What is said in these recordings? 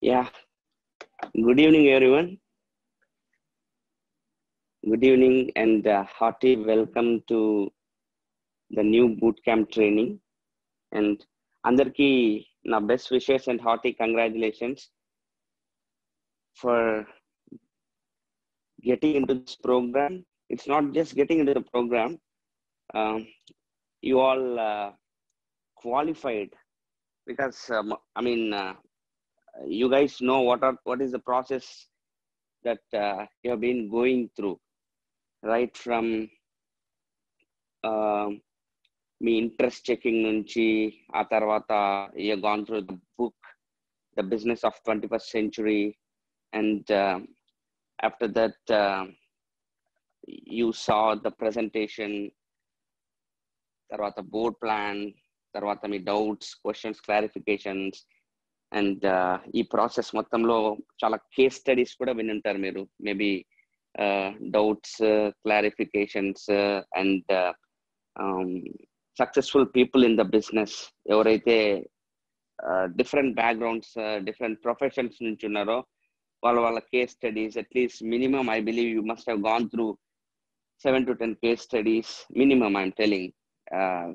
Yeah, good evening, everyone. Good evening and hearty welcome to the new bootcamp training. And andarki na best wishes and hearty congratulations for getting into this program. It's not just getting into the program. You all qualified because you guys know what is the process that you have been going through, right from me interest checking నుంచి ఆ తర్వాత you gone through the book the business of 21st century and after that you saw the presentation, తర్వాత board plan, తర్వాత మీ doubts, questions, clarifications and ఈ process మొత్తంలో చాలా case studies కూడా వినుంటారు మీరు. Maybe doubts, clarifications and successful people in the business ఎవరైతే different backgrounds, different professions నుంచి ఉన్నారో వాళ్ళ case studies at least minimum I believe you must have gone through 7 to 10 case studies minimum, I'm telling,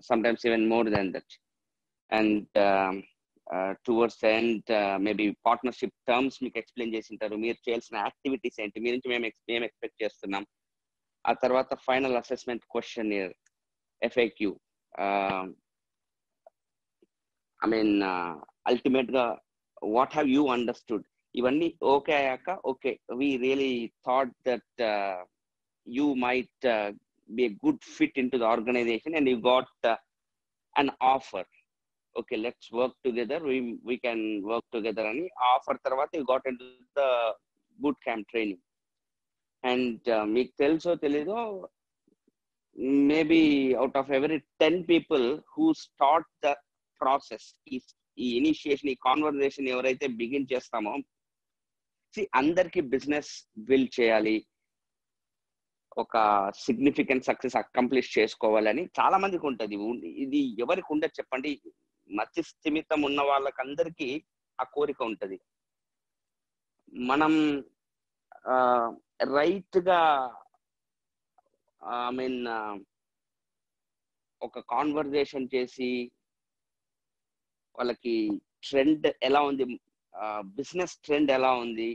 sometimes even more than that. And towards the end maybe partnership terms మీకు explain చేసి ఉంటారు, మీరు చేయాల్సిన activities ఏంటి, మీ నుంచి మేము expect చేస్తున్నాం. ఆ తర్వాత final assessment question FAQ. Ultimate గా వాట్ హ్యావ్ యూ అండర్స్టూడ్, ఇవన్నీ ఓకే అయ్యాక okay we really thought that you might be a good fit into the organization and you got an offer. Okay, let's work together, we can work together ani offer tarvata you got into the boot camp training. And meeku teluso telido, maybe out of every 10 people who start the process, ఈ initiation, ఈ conversation ఎవరైతే begin చేస్తామో, అందరికి business build చేయాలి, ఒక significant success accomplish చేసుకోవాలని చాలా మందికి ఉంటుంది. ఇది ఎవరికి ఉండదు చెప్పండి? మతి స్థిమితం ఉన్న వాళ్ళకందరికీ ఆ కోరిక ఉంటుంది. మనం రైట్ గా ఒక కాన్వర్జేషన్ చేసి వాళ్ళకి ట్రెండ్ ఎలా ఉంది, బిజినెస్ ట్రెండ్ ఎలా ఉంది,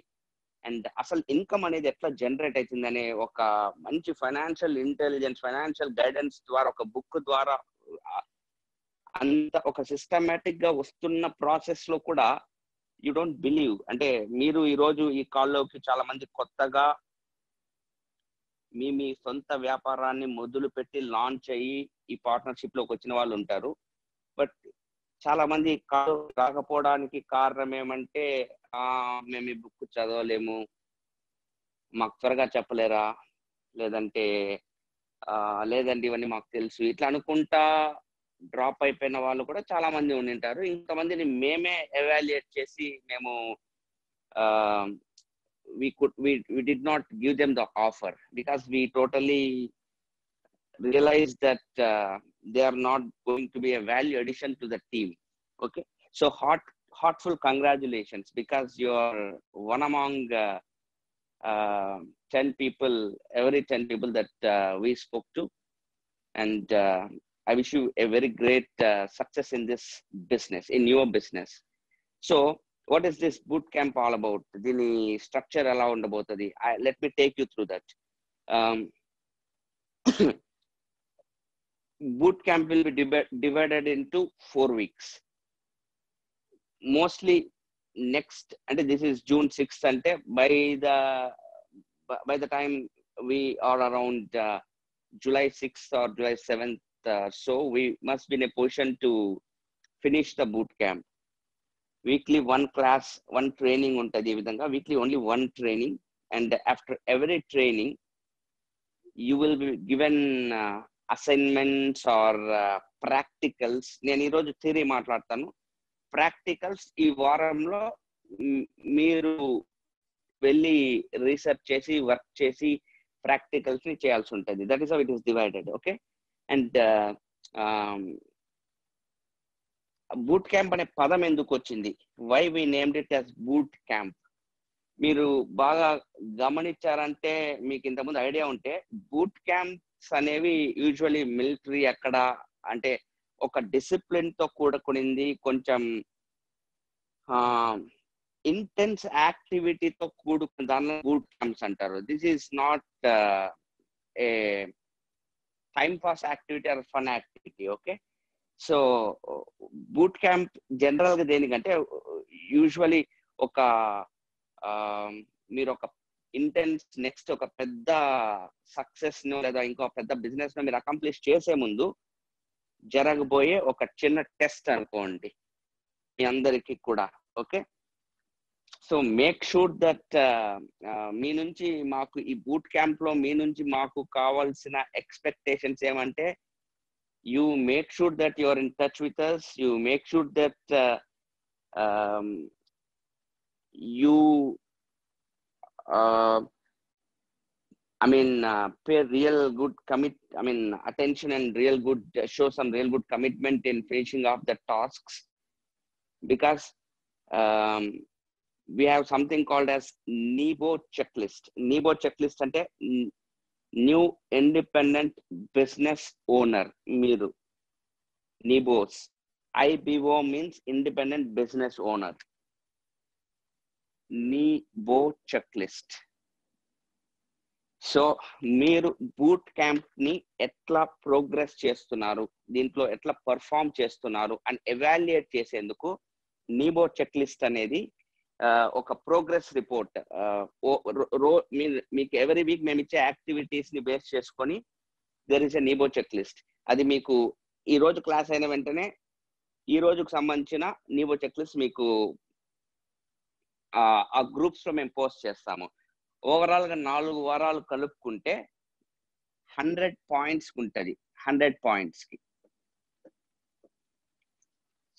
అండ్ అసలు ఇన్కమ్ అనేది ఎట్లా జనరేట్ అవుతుంది అనే ఒక మంచి ఫైనాన్షియల్ ఇంటెలిజెన్స్, ఫైనాన్షియల్ గైడెన్స్ ద్వారా, ఒక బుక్ ద్వారా, అంత ఒక సిస్టమేటిక్ గా వస్తున్న ప్రాసెస్ లో కూడా యూ డోంట్ బిలీవ్. అంటే మీరు ఈరోజు ఈ కాల్లోకి చాలా మంది కొత్తగా మీ సొంత వ్యాపారాన్ని మొదలు పెట్టి లాంచ్ అయ్యి ఈ పార్ట్నర్షిప్ లోకి వచ్చిన వాళ్ళు ఉంటారు. బట్ చాలా మంది కాల్ రాకపోవడానికి కారణం ఏమంటే, మేము ఈ బుక్ చదవలేము, మాకు త్వరగా చెప్పలేరా, లేదంటే లేదండి ఇవన్నీ మాకు తెలుసు, ఇట్లా అనుకుంటా డ్రాప్ అయిపోయిన వాళ్ళు కూడా చాలా మంది ఉండింటారు. ఇంతమందిని మేమే ఎవాల్యుయేట్ చేసి మేము we did not give them the offer because we totally realized that they are not going to be a value addition to the team. Okay, so heartful congratulations, because you are one among 10 people, every 10 people that we spoke to, and I wish you a very great success in this business, in your business. So what is this boot camp all about? Dini structure ela undabotadi, let me take you through that. Boot camp will be divided into 4 weeks. Mostly next, and this is June 6th, ante by the time we are around July 6th or July 7th, so we must be in a position to finish the boot camp. Weekly one class, one training untadi. Ee vidhanga weekly only one training, and after every training you will be given assignments or practicals. నేను ఈరోజు theory మాట్లాడతాను, practicals ఈ వారంలో మీరు వెళ్ళి research చేసి work చేసి practicals ని చేయాల్సి ఉంటుంది. That is how it is divided. Okay, and boot camp అనే పదం ఎందుకు వచ్చింది? Why we named it as boot camp. మీరు బాగా గమనించారంటే, మీకు ఇంతకుముందు ఐడియా ఉంటే, బూట్ క్యాంప్స్ అనేవి యూజువల్లీ మిలిటరీ అక్కడ అంటే ఒక డిసిప్లిన్ తో కూడుకునింది, కొంచెం ఇంటెన్స్ యాక్టివిటీతో కూడుకున్న దానిలో బూట్ క్యాంప్స్ అంటారు. This is not a time pass activity are fun activity. Okay, so boot camp general గా దేనికంటే, యూజువలీ ఒక మీరు ఒక ఇంటెన్స్ నెక్స్ట్ ఒక పెద్ద సక్సెస్ ను లేదా ఇంకో పెద్ద బిజినెస్ ను మీరు అకంప్లిష్ చేసే ముందు జరగబోయే ఒక చిన్న టెస్ట్ అనుకోండి మీ అందరికి కూడా. Okay, so make sure that మీ నుంచి మాకు ఈ బూట్ క్యాంప్ లో మీ నుంచి మాకు కావాల్సిన ఎక్స్పెక్టేషన్స్ ఏమంటే, you make sure that you are in touch with us, you make sure that you pay real good attention and real good show some real good commitment in finishing off the tasks, because we have something called as NIBO checklist. NIBO checklist ante new independent business owner మీరు. NIBOs, IBO means independent business owner. NIBO check list. So మీరు boot camp ని ఎట్లా progress చేస్తున్నారు, దీంట్లో ఎట్లా perform చేస్తున్నారు అని evaluate చేసేందుకు నీబో చెక్ లిస్ట్ అనేది ఒక ప్రోగ్రెస్ రిపోర్ట్. మీకు ఎవరీ వీక్ మేము ఇచ్చే యాక్టివిటీస్ ని బేస్ చేసుకొని there is a NIBO check list. అది మీకు ఈ రోజు క్లాస్ అయిన వెంటనే ఈ రోజుకు సంబంధించిన నీబో చెక్ లిస్ట్ మీకు ఆ గ్రూప్స్ లో మేము పోస్ట్ చేస్తాము. ఓవరాల్ గా 4 వారాలు కలుపుకుంటే 100 పాయింట్స్ ఉంటుంది. 100 పాయింట్స్ కి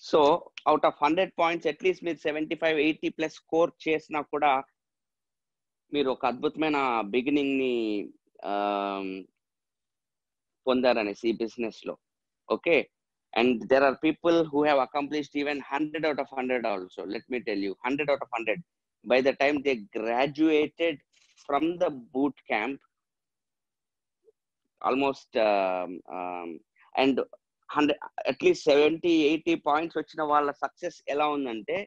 so out of 100 points at least మీరు 75-80 ప్లస్ స్కోర్ చేసినా కూడా మీరు ఒక అద్భుతమైన బిగినింగ్ ని పొందారనేసి ఈ బిజినెస్ లో. Okay, and there are people who have accomplished even 100 out of 100 also. Let me tell you, 100 out of 100 by the time they graduated from the boot camp, almost and 100 at least 70-80 points వచ్చిన వాళ్ళ success ఎలా ఉందంటే,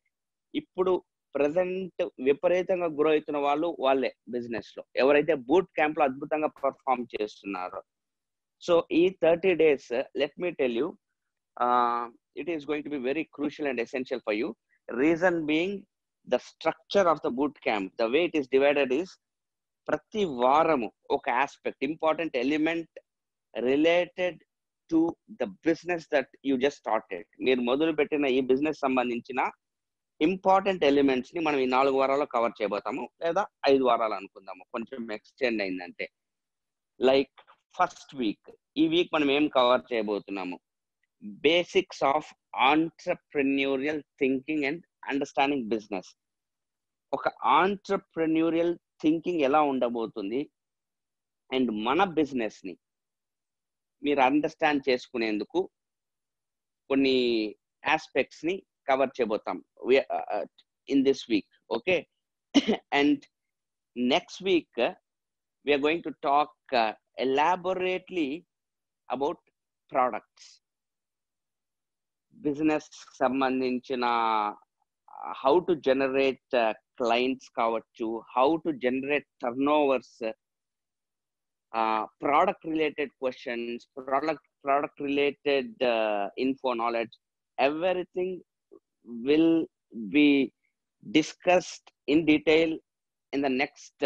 ఇప్పుడు present విపరీతంగా grow అవుతున్న వాళ్ళు వాళ్ళే business లో, ఎవరైతే బూట్ క్యాంప్ లో అద్భుతంగా పర్ఫామ్ చేస్తున్నారో. సో ఈ 30 days, let me tell you, it is going to be very crucial and essential for you. Reason being the structure of the boot camp, the way it is divided is ప్రతి వారము ఒక aspect, important element related to the business that you just started. మీరు మొదలు పెట్టిన ఈ business సంబంధించిన important elements ని మనం ఈ 4 వారాల్లో కవర్ చేయబోతాము, లేదా 5 వారాలు అనుకుందాము, కొంచెం ఎక్స్టెండ్ అయిందంటే. లైక్ ఫస్ట్ వీక్, ఈ వీక్ మనం ఏం కవర్ చేయబోతున్నాము? Basics of entrepreneurial thinking and understanding business. ఒక ఆంట్రప్రెన్యూరియల్ థింకింగ్ ఎలా ఉండబోతుంది అండ్ మన బిజినెస్ ని మీరు అండర్స్టాండ్ చేసుకునేందుకు కొన్ని ఆస్పెక్ట్స్ ని కవర్ చేయబోతాం in this week. Okay, and next week we're going to talk elaborately about products. Business సంబంధించిన హౌ టు జనరేట్ క్లయింట్స్ కావచ్చు, how to generate turnovers, product related questions, product related info knowledge, everything will be discussed in detail in the next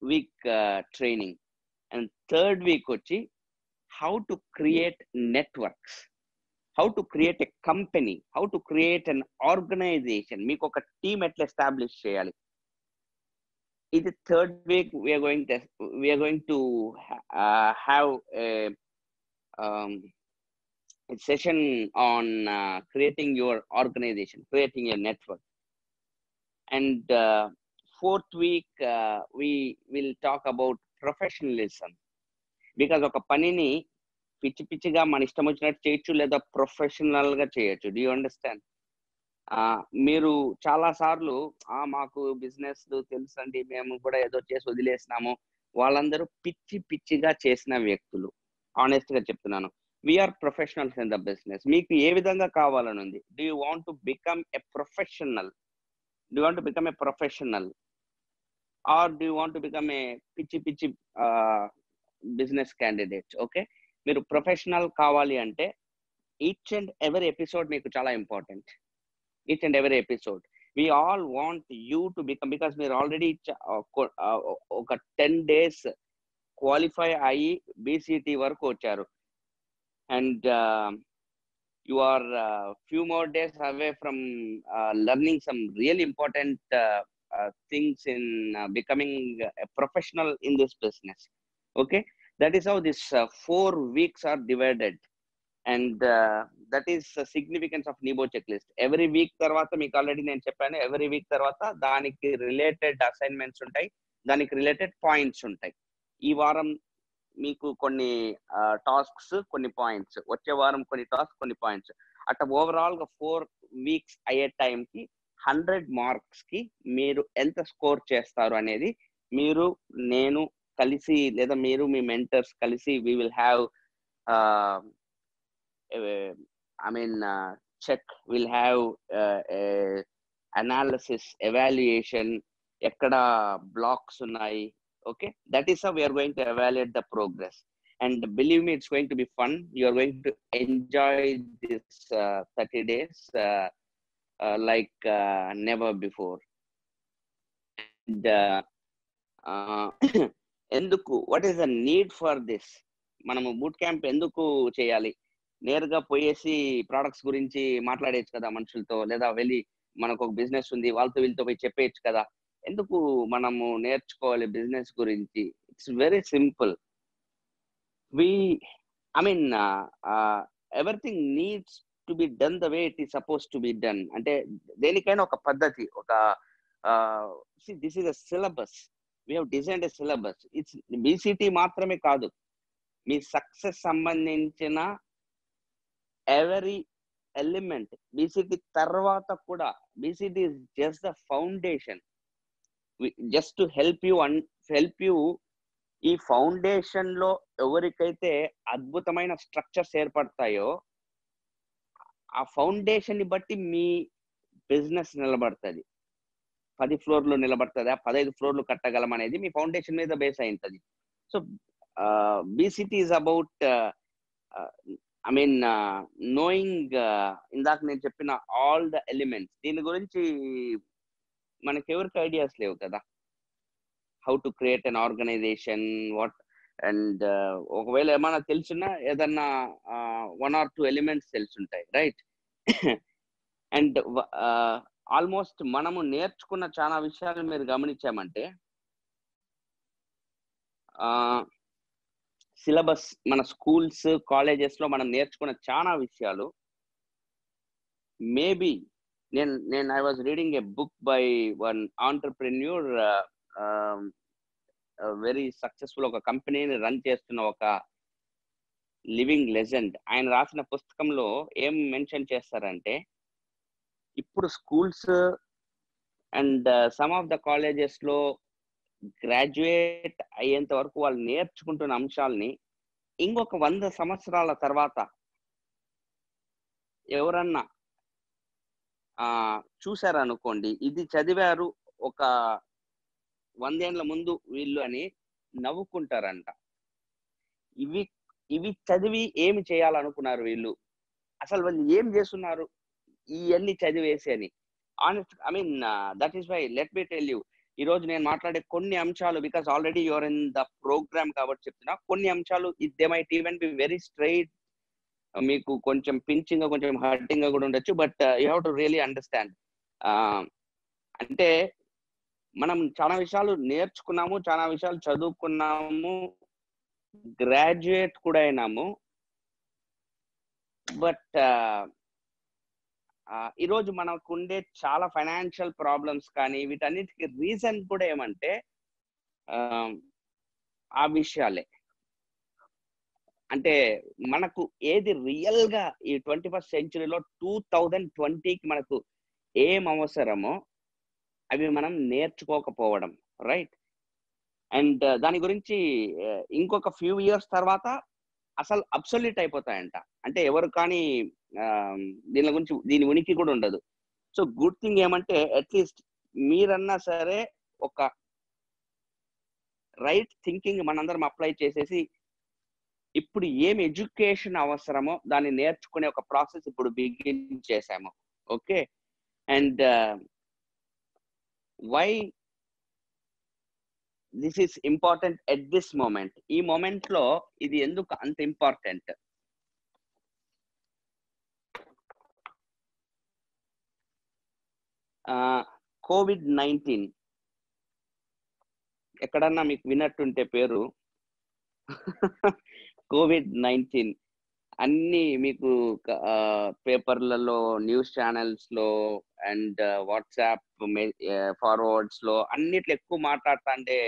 week training. And third week వచ్చి how to create networks, how to create a company, how to create an organization. మీకు ఒక team ఎట్లా establish చేయాలి. In the third week, we are going to have a session on creating your organization, creating your network. And fourth week, we will talk about professionalism, because ఒక పనిని పిచ్చి పిచ్చిగా మన ఇష్టం వచ్చినట్టు చేయొచ్చు, లేదా ప్రొఫెషనల్ గా చేయొచ్చు. Do you understand? మీరు చాలా సార్లు మాకు బిజినెస్ తెలుసండి, మేము కూడా ఏదో చేసి వదిలేసినాము. వాళ్ళందరూ పిచ్చి పిచ్చిగా చేసిన వ్యక్తులు. ఆనెస్ట్ గా చెప్తున్నాను. We are professionals in the business. మీకు ఏ విధంగా కావాలని ఉంది? Do you want to become a professional? Do you want to become a professional, or do you want to become a పిచ్చి పిచ్చి బిజినెస్ క్యాండిడేట్? ఓకే, మీరు ప్రొఫెషనల్ కావాలి అంటే ఈచ్ అండ్ ఎవరీ ఎపిసోడ్ మీకు చాలా important. Each and every episode we all want you to become, because మీరు already ఒక 10 days qualify అయ్యి బీసీటీ వరకు వచ్చారు, and you are few more days away from learning some really important things in becoming a professional in this business. Okay, that is how this 4 weeks are divided, and that is the significance of NIBO checklist. Every week tarvata meeku already nenu cheppanu, every week tarvata daniki related assignments untai, daniki related points untai. Ee varam meeku konni tasks, konni points, vache varam konni tasks, konni points, atta overall ga 4 weeks aye time ki 100 marks ki మీరు ఎంత score చేస్తారు అనేది మీరు నేను కలిసి, లేదా మీరు మీ mentors కలిసి, we will have check, we'll have analysis, evaluation, ekkada blocks unnai. Okay, that is how we are going to evaluate the progress, and believe me, it's going to be fun. You are going to enjoy this 30 days like never before. And ఎందుకు, what is the need for this? మనము boot camp ఎందుకు చేయాలి? నేరుగా పోయేసి products గురించి మాట్లాడేయచ్చు కదా మనుషులతో, లేదా వెళ్ళి మనకు ఒక బిజినెస్ ఉంది వాళ్ళతో వీళ్ళతో పోయి చెప్పేయచ్చు కదా. ఎందుకు మనము నేర్చుకోవాలి బిజినెస్ గురించి? It's very simple. Everything needs to be done the way it is suppose to be done. అంటే దేనికైనా ఒక పద్ధతి, ఒక this is a syllabus. We have designed a syllabus. It's BCT మాత్రమే కాదు, మీ సక్సెస్ సంబంధించిన ఎవరీ ఎలిమెంట్ బీసీటీ తర్వాత కూడా. BCT is just the foundation, just to help you. ఈ ఫౌండేషన్ లో ఎవరికైతే అద్భుతమైన స్ట్రక్చర్స్ ఏర్పడతాయో, ఆ ఫౌండేషన్ ని బట్టి మీ బిజినెస్ నిలబడుతుంది. 10 ఫ్లోర్లు నిలబడుతుందా, 15 ఫ్లోర్లు కట్టగలం అనేది మీ ఫౌండేషన్ మీద బేస్ అయి ఉంటుంది. So BCT is about knowing ఇందాక నేను చెప్పిన ఆల్ ద ఎలిమెంట్స్. దీని గురించి మనకి ఎవరికి ఐడియాస్ లేవు కదా. How to create an organisation, what, and ఒకవేళ ఏమైనా తెలిసినా ఏదన్నా 1 or 2 ఎలిమెంట్స్ తెలుసుంటాయి, రైట్? అండ్ ఆల్మోస్ట్ మనము నేర్చుకున్న చాలా విషయాలు మీరు గమనించామంటే, సిలబస్, మన స్కూల్స్ కాలేజెస్ లో మనం నేర్చుకున్న చాలా విషయాలు మేబీ నేను I was reading a book by one entrepreneur, very successful, ఒక కంపెనీని రన్ చేస్తున్న ఒక లివింగ్ లెజెండ్. ఆయన రాసిన పుస్తకంలో ఏం మెన్షన్ చేస్తారంటే, ఇప్పుడు schools and some of the colleges లో గ్రాడ్యుయేట్ అయ్యేంత వరకు వాళ్ళు నేర్చుకుంటున్న అంశాలని ఇంకొక 100 సంవత్సరాల తర్వాత ఎవరన్నా చూశారనుకోండి, ఇది చదివారు ఒక 100 ఏళ్ల ముందు వీళ్ళు అని నవ్వుకుంటారంట. ఇవి చదివి ఏమి చేయాలనుకున్నారు వీళ్ళు, అసలు వాళ్ళు ఏం చేస్తున్నారు ఇవన్నీ చదివేసి అని. Honest, that is why let me tell you, ఈ రోజు నేను మాట్లాడే కొన్ని అంశాలు, because already your in the programme కాబట్టి చెప్తున్నా, కొన్ని అంశాలు they might even be very straight, మీకు కొంచెం పించింగ్, కొంచెం హర్టింగ్ కూడా ఉండొచ్చు, but you have to really understand. అంటే మనం చాలా విషయాలు నేర్చుకున్నాము, చాలా విషయాలు చదువుకున్నాము, గ్రాడ్యుయేట్ కూడా అయినాము, బట్ ఈరోజు మనకు ఉండే చాలా ఫైనాన్షియల్ ప్రాబ్లమ్స్ కానీ వీటన్నిటికీ రీజన్ కూడా ఏమంటే ఆ విషయాలే. అంటే మనకు ఏది రియల్ గా ఈ 21st సెంచురీలో 2020కి మనకు ఏం అవసరమో అవి మనం నేర్చుకోకపోవడం, రైట్? అండ్ దాని గురించి ఇంకొక ఫ్యూ ఇయర్స్ తర్వాత అసలు అబ్సల్యూట్ అయిపోతాయంట. అంటే ఎవరు కానీ దీని గురించి దీని ఉనికి కూడా ఉండదు. సో గుడ్ థింగ్ ఏమంటే అట్లీస్ట్ మీరన్నా సరే ఒక రైట్ థింకింగ్ మనందరం అప్లై చేసేసి ఇప్పుడు ఏం ఎడ్యుకేషన్ అవసరమో దాన్ని నేర్చుకునే ఒక ప్రాసెస్ ఇప్పుడు బిగిన్ చేశాము. Okay, and why this is important at this moment, ఈ మూమెంట్ లో ఇది ఎందుకు అంత ఇంపార్టెంట్? COVID-19 ఎక్కడన్నా మీకు విన్నట్టుంటే పేరు COVID-19 అన్ని మీకు పేపర్లలో, న్యూస్ ఛానల్స్ లో అండ్ వాట్సాప్ ఫార్వర్డ్స్ లో అన్నిట్లో ఎక్కువ మాట్లాడుతుండే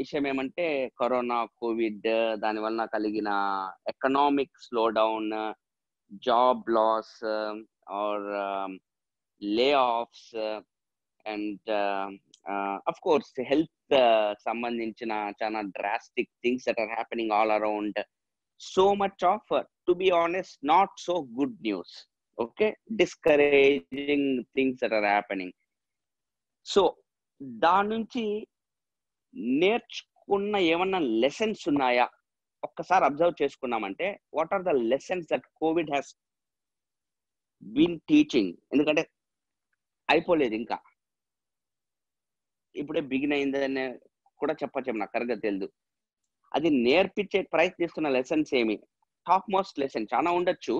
విషయం ఏమంటే కరోనా, కోవిడ్, దాని వలన కలిగిన economic slowdown, job loss or layoffs and of course health సంబంధించిన చాలా drastic things that are happening all around. So much of, to be honest, not so good news. Okay, discouraging things that are happening. So దాని నుంచి నేర్చుకున్న ఏమన్నా lessons ఉన్నాయా ఒక్కసారి observe చేసుకున్నామంటే, what are the lessons that COVID has been teaching? ఎందుకంటే అయిపోలేదు, ఇంకా ఇప్పుడే బిగిన్ అయిందని కూడా చెప్పచ్చు, నాకు కరెక్ట్గా తెలియదు. అది నేర్పించే ప్రయత్నిస్తున్న లెసన్స్ ఏమి? టాప్ మోస్ట్ లెసన్ చాలా ఉండొచ్చు,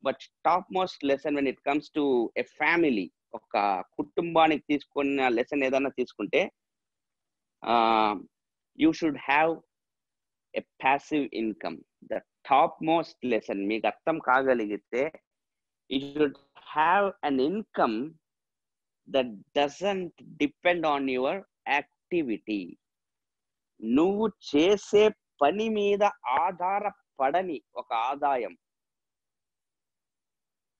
but top most lesson when it comes to a family, ఒక కుటుంబానికి తీసుకున్న లెసన్ ఏదన్నా తీసుకుంటే, you should have a passive income. The top most lesson మీకు అర్థం కాగలిగితే, you should have an income that doesn't depend on your activity. నువ్వు చేసే పని మీద ఆధారపడని ఒక ఆదాయం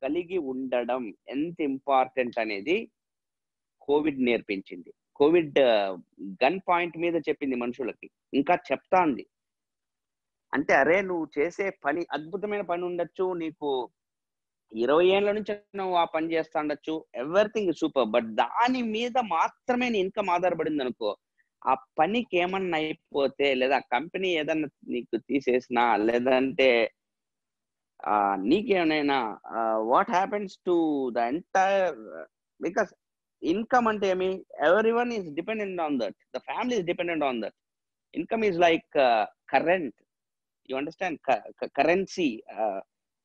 కలిగి ఉండడం ఎంత ఇంపార్టెంట్ అనేది కోవిడ్ నేర్పించింది. కోవిడ్ గన్ పాయింట్ మీద చెప్పింది మనుషులకి, ఇంకా చెప్తాంది. అంటే అరే, నువ్వు చేసే పని అద్భుతమైన పని ఉండొచ్చు, నీకు 20 ఏళ్ళ నుంచి నువ్వు ఆ పని చేస్తా ఉండొచ్చు, ఎవ్రీథింగ్ సూపర్, బట్ దాని మీద మాత్రమే నీ ఇన్కమ్ ఆధారపడింది అనుకో, ఆ పనికి ఏమన్నా అయిపోతే, లేదా కంపెనీ ఏదన్నా నీకు తీసేసినా, లేదంటే నీకేమైనా what happens to the entire, because income అంటే ఏమి, every one is dependent on that, the family is dependent on that. Income is like current, you understand, currency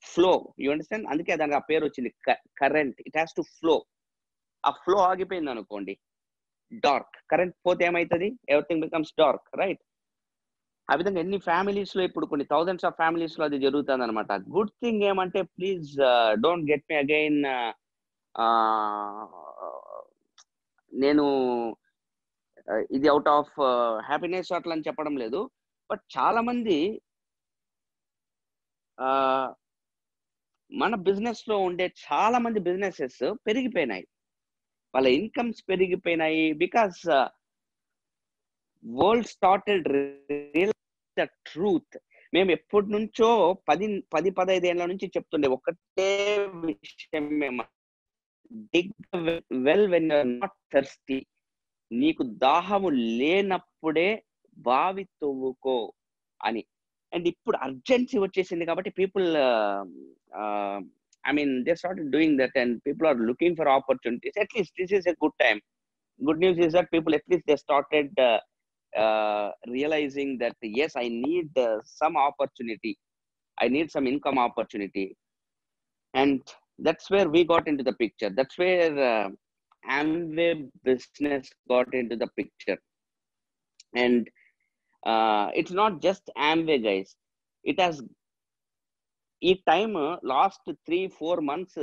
flow, you understand. అందుకే దానికి ఆ పేరు వచ్చింది, current. It has to flow. ఆ flow ఆగిపోయింది అనుకోండి, డార్క్. కరెంట్ పోతే ఏమవుతుంది? Everything becomes dark, right? ఆ విధంగా ఎన్ని ఫ్యామిలీస్ లో, ఇప్పుడు కొన్ని థౌజండ్స్ ఆఫ్ ఫ్యామిలీస్ లో అది జరుగుతుంది అనమాట. గుడ్ థింగ్ ఏమంటే, please don't get me again, నేను ఇది అవుట్ ఆఫ్ హ్యాపీనెస్ అట్లా అని చెప్పడం లేదు, బట్ చాలా మంది మన బిజినెస్ లో ఉండే చాలా మంది బిజినెసెస్ పెరిగిపోయినాయి, వాళ్ళ ఇన్కమ్స్ పెరిగిపోయినాయి, because world started real the truth. మేము ఎప్పటి నుంచో 10-15 ఏళ్ళ నుంచి చెప్తుండే ఒకటే విషయం, మేము dig well when you are not thirsty. నీకు దాహము లేనప్పుడే బావి తవ్వుకో అని. అండ్ ఇప్పుడు అర్జెన్సీ వచ్చేసింది కాబట్టి people, I mean, they started doing that, and people are looking for opportunities. At least this is a good time. Good news is that people, at least they started realizing that yes, I need some opportunity, I need some income opportunity, and that's where we got into the picture. That's where Amway business got into the picture. And it's not just Amway, guys. It has, ఈ time last 3-4 months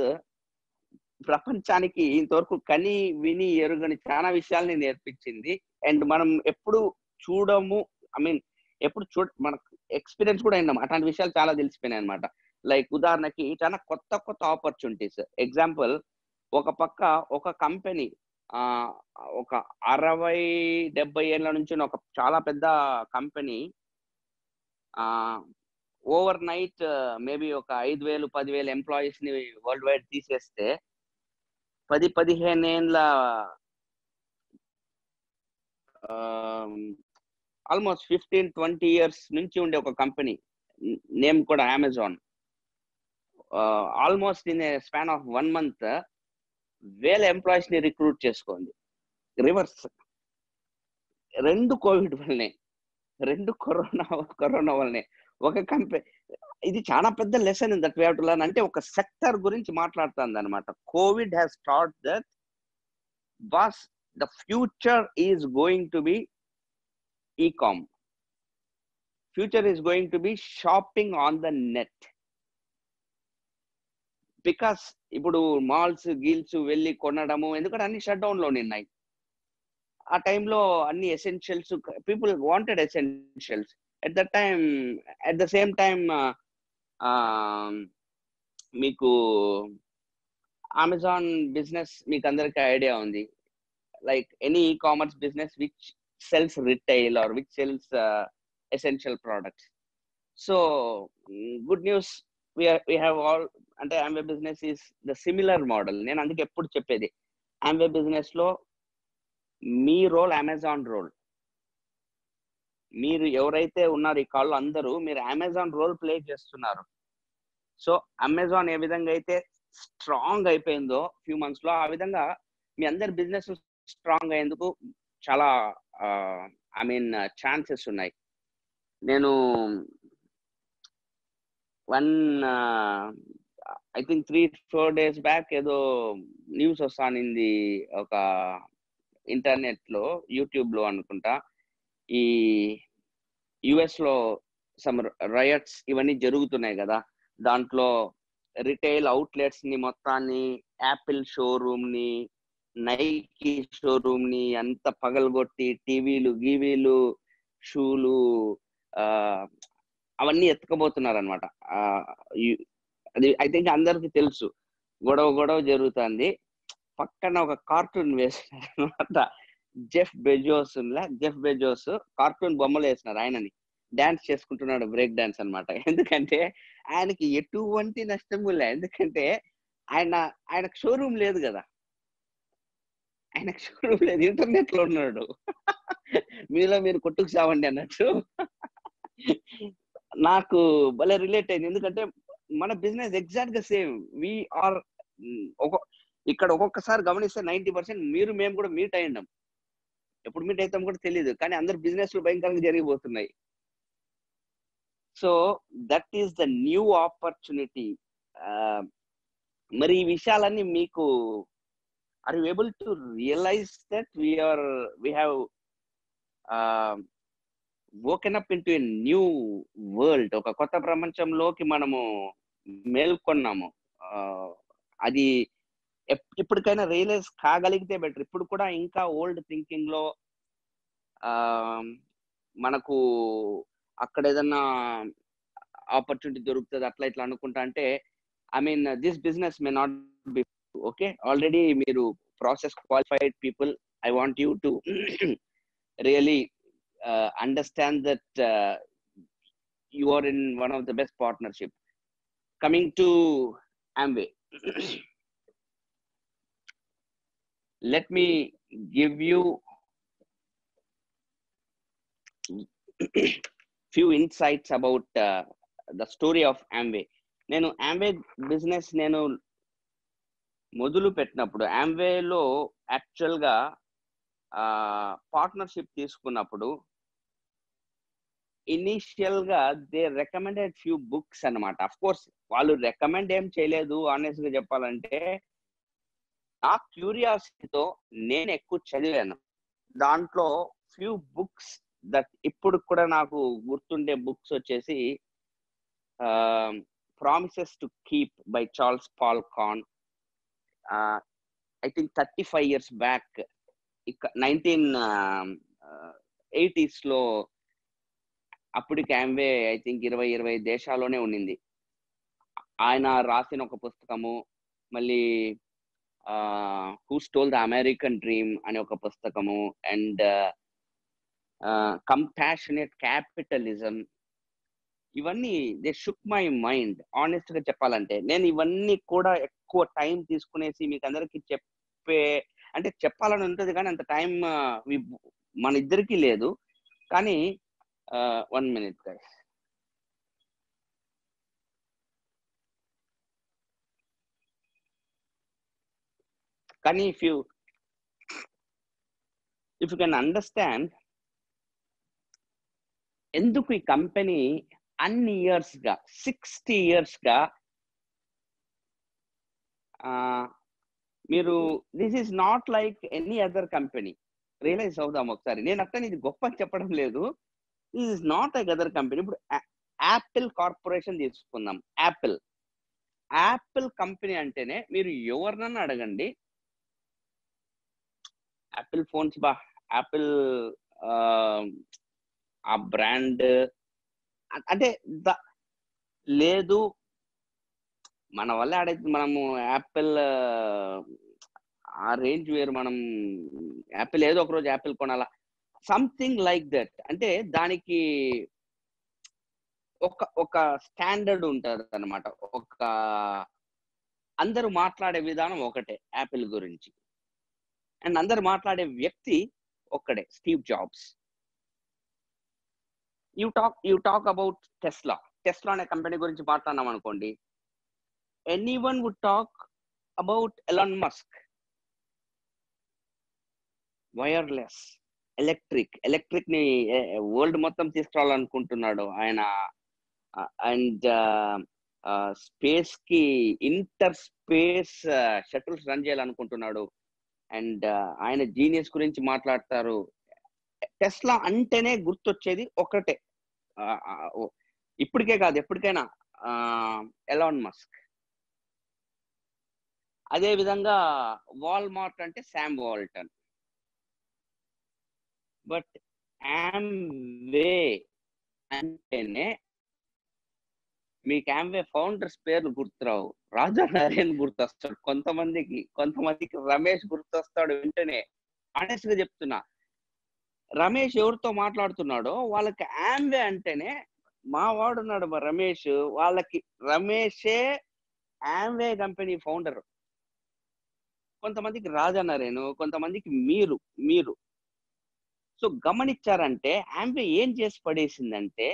ప్రపంచానికి ఇంతవరకు కని విని ఎరుగని చాలా విషయాల్ని నేర్పించింది. And మనం ఎప్పుడు చూడము, ఐ మీన్ ఎప్పుడు మనకు ఎక్స్పీరియన్స్ కూడా అయినాం, అట్లాంటి విషయాలు చాలా తెలిసిపోయినాయి అనమాట. లైక్ ఉదాహరణకి చాలా కొత్త కొత్త ఆపర్చునిటీస్. ఎగ్జాంపుల్, ఒక పక్క ఒక కంపెనీ ఒక 60-70 ఏళ్ల నుంచి ఒక చాలా పెద్ద కంపెనీ ఓవర్ నైట్ మేబీ ఒక 5,000-10,000 ఎంప్లాయీస్ ని వరల్డ్ వైడ్ తీసేస్తే 10-15 ఏళ్ళ ఆల్మోస్ట్ 15-20 ఇయర్స్ నుంచి ఉండే ఒక కంపెనీ, నేమ్ కూడా Amazon, almost in a span of 1 month 1000 employees ని రిక్రూట్ చేసుకోండి. రివర్స్, 2 కోవిడ్ వల్లనే, 2 కరోనా వల్లనే ఒక కంపెనీ. ఇది చాలా పెద్ద lesson in that we have to learn. అంటే ఒక సెక్టర్ గురించి మాట్లాడుతుంది అనమాట. COVID has taught that boss the future is going to be e-com. Future is going to be shopping on the net. Because ఇప్పుడు malls గీల్స్ వెళ్ళి కొనడము, ఎందుకంటే అన్ని shut down లో ఉన్నాయి. ఆ టైంలో అన్ని essentials, people wanted essentials at the same time. మీకు అమెజాన్ బిజినెస్ మీకు అందరికీ ఐడియా ఉంది, like any e-commerce business which sells retail or which sells essential products. So good news, we have all, అంటే Amway business is the similar model. నేను అందుకే ఎప్పుడు చెప్పేది, Amway business లో మీ రోల్ అమెజాన్ రోల్. మీరు ఎవరైతే ఉన్నారు ఈ కాల్లో అందరూ మీరు అమెజాన్ రోల్ ప్లే చేస్తున్నారు. సో అమెజాన్ ఏ విధంగా అయితే స్ట్రాంగ్ అయిపోయిందో ఫ్యూ మంత్స్ లో, ఆ విధంగా మీ అందరి బిజినెస్ స్ట్రాంగ్ అయ్యేందుకు చాలా ఛాన్సెస్ ఉన్నాయి. నేను ఐ థింక్ 3-4 days బ్యాక్ ఏదో న్యూస్ వస్తానింది, ఒక ఇంటర్నెట్ లో, యూట్యూబ్ లో అనుకుంటా, ఈ యుఎస్ లో సమ్ రయట్స్ ఇవన్నీ జరుగుతున్నాయి కదా, దాంట్లో రిటైల్ అవుట్లెట్స్ ని మొత్తాన్ని, యాపిల్ షోరూమ్ ని, నైకీ షోరూమ్ ని అంత పగలగొట్టి టీవీలు గీవీలు షూలు అవన్నీ ఎత్తుకపోతున్నారు అనమాట. అది ఐ థింక్ అందరికి తెలుసు. గొడవ జరుగుతుంది. పక్కన ఒక కార్టూన్ వేసినారు అనమాట. జెఫ్ బెజోస్ కార్టూన్ బొమ్మలు వేసినారు, ఆయనని డాన్స్ చేసుకుంటున్నాడు, బ్రేక్ డాన్స్ అనమాట. ఎందుకంటే ఆయనకి ఎటువంటి నష్టం లేదు, ఎందుకంటే ఆయనకు షోరూమ్ లేదు కదా, ఆయనకు షోరూమ్ లేదు, ఇంటర్నెట్ లో ఉన్నాడు. మీలో మీరు కొట్టుకు సావండి అన్నట్టు. నాకు భలే రిలేట్ అయింది, ఎందుకంటే మన బిజినెస్ ఎగ్జాక్ట్ గా సేమ్. వీఆర్ ఇక్కడ ఒక్కొక్కసారి గమనిస్తే 90% మేము కూడా మీట్ అయ్యిండాం. ఎప్పుడు మీట్ అవుతాం కూడా తెలియదు, కానీ అందరు బిజినెస్ లో భయంకరంగా జరిగిపోతున్నాయి. So that is the new opportunity. మరి ఈ విషయాలన్నీ మీకు, are you able to realize that we have woken up into a new world? ఒక కొత్త ప్రపంచంలోకి మనము మేల్కొన్నాము. అది ఇప్పటికైనా రియలైజ్ కాగలిగితే బెటర్. ఇప్పుడు కూడా ఇంకా ఓల్డ్ థింకింగ్ లో మనకు అక్కడ ఏదన్నా ఆపర్చునిటీ దొరుకుతుంది అట్లా ఇట్లా అనుకుంటా అంటే, this business may not be okay. Already మీరు process qualified people. I want you to really understand that you are in one of the best partnership. Coming to Amway, let me give you few insights about the story of Amway. నేను Amway business మొదలు పెట్టినప్పుడు, Amwayలో యాక్చువల్గా partnership తీసుకున్నప్పుడు initial గా they recommended few books అన్నమాట. Of course వాళ్ళు recommend ఏం చేయలేదు, ఆనెస్ట్ గా చెప్పాలంటే. నా క్యూరియాసిటీతో నేను ఎక్కువ చదివాను. దాంట్లో ఫ్యూ బుక్స్ దట్ ఇప్పుడు కూడా నాకు గుర్తుండే బుక్స్ వచ్చేసి promises to keep by Charles Paul Conn. I think 35 years back, 1980s లో అప్పటికి ఆమ్వే ఐ థింక్ 20 దేశాల్లోనే ఉండింది. ఆయన రాసిన ఒక పుస్తకము, మళ్ళీ who stole the American dream అనే ఒక పుస్తకము, అండ్ కంపాషనేట్ క్యాపిటలిజం, ఇవన్నీ they shook my mind. Honest గా చెప్పాలంటే నేను ఇవన్నీ కూడా ఎక్కువ టైం తీసుకునేసి మీకు అందరికి అంటే చెప్పాలని ఉంటుంది, కానీ అంత టైం మన ఇద్దరికి లేదు. కానీ 1 minute guys. కానీ if you can understand ఎందుకు ఈ కంపెనీ అన్ని ఇయర్స్ గా 60 years గా మీరు this is not like any other company. Realise అవుదాం ఒకసారి. నేను అట్లా ఇది గొప్ప అని చెప్పడం లేదు. This is not like other company. ఇప్పుడు యాపిల్ కార్పొరేషన్ తీసుకుందాం. యాపిల్ కంపెనీ అంటేనే మీరు ఎవరినన్నా అడగండి, యాపిల్ ఫోన్స్ యాపిల్ ఆ బ్రాండ్ అంటే లేదు మన వల్ల ఆడైతే మనము యాపిల్ ఆ రేంజ్ వేరు, మనం యాపిల్ ఏదో ఒక రోజు యాపిల్ కొనాలా, సంథింగ్ లైక్ దట్. అంటే దానికి ఒక స్టాండర్డ్ ఉంటుంది అనమాట. అందరూ మాట్లాడే విధానం ఒకటే యాపిల్ గురించి, అండ్ అందరు మాట్లాడే వ్యక్తి ఒక్కడే, Steve Jobs. You talk about Tesla అనే కంపెనీ గురించి మాట్లాడినాం అనుకోండి, anyone would talk about Elon Musk. Wireless electric ని వరల్డ్ మొత్తం తీసుకురావాలనుకుంటున్నాడు ఆయన. అండ్ స్పేస్ కి ఇంటర్ స్పేస్ షటిల్స్ రన్ చేయాలనుకుంటున్నాడు. అండ్ ఆయన జీనియస్ గురించి మాట్లాడతారు. టెస్లా అంటేనే గుర్తొచ్చేది ఒకటే, ఇప్పటికే కాదు ఎప్పటికైనా, ఎలాన్ మస్క్. అదే విధంగా వాల్మార్ట్ అంటే శామ్ వాల్టన్. బట్ ఆమ్వే అంటేనే మీకు ఆమ్వే ఫౌండర్స్ పేర్లు గుర్తురావు. రాజా నరేన్ గుర్తొస్తాడు కొంతమందికి రమేష్ గుర్తొస్తాడు వెంటనే. ఆనెస్ట్ గా చెప్తున్నా, రమేష్ ఎవరితో మాట్లాడుతున్నాడో వాళ్ళకి ఆమ్వే అంటేనే, మా వాడున్నాడు రమేష్, వాళ్ళకి రమేషే ఆమ్వే కంపెనీ ఫౌండర్. కొంతమందికి రాజా నరేను, కొంతమందికి మీరు. సో గమనించారంటే ఆమ్వే ఏం చేసి పడేసిందంటే,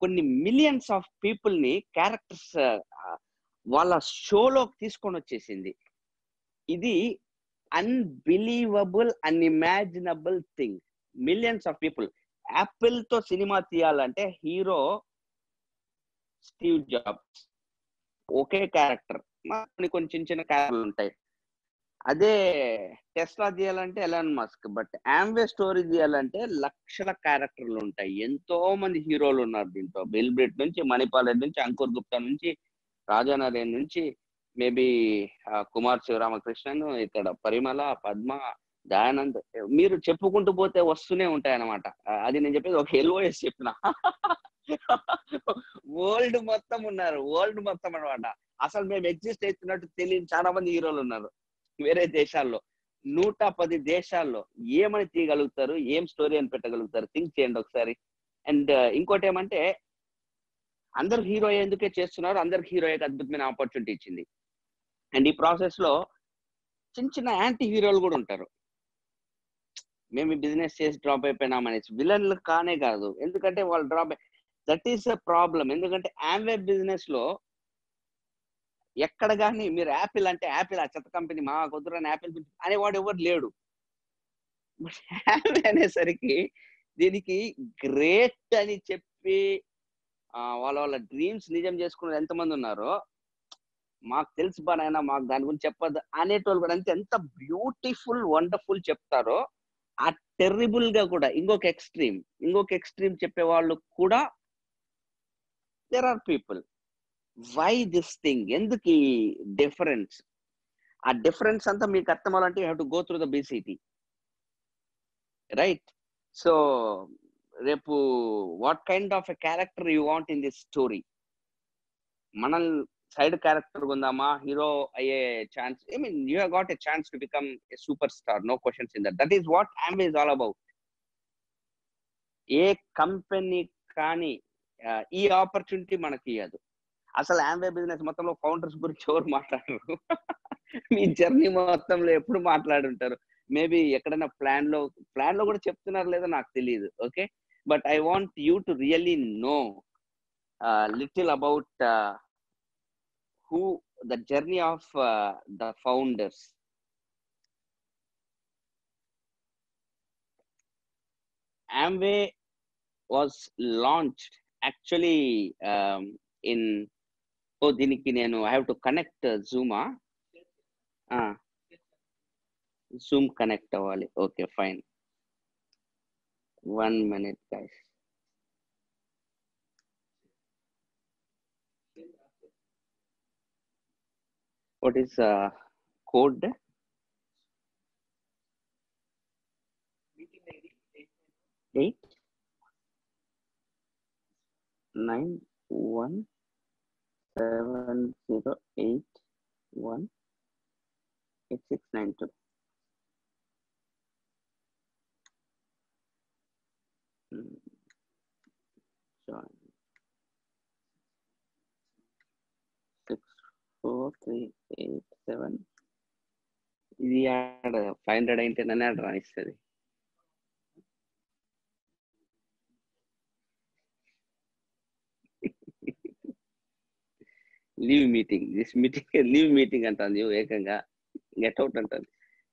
కొన్ని మిలియన్స్ ఆఫ్ పీపుల్ ని క్యారెక్టర్స్ వాళ్ళ షోలోకి తీసుకొని వచ్చేసింది. ఇది unbelievable, unimaginable thing. Millions of people. Apple తో సినిమా తీయాలంటే హీరో స్టీవ్ జాబ్స్, ఒకే క్యారెక్టర్, కొన్ని చిన్న క్యారెక్టర్లు ఉంటాయి. అదే టెస్లా తీయాలంటే Elon Musk. But Amway story తీయాలంటే లక్షల క్యారెక్టర్లు ఉంటాయి. ఎంతో మంది హీరోలు ఉన్నారు దీంట్లో. బిల్ బ్రిట్ నుంచి, మణిపాల్ నుంచి, అంకుర్ గుప్తా నుంచి, రాజా నరేన్ నుంచి, మేబీ కుమార్ శివరామకృష్ణన్, ఇక్కడ పరిమళ, పద్మ, దయానంద్, మీరు చెప్పుకుంటూ పోతే వస్తూనే ఉంటాయి అన్నమాట. అది నేను చెప్పేది ఒక ఎల్ఓఎస్ చెప్పిన. వరల్డ్ మొత్తం ఉన్నారు, వరల్డ్ మొత్తం అనమాట. అసలు మేము ఎగ్జిస్ట్ అవుతున్నట్టు తెలియని చాలా మంది హీరోలు ఉన్నారు వేరే దేశాల్లో. 110 దేశాల్లో ఏమని తీయగలుగుతారు, ఏం స్టోరీ అని పెట్టగలుగుతారు? థింక్ చేయండి ఒకసారి. అండ్ ఇంకోటి ఏమంటే, అందరు హీరో ఎందుకే చేస్తున్నారు, అందరికి హీరో అద్భుతమైన ఆపర్చునిటీ ఇచ్చింది. అండ్ ఈ ప్రాసెస్ లో చిన్న యాంటీ హీరోలు కూడా ఉంటారు. మేము ఈ బిజినెస్ చేసి డ్రాప్ అయిపోయినామనేసి విలన్లు కానే కాదు, ఎందుకంటే వాళ్ళు drop. That is a problem. ఎందుకంటే ఆమ్వే బిజినెస్ లో ఎక్కడ కానీ మీరు యాపిల్ అంటే యాపిల్ ఆ చెత్త కంపెనీ, మా కుదరని యాపిల్ అనేవాడు ఎవరు లేడు. ఆమ్వే అనేసరికి దీనికి గ్రేట్ అని చెప్పి వాళ్ళ డ్రీమ్స్ నిజం చేసుకున్న ఎంతమంది ఉన్నారో మాకు తెలుసు బానైనా, మాకు దాని గురించి చెప్పద్దు అనేటోళ్ళు కూడా అంతే. ఎంత బ్యూటిఫుల్, వండర్ఫుల్ చెప్తారో ఆ టెర్రిబుల్ గా కూడా ఇంకొక ఎక్స్ట్రీమ్ చెప్పే వాళ్ళు కూడా there are people. Why this thing? ఎందుకు ఈ డిఫరెన్స్? ఆ డిఫరెన్స్ అంతా మీకు అర్థం అవ్వాలంటే you have to go through the BCT, right? So రేపు what kind of a character you want in this story. మనం సైడ్ క్యారెక్టర్ ఉందామా, హీరో అయ్యే chance, I mean you have got a chance to become a superstar, no questions in that. That is what ఆంబే is all about. A company కానీ ఈ opportunity మనకి ఇవ్వదు. అసలు Ambe business మొత్తంలో ఫౌండర్స్ గురించి ఎవరు మాట్లాడరు. మీ జర్నీ మొత్తంలో ఎప్పుడు మాట్లాడుంటారు. మేబీ ఎక్కడైనా ప్లాన్ లో కూడా చెప్తున్నారు లేదో నాకు తెలియదు. Okay, but I want you to really know little about who the journey of the founders. Amway was launched actually in దీనికి నేను I have to connect Zoom. Zoom connect అవ్వాలి. Okay, fine. 1 minute guys. What is code? Meeting ID 89170818692. Join 64387. ఇది 500 అయితేనే రాయిస్తుంది. Leave meeting, this meeting leave meeting అంటాను ఏకంగా. Get out అంటాను.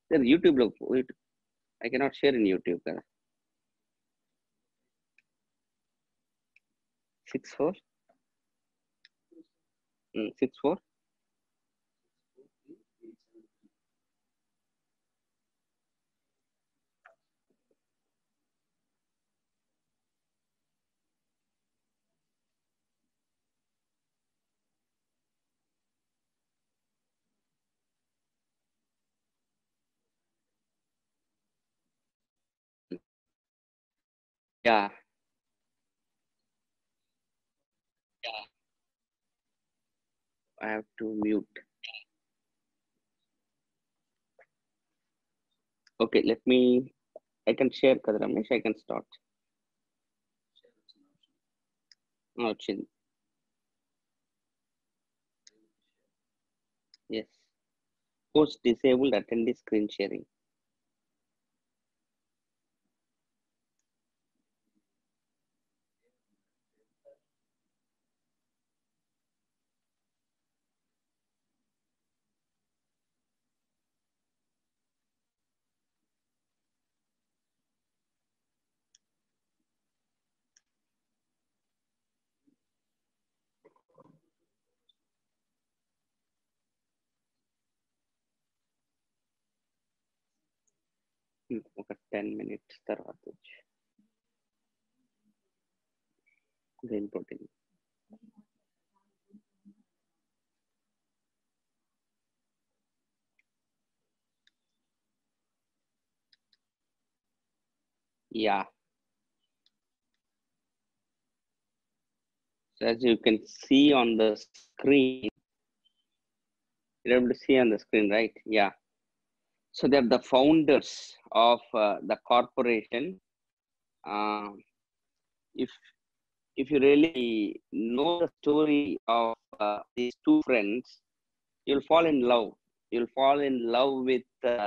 Sir యూట్యూబ్లో I cannot share in YouTube కదా. 64 64 Yeah. I have to mute. Okay, let me, I can share kada Ramesh, I can start. వచ్చింది. Yes. Post disabled attendee screen sharing. ఒక 10 minutes తర్వాత green protein. Yeah. So as you can see on the screen, you're able to see on the screen, right? Yeah. So they're the founders of the corporation. If you really know the story of these two friends, you'll fall in love. You'll fall in love with the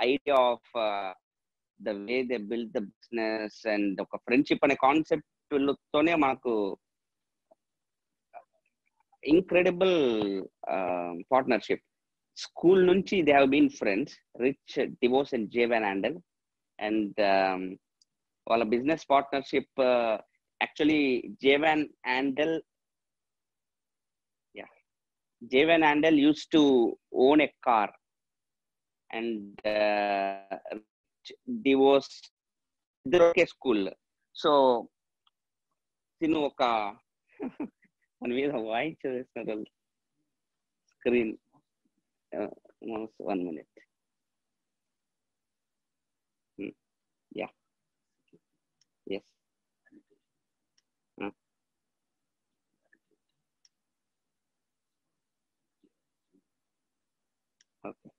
idea of the way they build the business and ఒక friendship అనే concept తోనే మనకు incredible partnership. School nunchi they have been friends, Rich DeVos and Jay Van Andel, and వాళ్ళ business partnership actually Jay Van Andel used to own a car, and Rich DeVos ఇద్దరు ఒకే school. So తిను ఒక మన మీద voice చదివేస్తున్నారు screen. 1 minute. Yeah. Yes. Okay.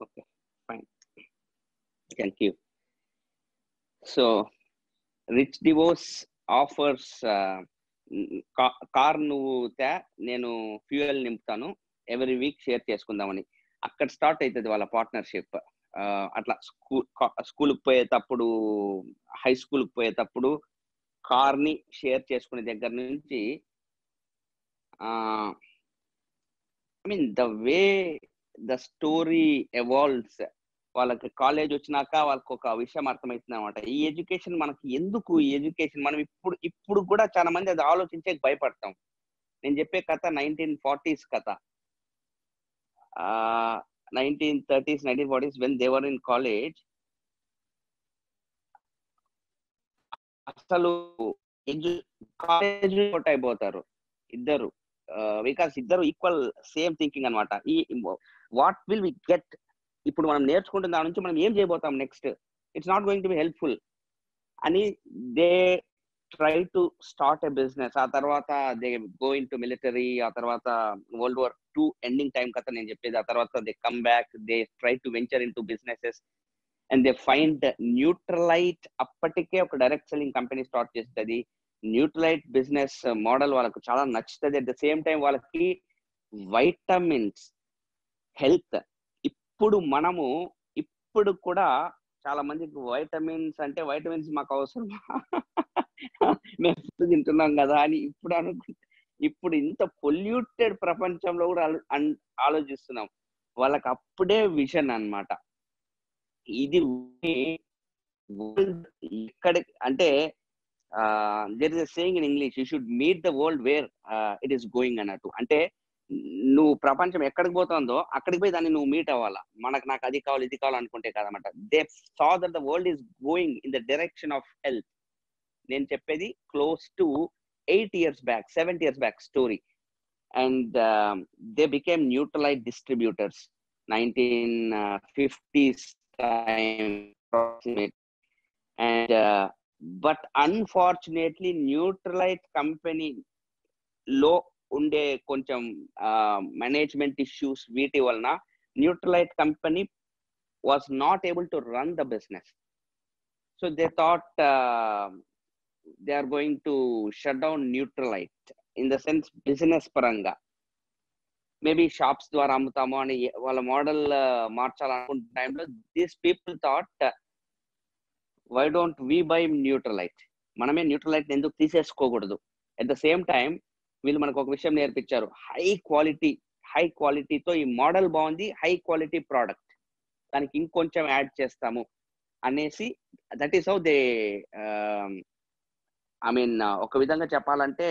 Okay, fine, thank you. So rich divorce offers car నువ్వు నేను fuel నింపుతాను, every week share చేసుకుందామని. అక్కడ స్టార్ట్ అవుతుంది వాళ్ళ పార్ట్నర్షిప్. అట్లా స్కూల్కి పోయేటప్పుడు, హై స్కూల్కి పోయేటప్పుడు కార్ని షేర్ చేసుకునే దగ్గర నుంచి I mean the way the story evolves. వాళ్ళకి కాలేజ్ వచ్చినాక వాళ్ళకి ఒక విషయం అర్థమవుతుంది అనమాట. ఈ ఎడ్యుకేషన్ మనకి ఎందుకు, ఈ ఎడ్యుకేషన్ మనం ఇప్పుడు కూడా చాలా మంది అది ఆలోచించే భయపడతాం. నేను చెప్పే కథ 1940s కథ. 1930s 1940s when they were in college. అసలు కాలేజ్ అవుట్ అయిపోతారు ఇద్దరు, బికాస్ ఇద్దరు ఈక్వల్ సేమ్ థింకింగ్ అనమాట. ఈ వాట్ విల్ వి గెట్, ఇప్పుడు మనం నేర్చుకుంటున్న దాని నుంచి మనం ఏం చేయబోతాం next, it's not going to be helpful అని they try to start a business. ఆ తర్వాత they go in to military, ఆ తర్వాత వరల్డ్ వార్ 2 ఎండింగ్ టైం కథ నేను చెప్పేది. ఆ తర్వాత they come back, they try to venture in to businesses and they find Nutralite. అప్పటికే ఒక డైరెక్ట్ సెల్లింగ్ కంపెనీ స్టార్ట్ చేస్తుంది. న్యూట్రలైట్ బిజినెస్ మోడల్ వాళ్ళకు చాలా నచ్చుతుంది. అట్ ద సేమ్ టైం వాళ్ళకి వైటమిన్స్, హెల్త్. ఇప్పుడు కూడా చాలా మందికి వైటమిన్స్ అంటే వైటమిన్స్ మాకు అవసరం మేము తింటున్నాం కదా అని ఇప్పుడు ఇప్పుడు ఇంత పొల్యూటెడ్ ప్రపంచంలో కూడా ఆలోచిస్తున్నాం. వాళ్ళకి అప్పుడే విజన్ అన్నమాట. ఇది ఇక్కడ అంటే there is a saying in English, you should meet the world where it is going అన్నట్టు. అంటే నువ్వు ప్రపంచం ఎక్కడికి పోతుందో అక్కడికి పోయి దాన్ని నువ్వు మీట్ అవ్వాలా. నాకు అది కావాలి ఇది కావాలి అనుకుంటే కాదనమాట. They saw that the world is going in the direction of health. నేను చెప్పేది close to 8 years back, 7 years back story. And they became Nutrilite distributors 1950s time approximate. And but unfortunately Nutrilite company లో ఉండే కొంచెం management issues వీటి వలన Nutrilite company was not able to run the business. So they thought they are going to shut down Nutrilite in the sense business పరంగా. Maybe shops ద్వారా అమ్ముతాము అని వాళ్ళ మోడల్ మార్చాలనుకున్న టైంలో these people thought why don't we buy Nutrilite, మనమే Nutrilite ఎందుకు తీసేసుకోకూడదు. అట్ ద సేమ్ టైం వీళ్ళు మనకు ఒక విషయం నేర్పించారు, హై క్వాలిటీతో ఈ మోడల్ బాగుంది, హై క్వాలిటీ ప్రోడక్ట్, దానికి ఇంకొంచెం యాడ్ చేస్తాము అనేసి. That is how they I mean ఒక విధంగా చెప్పాలంటే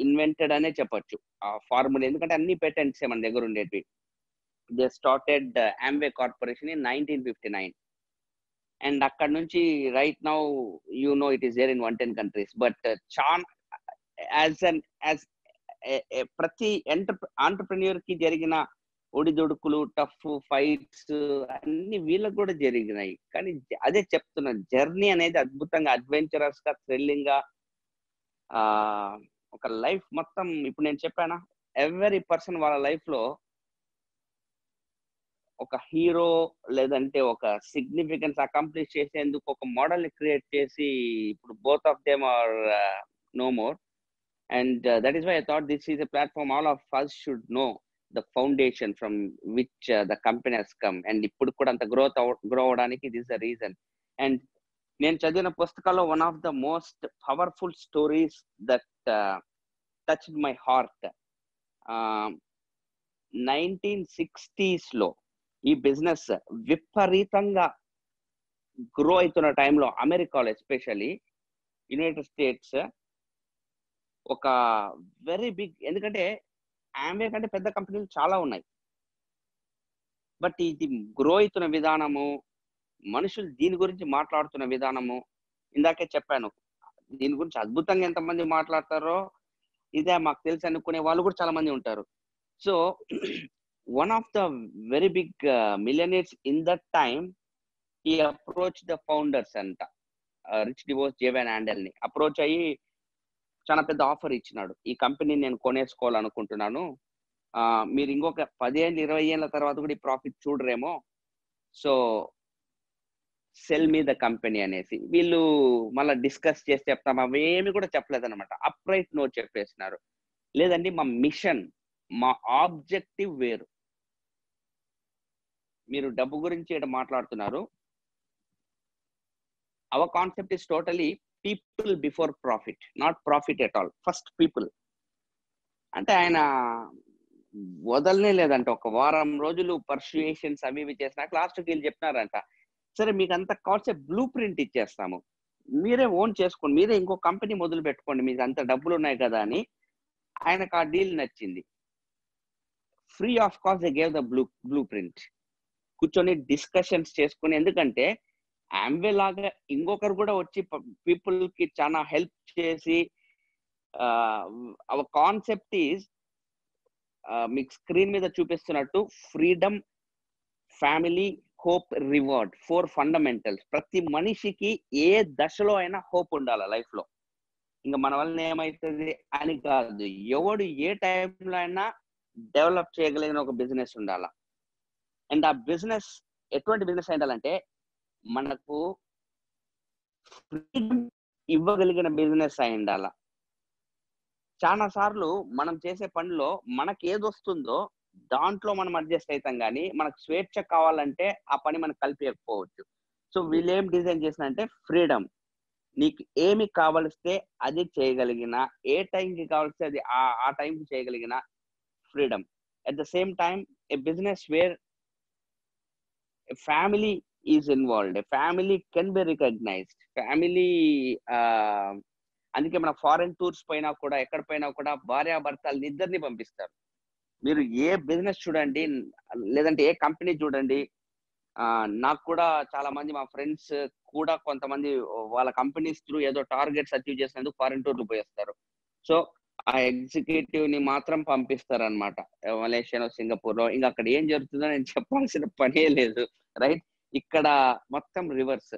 ఇన్వెంటెడ్ అనే చెప్పొచ్చు ఆ ఫార్ములా. ఎందుకంటే అన్ని పేటెంట్స్ మన దగ్గర ఉండేవి. They started Amway corporation in 1959. And అక్కడ నుంచి right now you know it is there in 110 countries. But ప్రతి ఆంటర్ప్రెన్యూర్ కి జరిగిన ఒడిదుడుకులు, టఫ్ ఫైట్స్ అన్ని వీళ్ళకి కూడా జరిగినాయి. కానీ అదే చెప్తున్నా, జర్నీ అనేది అద్భుతంగా, అడ్వెంచరస్ గా, థ్రిల్లింగ్ గా, ఒక లైఫ్ మొత్తం. ఇప్పుడు నేను చెప్పానా, ఎవ్రీ పర్సన్ వాళ్ళ లైఫ్ లో ఒక హీరో లేదంటే ఒక సిగ్నిఫికెన్స్ అకాంప్లిష్ చేసేందుకు ఒక మోడల్ ని క్రియేట్ చేసి, ఇప్పుడు both of them are no more. And that is why I thought this is a platform all of us should know the foundation from which the company has come. And ఇప్పుడు కూడా అంత grow అవడానికి this is the reason. And నేను చదివిన పుస్తకాల్లో one of the most powerful stories that touched my heart, 1960s లో ఈ business విపరీతంగా గ్రో అవుతున్న టైంలో అమెరికాలో, ఎస్పెషల్లీ యునైటెడ్ స్టేట్స్, ఒక వెరీ బిగ్, ఎందుకంటే ఆంబే కంటే పెద్ద కంపెనీలు చాలా ఉన్నాయి, బట్ ఇది గ్రో అవుతున్న విధానము, మనుషులు దీని గురించి మాట్లాడుతున్న విధానము, ఇందాకే చెప్పాను దీని గురించి అద్భుతంగా ఎంతమంది మాట్లాడతారో, ఇదే మాకు తెలుసు అనుకునే వాళ్ళు కూడా చాలా మంది ఉంటారు. So one of the very big millionaires in that time, ఈ అప్రోచ్ ద ఫౌండర్స్ అంట. రిచ్ డివోర్స్ జేవన్ హ్యాండెల్ ని అప్రోచ్ అయ్యి చాలా పెద్ద ఆఫర్ ఇచ్చినాడు. ఈ కంపెనీని నేను కొనేసుకోవాలనుకుంటున్నాను. మీరు ఇంకొక 10 ఏళ్ళు 20 ఏళ్ళ తర్వాత కూడా ఈ ప్రాఫిట్ చూడరేమో. So sell me the company అనేసి. వీళ్ళు మళ్ళీ డిస్కస్ చేసి చెప్తాం అవేమి కూడా చెప్పలేదన్నమాట. Upright no చెప్పేసినారు. లేదండి మా మిషన్, మా ఆబ్జెక్టివ్ వేరు. మీరు డబ్బు గురించి ఇక్కడ మాట్లాడుతున్నారు. Our concept is totally people before profit, not profit at all. First people. అంటే ఆయన వదలనే లేదంట. ఒక వారం రోజులు పర్సుయేషన్స్ అవి ఇవి చేసినాక లాస్ట్కి వీళ్ళు చెప్పినారంట, సరే మీకు అంత కాన్సెప్ట్ బ్లూ ప్రింట్ ఇచ్చేస్తాము, మీరే ఓన్ చేసుకోండి, మీరే ఇంకో కంపెనీ మొదలు పెట్టుకోండి, మీకు అంత డబ్బులు ఉన్నాయి కదా అని. ఆయనకు ఆ డీల్ నచ్చింది. Free of cost they gave the blue print. కూర్చొని డిస్కషన్స్ చేసుకుని, ఎందుకంటే ఆంబే లాగా ఇంకొకరు కూడా వచ్చి పీపుల్ కి చాలా హెల్ప్ చేసి, అవర్ కాన్సెప్ట్ ఈజ్ మీకు స్క్రీన్ మీద చూపిస్తున్నట్టు freedom, family, hope, reward. 4 fundamentals. ప్రతి మనిషికి ఏ దశలో అయినా హోప్ ఉండాలి లైఫ్ లో. ఇంకా మన వల్ల ఏమైతుంది అని కాదు, ఎవడు ఏ టైంలో అయినా డెవలప్ చేయగలిగిన ఒక బిజినెస్ ఉండాల. అండ్ ఆ బిజినెస్ ఎటువంటి బిజినెస్ ఉండాలంటే మనకు ఫ్రీడమ్ ఇవ్వగలిగిన బిజినెస్ అయి ఉండాల. చాలా సార్లు మనం చేసే పనిలో మనకి ఏది వస్తుందో దాంట్లో మనం అడ్జస్ట్ అవుతాం, కానీ మనకు స్వేచ్ఛ కావాలంటే ఆ పని మనకు కలిపేయకపోవచ్చు. సో వీళ్ళు ఏం డిజైన్ చేసినంటే ఫ్రీడమ్. నీకు ఏమి కావలిస్తే అది చేయగలిగిన, ఏ టైంకి కావలిస్తే అది ఆ టైంకి చేయగలిగిన freedom. At the same time a business where family is involved, family can be recognised. Family అందుకే మన ఫారెన్ టూర్స్ పైన కూడా, ఎక్కడ పైన కూడా భార్యాభర్తలు ఇద్దరిని పంపిస్తారు. మీరు ఏ బిజినెస్ చూడండి, లేదంటే ఏ కంపెనీ చూడండి. నాకు కూడా చాలా మంది మా ఫ్రెండ్స్ కూడా కొంతమంది వాళ్ళ కంపెనీస్ త్రూ ఏదో టార్గెట్స్ అచీవ్ చేసినందుకు ఫారెన్ టూర్లు పోయేస్తారు. సో ఆ ఎగ్జిక్యూటివ్ ని మాత్రం పంపిస్తారు అనమాట, మలేషియాలో, సింగపూర్ లో. ఇంకా అక్కడ ఏం జరుగుతుందో నేను చెప్పాల్సిన పనే లేదు, రైట్? ఇక్కడ మొత్తం reverse.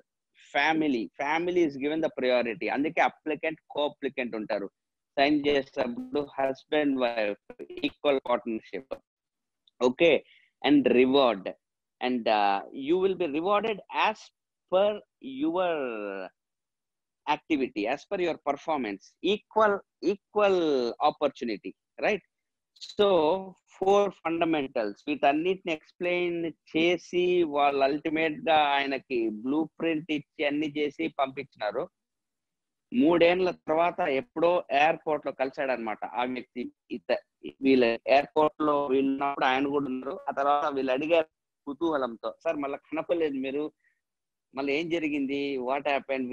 Family is given the priority. అందుకే అప్లికెంట్, కో అప్లికెంట్ ఉంటారు. సైన్ చేసేటప్పుడు husband wife equal partnership. Okay. And reward, and you will be rewarded as per your activity, as per your performance. Equal opportunity, right? So 4 fundamentals వీటన్నిటిని explain చేసి వాళ్ళు ultimate గా ఆయనకి blue print ఇచ్చి అన్ని చేసి పంపించినారు. 3 ఏళ్ల తర్వాత ఎప్పుడో ఎయిర్పోర్ట్ లో కలిసాడు అనమాట ఆ వ్యక్తి. వీళ్ళ ఎయిర్పోర్ట్ లో వీళ్ళున్నప్పుడు ఆయన కూడా ఉన్నారు. ఆ తర్వాత వీళ్ళు అడిగారు కుతూహలంతో, సార్ మళ్ళీ కనపలేదు మీరు, మళ్ళీ ఏం జరిగింది, వాట్ హ్యాపెండ్,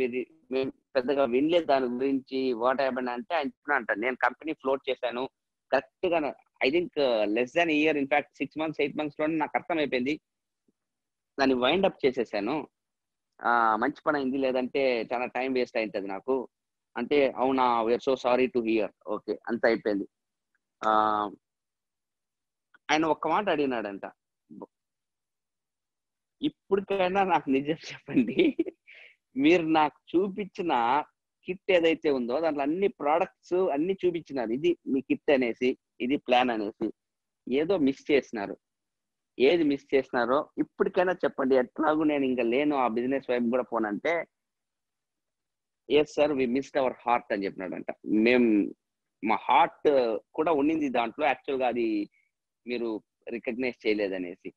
మేము పెద్దగా వినలేదు దాని గురించి, వాట్ హ్యాపెండ్ అంటే ఆయన అంటారు, నేను కంపెనీ ఫ్లోట్ చేశాను కరెక్ట్ గా, I think less than year, in fact 6 months 8 months లోనే నాకు అర్థమైపోయింది, దాన్ని వైండ్ అప్ చేసేసాను. మంచి పని అయింది, లేదంటే చాలా టైం వేస్ట్ అయింటది నాకు అంటే. అవునా, we are so sorry to hear. Okay, అంత అయిపోయింది. ఆయన ఒక్క మాట అడిగినాడంట, ఇప్పటికైనా నాకు నిజం చెప్పండి, మీరు నాకు చూపించిన కిట్ ఏదైతే ఉందో దాంట్లో అన్ని ప్రోడక్ట్స్ అన్ని చూపించినారు, ఇది మీ కిట్ అనేసి, ఇది ప్లాన్ అనేసి, ఏదో మిస్ చేసినారు. ఏది మిస్ చేసినారో ఇప్పటికైనా చెప్పండి, ఎట్లాగూ నేను ఇంకా లేను, ఆ బిజినెస్ వైపు కూడా పోనంటే, yes sir we missed our heart అని చెప్పినాడంట. మా హార్ట్ కూడా ఉండింది దాంట్లో, యాక్చువల్ గా అది మీరు రికగ్నైజ్ చేయలేదనేసి.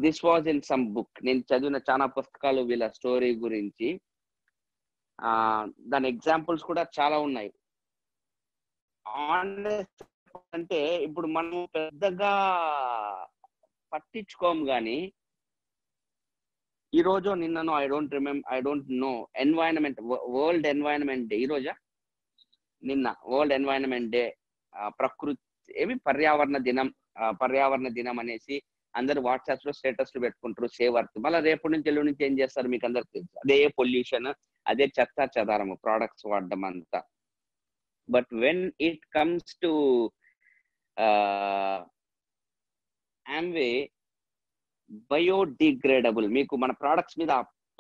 This was in some book. నేను చదివిన చాలా పుస్తకాలు వీళ్ళ స్టోరీ గురించి. దాని ఎగ్జాంపుల్స్ కూడా చాలా ఉన్నాయి. ఆనెస్ట్ అంటే ఇప్పుడు మనం పెద్దగా పట్టించుకోము కానీ, ఈ రోజు నిన్నను I don't know environment, world environment day. ఈ రోజా నిన్న వరల్డ్ ఎన్వైరన్మెంట్ డే, ప్రకృతి పర్యావరణ దినం అనేసి అందరు వాట్సాప్స్ లో స్టేటస్లు పెట్టుకుంటారు, సేవ్ అర్త్. మళ్ళీ రేపటి నుంచి ఎల్లుండి నుంచి ఏం చేస్తారు మీకు అందరికి తెలుసు, అదే పొల్యూషన్, అదే చెత్త చెదారము, ప్రోడక్ట్స్ వాడడం అంతా. But when it comes to Amway biodegradable, మీకు మన ప్రోడక్ట్స్ మీద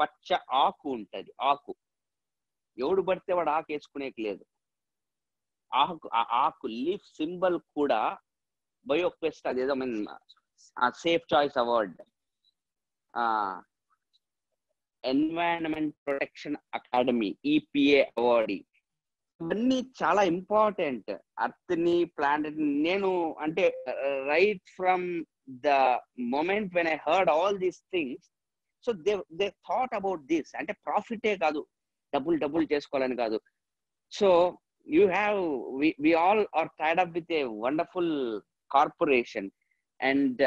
పచ్చ ఆకు ఉంటది. ఆకు ఎవడు పడితే వాడు ఆకు వేసుకునేకి లేదు. ఆకు లీఫ్ సింబల్ కూడా బయోక్వెస్ట్, అదేదో mean safe choice award, environment protection academy EPA award. ఇవన్నీ చాలా ఇంపార్టెంట్. అర్త్ ని, ప్లానెట్ ని, నేను అంటే right from the moment when I heard all these things, so they thought about this. అంటే ప్రాఫిటే కాదు, డబ్బులు చేసుకోవాలని కాదు. So you have, we all are tied up with a wonderful corporation, and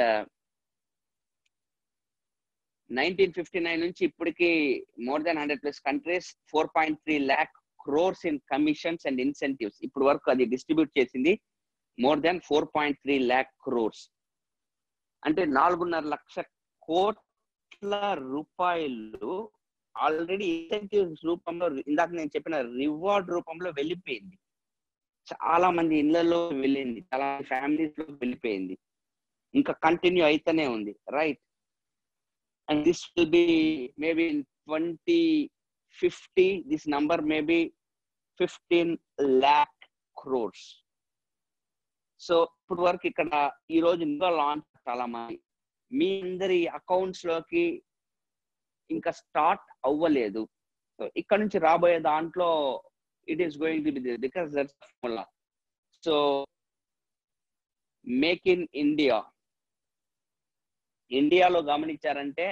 1959 నుంచి ఇప్పటికి more than 100+ countries, 4.3 lakh crores in commissions and incentives. ఇప్పుడు వరకు అది డిస్ట్రిబ్యూట్ చేసింది more than 4.3 lakh crores. అంటే 4.5 లక్ష కోట్ల రూపాయలు ఆల్రెడీ ఇన్సెంటివ్స్ రూపంలో, ఇందాక నేను చెప్పిన రివార్డ్ రూపంలో వెళ్ళిపోయింది. చాలా మంది ఇళ్లలో వెళ్ళింది, చాలా ఫ్యామిలీస్ లో వెళ్ళిపోయింది, ఇంకా కంటిన్యూ అయితేనే ఉంది, right? And this will be maybe in 2050 this number maybe 15 lakh crores. So ఇప్పుడు వరకు ఇక్కడ ఈ రోజు ఇంకా లాంచ్ చాలా మంది మీ అందరి అకౌంట్స్ లోకి ఇంకా స్టార్ట్ అవ్వలేదు. సో ఇక్కడ నుంచి రాబోయే దాంట్లో it is going to be there because that's formula. So make in India, ఇండియాలో గమనించారంటే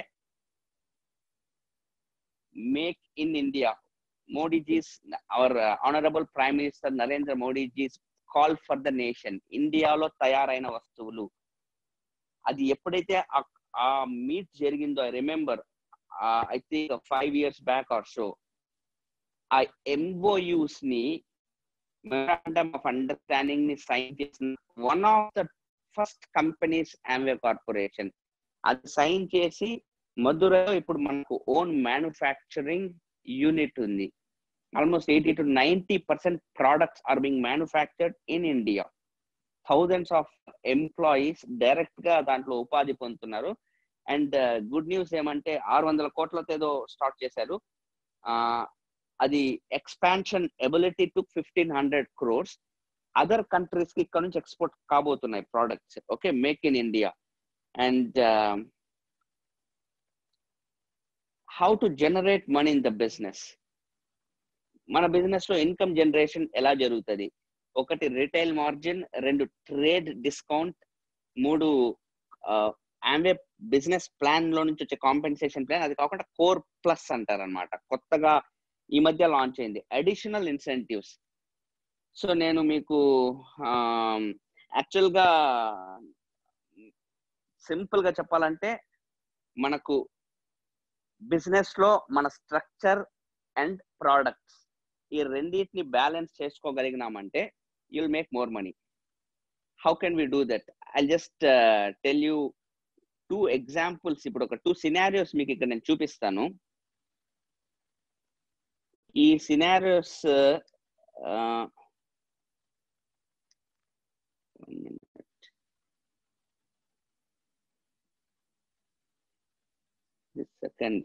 make in India, Modiji's, our honourable prime minister Narendra Modiji's call for the nation. ఇండియాలో తయారైన వస్తువులు, అది ఎప్పుడైతే ఆ మీట్ జరిగిందో, I remember I think 5 years back or so, ఆ MOUs ని, మెమరాండమ్ ఆఫ్ అండర్స్టాండింగ్ ని సైన్ చేసిన one of the first companies Amway corporation. అది సైన్ చేసి మధురైలో ఇప్పుడు మనకు ఓన్ మ్యానుఫ్యాక్చరింగ్ యూనిట్ ఉంది. Almost 80 to 90% products are being manufactured in India. Thousands of employees direct గా దాంట్లో ఉపాధి పొందుతున్నారు. అండ్ గుడ్ న్యూస్ ఏమంటే 600 కోట్లతో ఏదో స్టార్ట్ చేశారు. అది expansion ability to 1500 crores. Other countries కి ఇక్కడ నుంచి ఎక్స్పోర్ట్ కాబోతున్నాయి products. Okay, make in India. And how to generate money in the business. మన బిజినెస్ లో ఇన్కమ్ జనరేషన్ ఎలా జరుగుతుంది? 1 retail margin, 2 trade discount, 3 Amway business plan లో నుంచి వచ్చే కాంపెన్సేషన్ ప్లాన్. అది కాకుండా కోర్ ప్లస్ అంటారనమాట, కొత్తగా ఈ మధ్య లాంచ్ అయింది, అడిషనల్ ఇన్సెంటివ్స్. సో నేను మీకు యాక్చువల్ గా సింపుల్ గా చెప్పాలంటే, మనకు బిజినెస్ లో మన స్ట్రక్చర్ అండ్ ప్రోడక్ట్స్ ఈ రెండింటిని బ్యాలెన్స్ చేసుకోగలిగినామంటే you'll make more money. How can we do that? I just tell you 2 examples. ఇప్పుడు ఒక 2 సినారియోస్ మీకు ఇక్కడ నేను చూపిస్తాను. ఈ సినారియోస్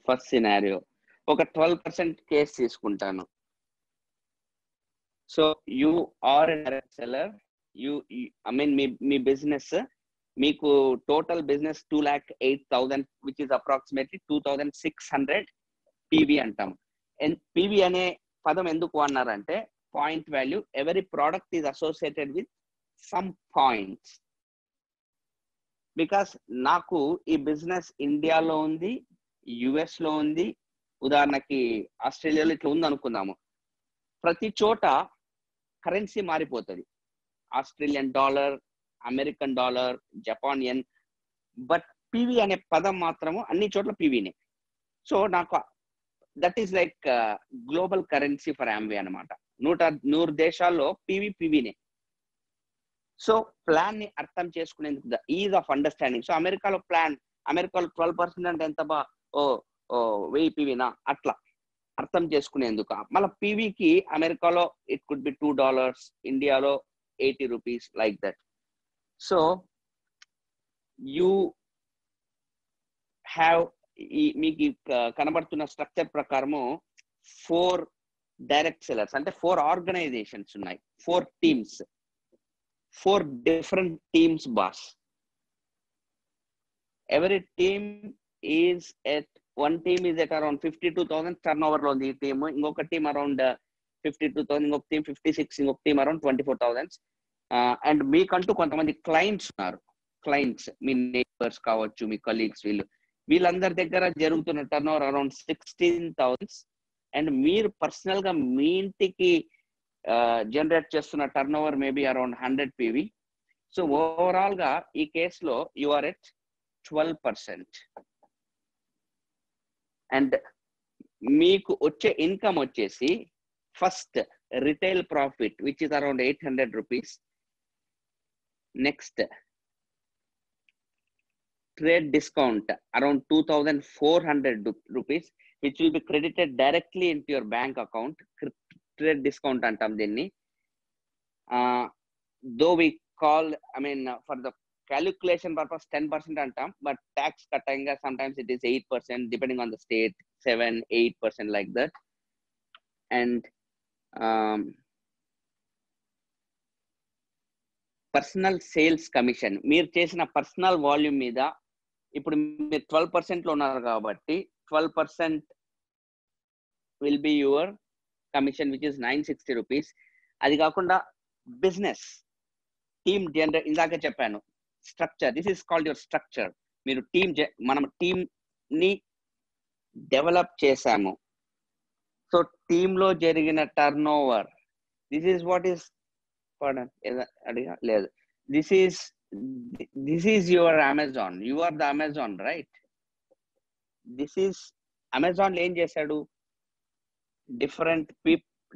ఫస్ట్ సినారియో ఒక 12% కేస్ తీసుకుంటాను. So you are a direct seller, I mean మీ బిజినెస్, మీకు total business 2,08,000 which is approximately 2,600 PV అంటాం. PV అనే పదం ఎందుకు అన్నారంటే, point value, every product is associated with some points. Because నాకు ఈ బిజినెస్ ఇండియాలో ఉంది, US లో ఉంది, ఉదాహరణకి ఆస్ట్రేలియాలో ఇట్లా ఉంది అనుకుందాము. ప్రతి చోట కరెన్సీ మారిపోతుంది, Australian dollar, American dollar, Japan yen, but PV అనే పదం మాత్రము అన్ని చోట్ల PVనే. సో నాకు that is like global currency for Amway అనమాట. 100 దేశాల్లో PVనే. సో ప్లాన్ ని అర్థం చేసుకునేందుకు, the ease of understanding. So అమెరికాలో 12% అంటే ఎంత బా, 1000 PVనా, అట్లా అర్థం చేసుకునేందుకు. మళ్ళీ PVకి అమెరికాలో ఇట్ కుడ్ బి $2, ఇండియాలో 80 rupees, like that. So you have మీకు కనబడుతున్న స్ట్రక్చర్ ప్రకారము 4 డైరెక్ట్ సెల్లర్స్ అంటే 4 ఆర్గనైజేషన్స్ ఉన్నాయి, 4 teams, 4 different teams boss. Every team is at, one team is at around 52,000 turnover lo the team, ingoka team around 52,000, ingoka team 56, ingoka team around 24,000. And meekantu kontamandi clients unnaru, clients me neighbors కావచ్చు, మీ colleagues, వీళ్ళందరి దగ్గర జరుగుతున్న turnover around 16,000. And మీరు personal గా మీ ఇంటికి generate చేస్తున్న turnover maybe around 100 PV. So overall గా ఈ కేసులో యు ఆర్ ఎట్ 12%. అండ్ మీకు వచ్చే ఇన్కమ్ వచ్చేసి first retail profit which is around 800 rupees. Next trade discount around 2,400 rupees, which will be credited directly into your bank account. Trade discount antam dinni, though we call, I mean, for the calculation purpose 10% antam, but tax cuttinga sometimes it is 8% depending on the state, 7-8% like that. And personal sales commission మీరు చేసిన personal volume మీద ఇప్పుడు మీరు 12% లో ఉన్నారు కాబట్టి 12% will be your commission which is 960 rupees. అది కాకుండా బిజినెస్ టీమ్ జనరేట్, ఇందాక చెప్పాను structure, this is called your structure. మీరు మనం టీమ్ ని డెవలప్ చేశాము, సో టీమ్ లో జరిగిన turn over, this is what is అడిగా లేదు, this is your Amazon, you are the Amazon, right? This is Amazon లో ఏం చేశాడు,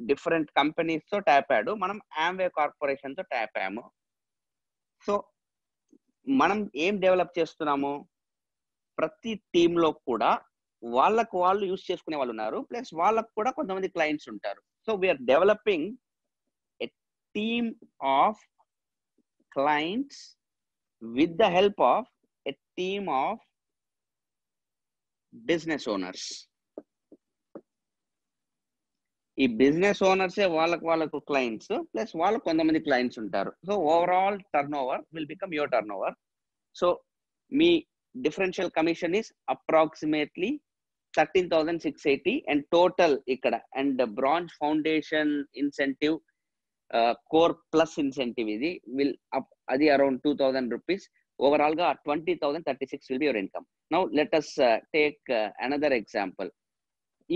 డిఫరెంట్ కంపెనీస్ తో ట్యాప్ అయ్యాడు, మనం ఆమ్వే కార్పొరేషన్ తో ట్యాప్ అయ్యాము. సో మనం ఏం డెవలప్ చేస్తున్నాము, ప్రతి టీమ్ లో కూడా వాళ్ళకు వాళ్ళు యూస్ చేసుకునే వాళ్ళు ఉన్నారు, ప్లస్ వాళ్ళకు కూడా కొంతమంది క్లయింట్స్ ఉంటారు. So we are developing a team of clients with the help of a team of business owners. ఈ బిజినెస్ ఓనర్స్ వాళ్ళకు క్లయింట్స్ ప్లస్ వాళ్ళకు కొంతమంది క్లయింట్స్ ఉంటారు. So overall turnover will become your turnover. So మీ differential commission is approximately 13,680 and total ఇక్కడ and branch foundation incentive, core plus incentive ఇది will అది around 2,000 rupees. Overall గా 20,036 will be your income. Now let us take another example.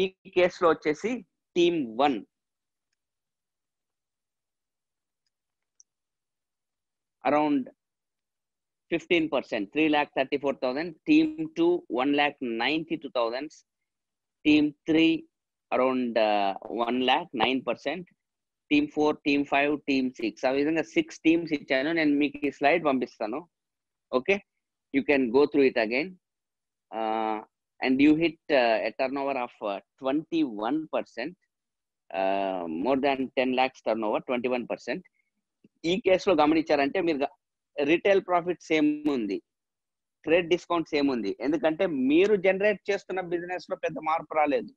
ఈ కేసులో వచ్చేసి team 1 around 15%, 3,34,000. Team 2 1,92,000. Team 3 around 1,09%. Team 4, team 5, team 6, ఆ విధంగా 6 teams ఇచ్చాను. నేను మీకు ఈ స్లైడ్ పంపిస్తాను. Okay, you can go through it again and you hit a turn over of 21%, more than 10 lakhs turn over, 21%. ఈ కేసులో గమనించారంటే మీరు రిటైల్ ప్రాఫిట్ సేమ్ ఉంది, ట్రేడ్ డిస్కౌంట్ సేమ్ ఉంది, ఎందుకంటే మీరు జనరేట్ చేస్తున్న బిజినెస్ లో పెద్ద మార్పు రాలేదు,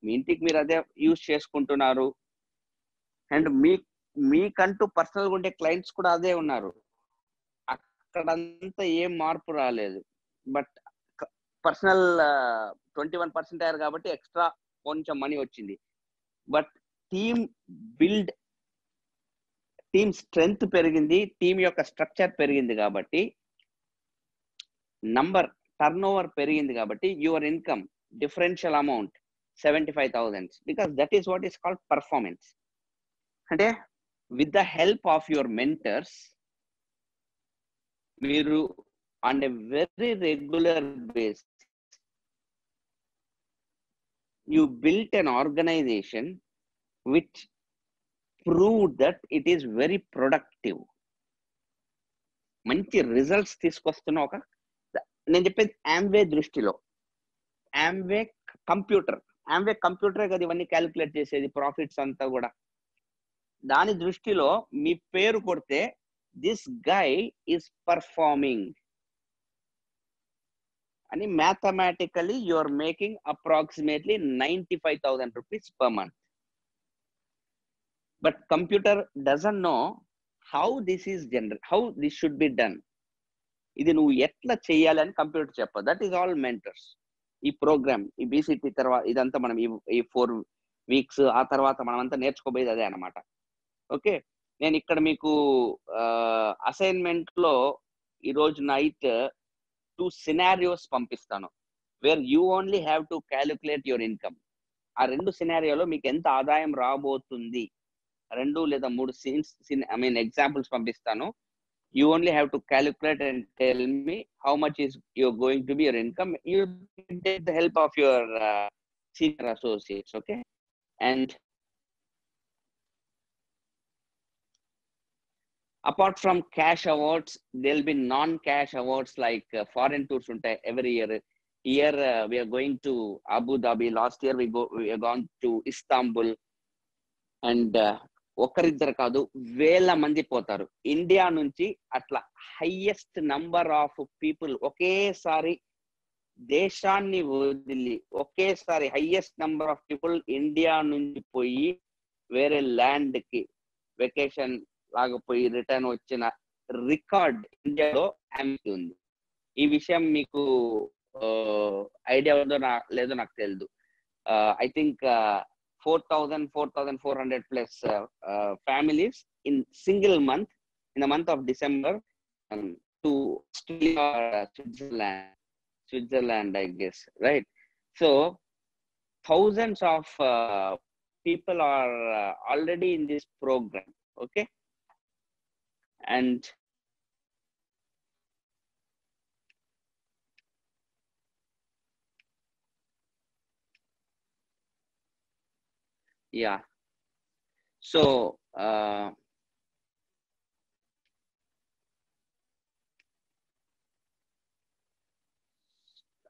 మీ ఇంటికి మీరు అదే యూజ్ చేసుకుంటున్నారు. అండ్ మీకంటూ పర్సనల్ గా ఉండే క్లయింట్స్ కూడా అదే ఉన్నారు, అక్కడంతా ఏం మార్పు రాలేదు. బట్ పర్సనల్ 21% అయ్యారు కాబట్టి ఎక్స్ట్రా కొంచెం మనీ వచ్చింది. బట్ టీమ్ స్ట్రెంగ్త్ పెరిగింది, టీమ్ యొక్క స్ట్రక్చర్ పెరిగింది కాబట్టి, టర్న్ ఓవర్ పెరిగింది కాబట్టి your income differential amount 75,000, because that is what is called performance. అంటే with the help of your mentors మీరు on a very regular base you built an organisation which proved that it is very productive. మంచి results తీసుకొస్తున్న ఒక, నేను చెప్పేది Amway దృష్టిలో, Amway కంప్యూటరే కదా ఇవన్నీ క్యాలిక్యులేట్ చేసేది, ప్రాఫిట్స్ అంతా కూడా. దాని దృష్టిలో మీ పేరు కొడితే దిస్ గై ఈస్ పర్ఫార్మింగ్. అని mathematically you are making approximately 95,000 rupees per month. But computer doesn't know how this is how this should be done. ఇది నువ్వు ఎట్లా చేయాలి అని కంప్యూటర్ చెప్పదు. That is all mentors. ఈ ప్రోగ్రామ్, ఈ బీసీటీ తర్వాత ఇదంతా మనం ఈ 4 weeks ఆ తర్వాత మనం అంతా నేర్చుకోబోయేది అదే అనమాట. ఓకే, నేను ఇక్కడ మీకు అసైన్మెంట్ లో ఈరోజు నైట్ 2 scenarios పంపిస్తాను, where you only have to calculate your income. ఆ 2 scenarioలో మీకు ఎంత ఆదాయం రాబోతుంది, 2 లేదా 3 సీన్స్ ఎగ్జాంపుల్స్ పంపిస్తాను. You only have to calculate and tell me how much is you're going to be your income. You take the help of your senior associates, okay? And apart from cash awards, there'll be non-cash awards like foreign tours every year. Here we are going to Abu Dhabi. Last year we have gone to Istanbul, and ఒకరిద్దరు కాదు, వేల మంది పోతారు India నుంచి. అట్లా highest number of people ఒకేసారి దేశాన్ని వదిలి ఒకేసారి highest number of people India నుంచి పోయి వేరే ల్యాండ్ కి వెకేషన్ లాగా పోయి రిటర్న్ వచ్చిన రికార్డ్ ఇండియాలో ఉంది. ఈ విషయం మీకు ఐడియా ఉందో లేదో నాకు తెలియదు. I think 4,400 plus families in single month, in the month of December, to Australia or Switzerland, I guess, right? So thousands of people are already in this program, okay? And yeah, so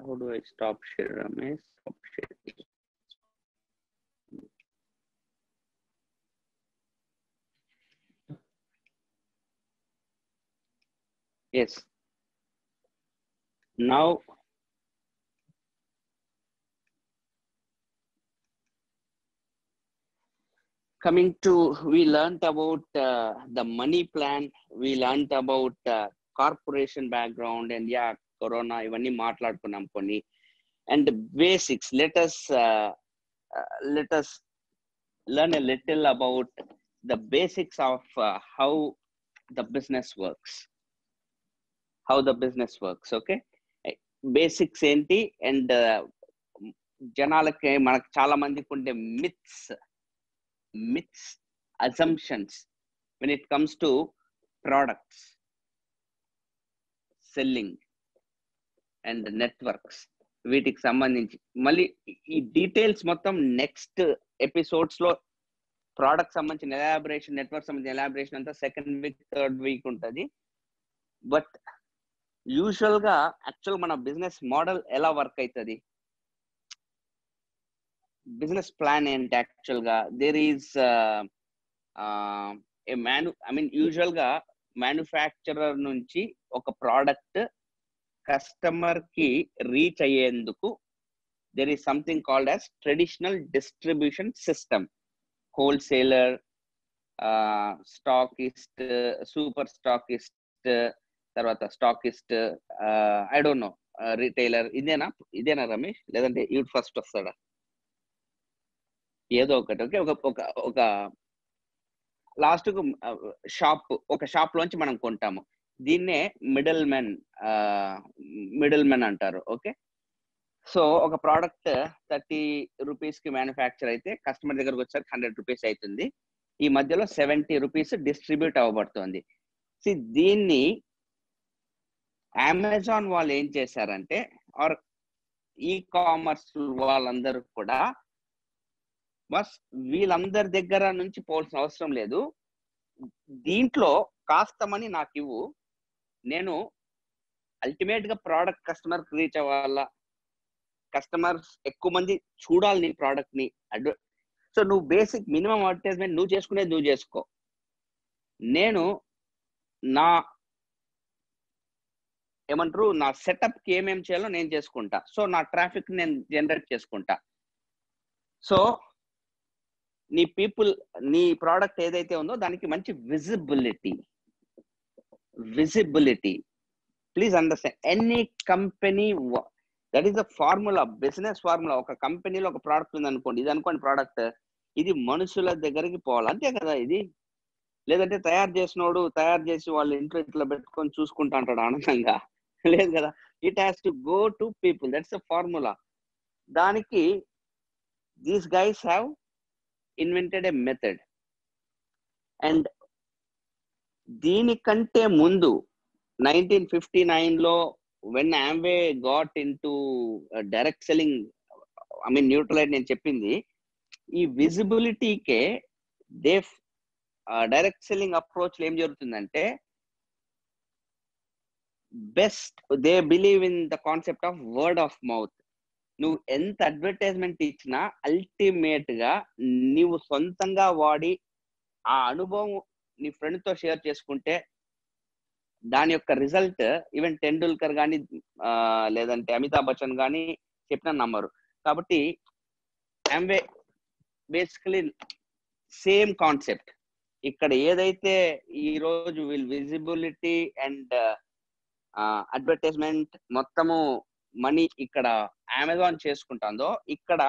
how do I stop share, Ramesh? Stop share. Yes, now coming to, we learned about the money plan, we learned about corporation background, and yeah, corona ivanni maatladukunnam konni, and the basics. Let us learn a little about the basics of how the business works. Okay, basics enti, and janalaki manaku chaala mandiki unde myths, assumptions when it comes to products, selling and networks. వీటికి సంబంధించి మళ్ళీ ఈ details మొత్తం next episodes లో product సంబంధించిన elaboration, network సంబంధించిన elaboration అంతా 2nd week 3rd week ఉంటుంది. బట్ యూజువల్ గా యాక్చువల్ మన బిజినెస్ మోడల్ ఎలా వర్క్ అవుతుంది, బిజినెస్ ప్లాన్ ఏంటి యాక్చువల్ గా, దేర్ ఈస్ యూజువల్ గా మ్యానుఫ్యాక్చరర్ నుంచి ఒక ప్రోడక్ట్ కస్టమర్ కి రీచ్ అయ్యేందుకు there is something called as traditional distribution system. Wholesaler, stockist, super stockist, తర్వాత stockist, I don't no, retailer. ఇదేనా రమేష్, లేదంటే ఇవి ఫస్ట్ వస్తాడా? ఏదో ఒకటి. ఓకే, ఒక లాస్ట్ ఒక షాప్ లోంచి మనం కొంటాము. దీన్నే మిడిల్ మెన్ అంటారు. ఓకే, సో ఒక ప్రోడక్ట్ 30 rupees కి మ్యానుఫ్యాక్చర్ అయితే కస్టమర్ దగ్గరకు వచ్చాక 100 rupees అవుతుంది. ఈ మధ్యలో 70 rupees డిస్ట్రిబ్యూట్ అవ్వబడుతుంది. దీన్ని అమెజాన్ వాళ్ళు ఏం చేశారంటే, ఆర్ ఈ కామర్స్ వాళ్ళందరూ కూడా బస్ వీళ్ళందరి దగ్గర నుంచి పోవాల్సిన అవసరం లేదు, దీంట్లో కాస్త మనీ నాకు ఇవ్వు, నేను అల్టిమేట్ గా ప్రోడక్ట్ కస్టమర్ రీచ్ అవ్వాలా, కస్టమర్స్ ఎక్కువ మంది చూడాలి నీ ప్రోడక్ట్ ని. సో నువ్వు బేసిక్ మినిమం అడ్వర్టైజ్మెంట్ నువ్వు చేసుకునేది నువ్వు చేసుకో, నేను నా ఏమంటారు, నా సెటప్కి ఏమేమి చేయాలో నేను చేసుకుంటా. సో నా ట్రాఫిక్ నేను జనరేట్ చేసుకుంటా. సో నీ పీపుల్, నీ ప్రోడక్ట్ ఏదైతే ఉందో దానికి మంచి visibility. Please understand, any company, that is the formula, business formula. ఒక కంపెనీలో ఒక ప్రోడక్ట్ ఉంది అనుకోండి, ఇది అనుకోండి ప్రోడక్ట్, ఇది మనుషుల దగ్గరికి పోవాలి, అంతే కదా ఇది. లేదంటే తయారు చేసి వాళ్ళ ఇంట్లో ఇట్లా పెట్టుకొని చూసుకుంటా అంటాడు ఆనందంగా, లేదు కదా. It has to go to people, that's the formula. దానికి these guys have invented a method. And దీనికంటే ముందు 1959లో when Amway got in to direct selling, I mean Nutrilite, నేను చెప్పింది ఈ విజిబిలిటీకే. దే డైరెక్ట్ సెల్లింగ్ అప్రోచ్ ఏం జరుగుతుందంటే, best they believe in the concept of word of mouth. నువ్వు ఎంత అడ్వర్టైజ్మెంట్ ఇచ్చినా అల్టిమేట్ గా నీవు సొంతంగా వాడి ఆ అనుభవం నీ ఫ్రెండ్ తో షేర్ చేసుకుంటే దాని యొక్క రిజల్ట్ ఈవెన్ టెండూల్కర్ కానీ లేదంటే అమితాబ్ బచ్చన్ కానీ చెప్పిన నమ్మరు. కాబట్టి ఆమ్వే బేసికలీ సేమ్ కాన్సెప్ట్. ఇక్కడ ఏదైతే ఈ రోజు విజిబిలిటీ అండ్ అడ్వర్టైజ్మెంట్ మొత్తము మనీ ఇక్కడ అమెజాన్ చేసుకుంటుందో, ఇక్కడ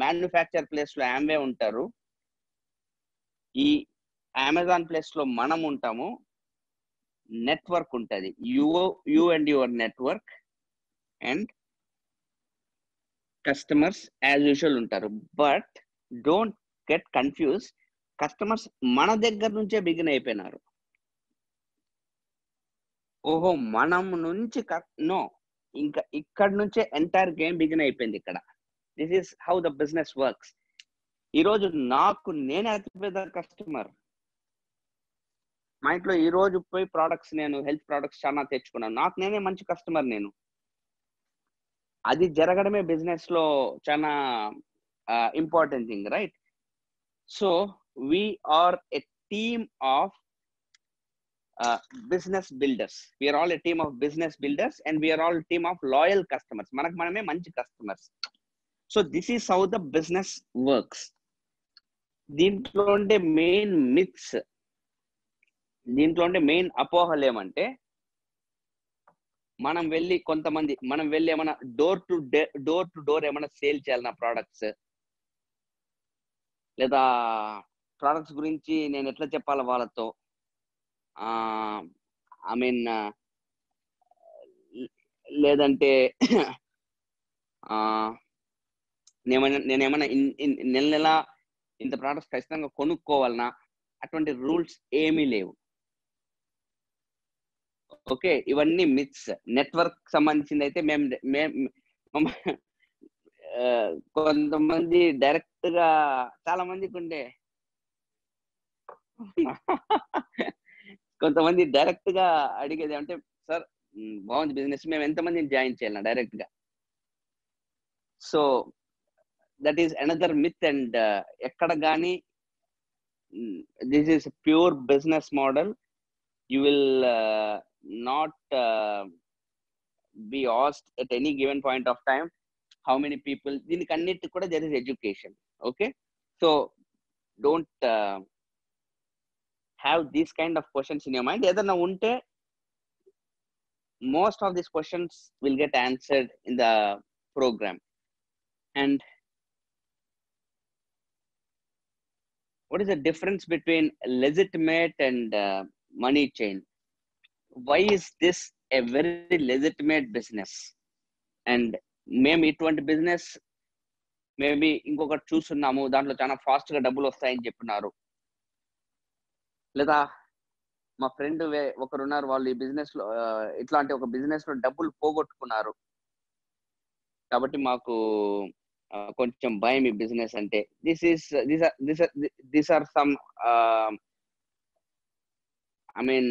మ్యానుఫ్యాక్చర్ ప్లేస్ లో ఆమ్వే ఉంటారు, ఈ అమెజాన్ ప్లేస్ లో మనం ఉంటాము, నెట్వర్క్ ఉంటుంది, you and your network and customers as usual ఉంటారు. But don't get confuse, customers మన దగ్గర నుంచే బిగిన్ అయిపోయినారు. ఓహో మనం నుంచి నో, ఇంకా ఇక్కడ నుంచే ఎంటైర్ గేమ్ బిగిన్ అయిపోయింది ఇక్కడ. This is how the business works. ఈరోజు నాకు నేనే అతిపెద్ద కస్టమర్. మా ఇంట్లో ఈ రోజు పోయి ప్రోడక్ట్స్, నేను హెల్త్ ప్రోడక్ట్స్ చాలా తెచ్చుకున్నాను, నాకు నేనే మంచి కస్టమర్ నేను. అది జరగడమే బిజినెస్ లో చాలా important thing, right? So we are a team of business builders. We are all a team of business builders and we are all team of loyal customers. మనకు మనమే మంచి customers. So this is how the business works. దీంట్లో ఉండే main myths, దీంట్లో ఉండే main అపోహలు ఏమంటే, మనం వెళ్ళి ఏమైనా డోర్ టు డోర్ ఏమైనా సేల్ చేయాలన్నా ప్రోడక్ట్స్, లేదా ప్రోడక్ట్స్ గురించి నేను ఎట్లా చెప్పాలి వాళ్ళతో, ఐ మీన్ లేదంటే నేనేమైనా నెల ఇంత ప్రోడక్ట్స్ ఖచ్చితంగా కొనుక్కోవాలన్నా, అటువంటి రూల్స్ ఏమీ లేవు. ఓకే, ఇవన్నీ మిత్స్. నెట్వర్క్ సంబంధించింది అయితే మేము కొంతమంది డైరెక్ట్ గా, చాలా మందికి ఉండే కొంతమంది డైరెక్ట్ గా అడిగేది అంటే, సార్ బాగుంది బిజినెస్, మేము ఎంతమందిని జాయిన్ చేయాలన్నా డైరెక్ట్ గా. So that is another myth. And ఎక్కడ కానీ this is pure business model. You will not be asked at any given point of time how many people. దీనికి అన్నిటి కూడా there is education. Okay, so don't have these kind of questions in your mind. ఏదైనా ఉంటే most of these questions will get answered in the program. And what is the difference between legitimate and money chain? Why is this a very legitimate business? And మేము ఇటువంటి business maybe ఇంకొకటి చూస్తున్నాము, దాంట్లో చాలా fast గా డబ్బులు వస్తాయని చెప్పినారు, లేదా మా ఫ్రెండ్ ఒకరున్నారు, వాళ్ళు ఈ బిజినెస్ లో ఇట్లాంటి ఒక బిజినెస్ లో డబ్బులు పోగొట్టుకున్నారు, కాబట్టి మాకు కొంచెం భయం ఈ బిజినెస్ అంటే. These are some I mean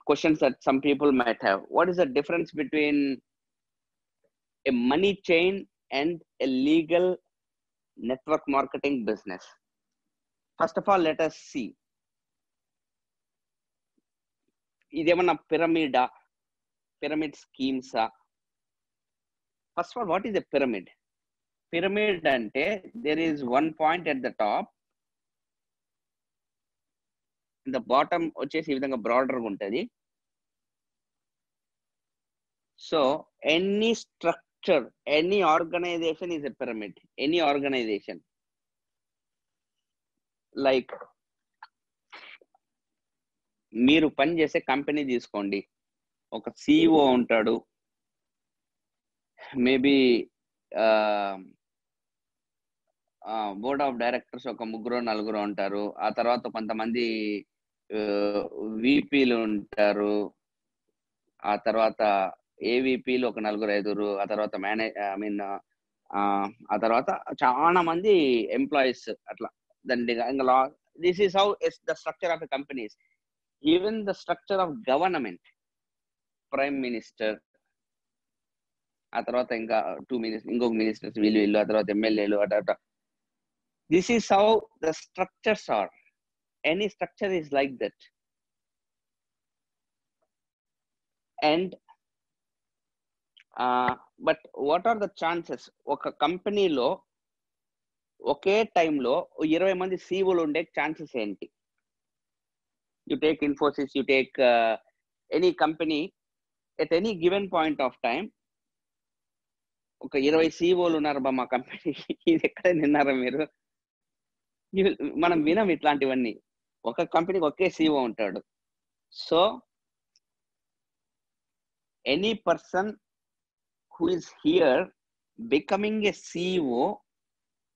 questions that some people might have. What is the difference between a money chain and a legal network marketing business? First of all, let us see. ఇదేమన్నా pyramid స్కీమ్సా? First of all, what is a pyramid? Pyramid అంటే there is one point at the top, the bottom వచ్చేసి ఈ విధంగా బ్రాడర్గా ఉంటుంది. So any structure, any organisation is a pyramid. Any organisation, like మీరు పనిచేసే కంపెనీ తీసుకోండి, ఒక సిఇఓ ఉంటాడు, మేబీ బోర్డ్ ఆఫ్ డైరెక్టర్స్ ఒక 3-4 ఉంటారు. ఆ తర్వాత కొంతమంది విపిలు ఉంటారు, ఆ తర్వాత ఏవిపిలు ఒక 4-5, ఆ తర్వాత ఆ తర్వాత చాలా మంది ఎంప్లాయీస్ అట్లా దండిగా. ఇంకా this is how is the structure of the companies. Even the structure of government, prime minister, ఆ తర్వాత ఇంకా 2 మినిస్టర్స్, ఇంకొక మినిస్టర్స్, వీళ్ళు ఆ తర్వాత ఎమ్మెల్యేలు అట్లా. This is how the structures are. Any structure is like that. And but what are the chances? ఒక కంపెనీలో ఒకే టైంలో 20 మంది సీఈఓలు ఉండే ఛాన్సెస్ ఏంటి? You take Infosys, you take any company, at any given point of time ఒక 20 సీఈఓలు ఉన్నారు బా మా కంపెనీకి. ఇది ఎక్కడ విన్నారా మీరు? మనం వినం ఇట్లాంటివన్నీ. ఒక కంపెనీకి ఒకే సీఈఓ ఉంటాడు. So any person who is here becoming a CEO,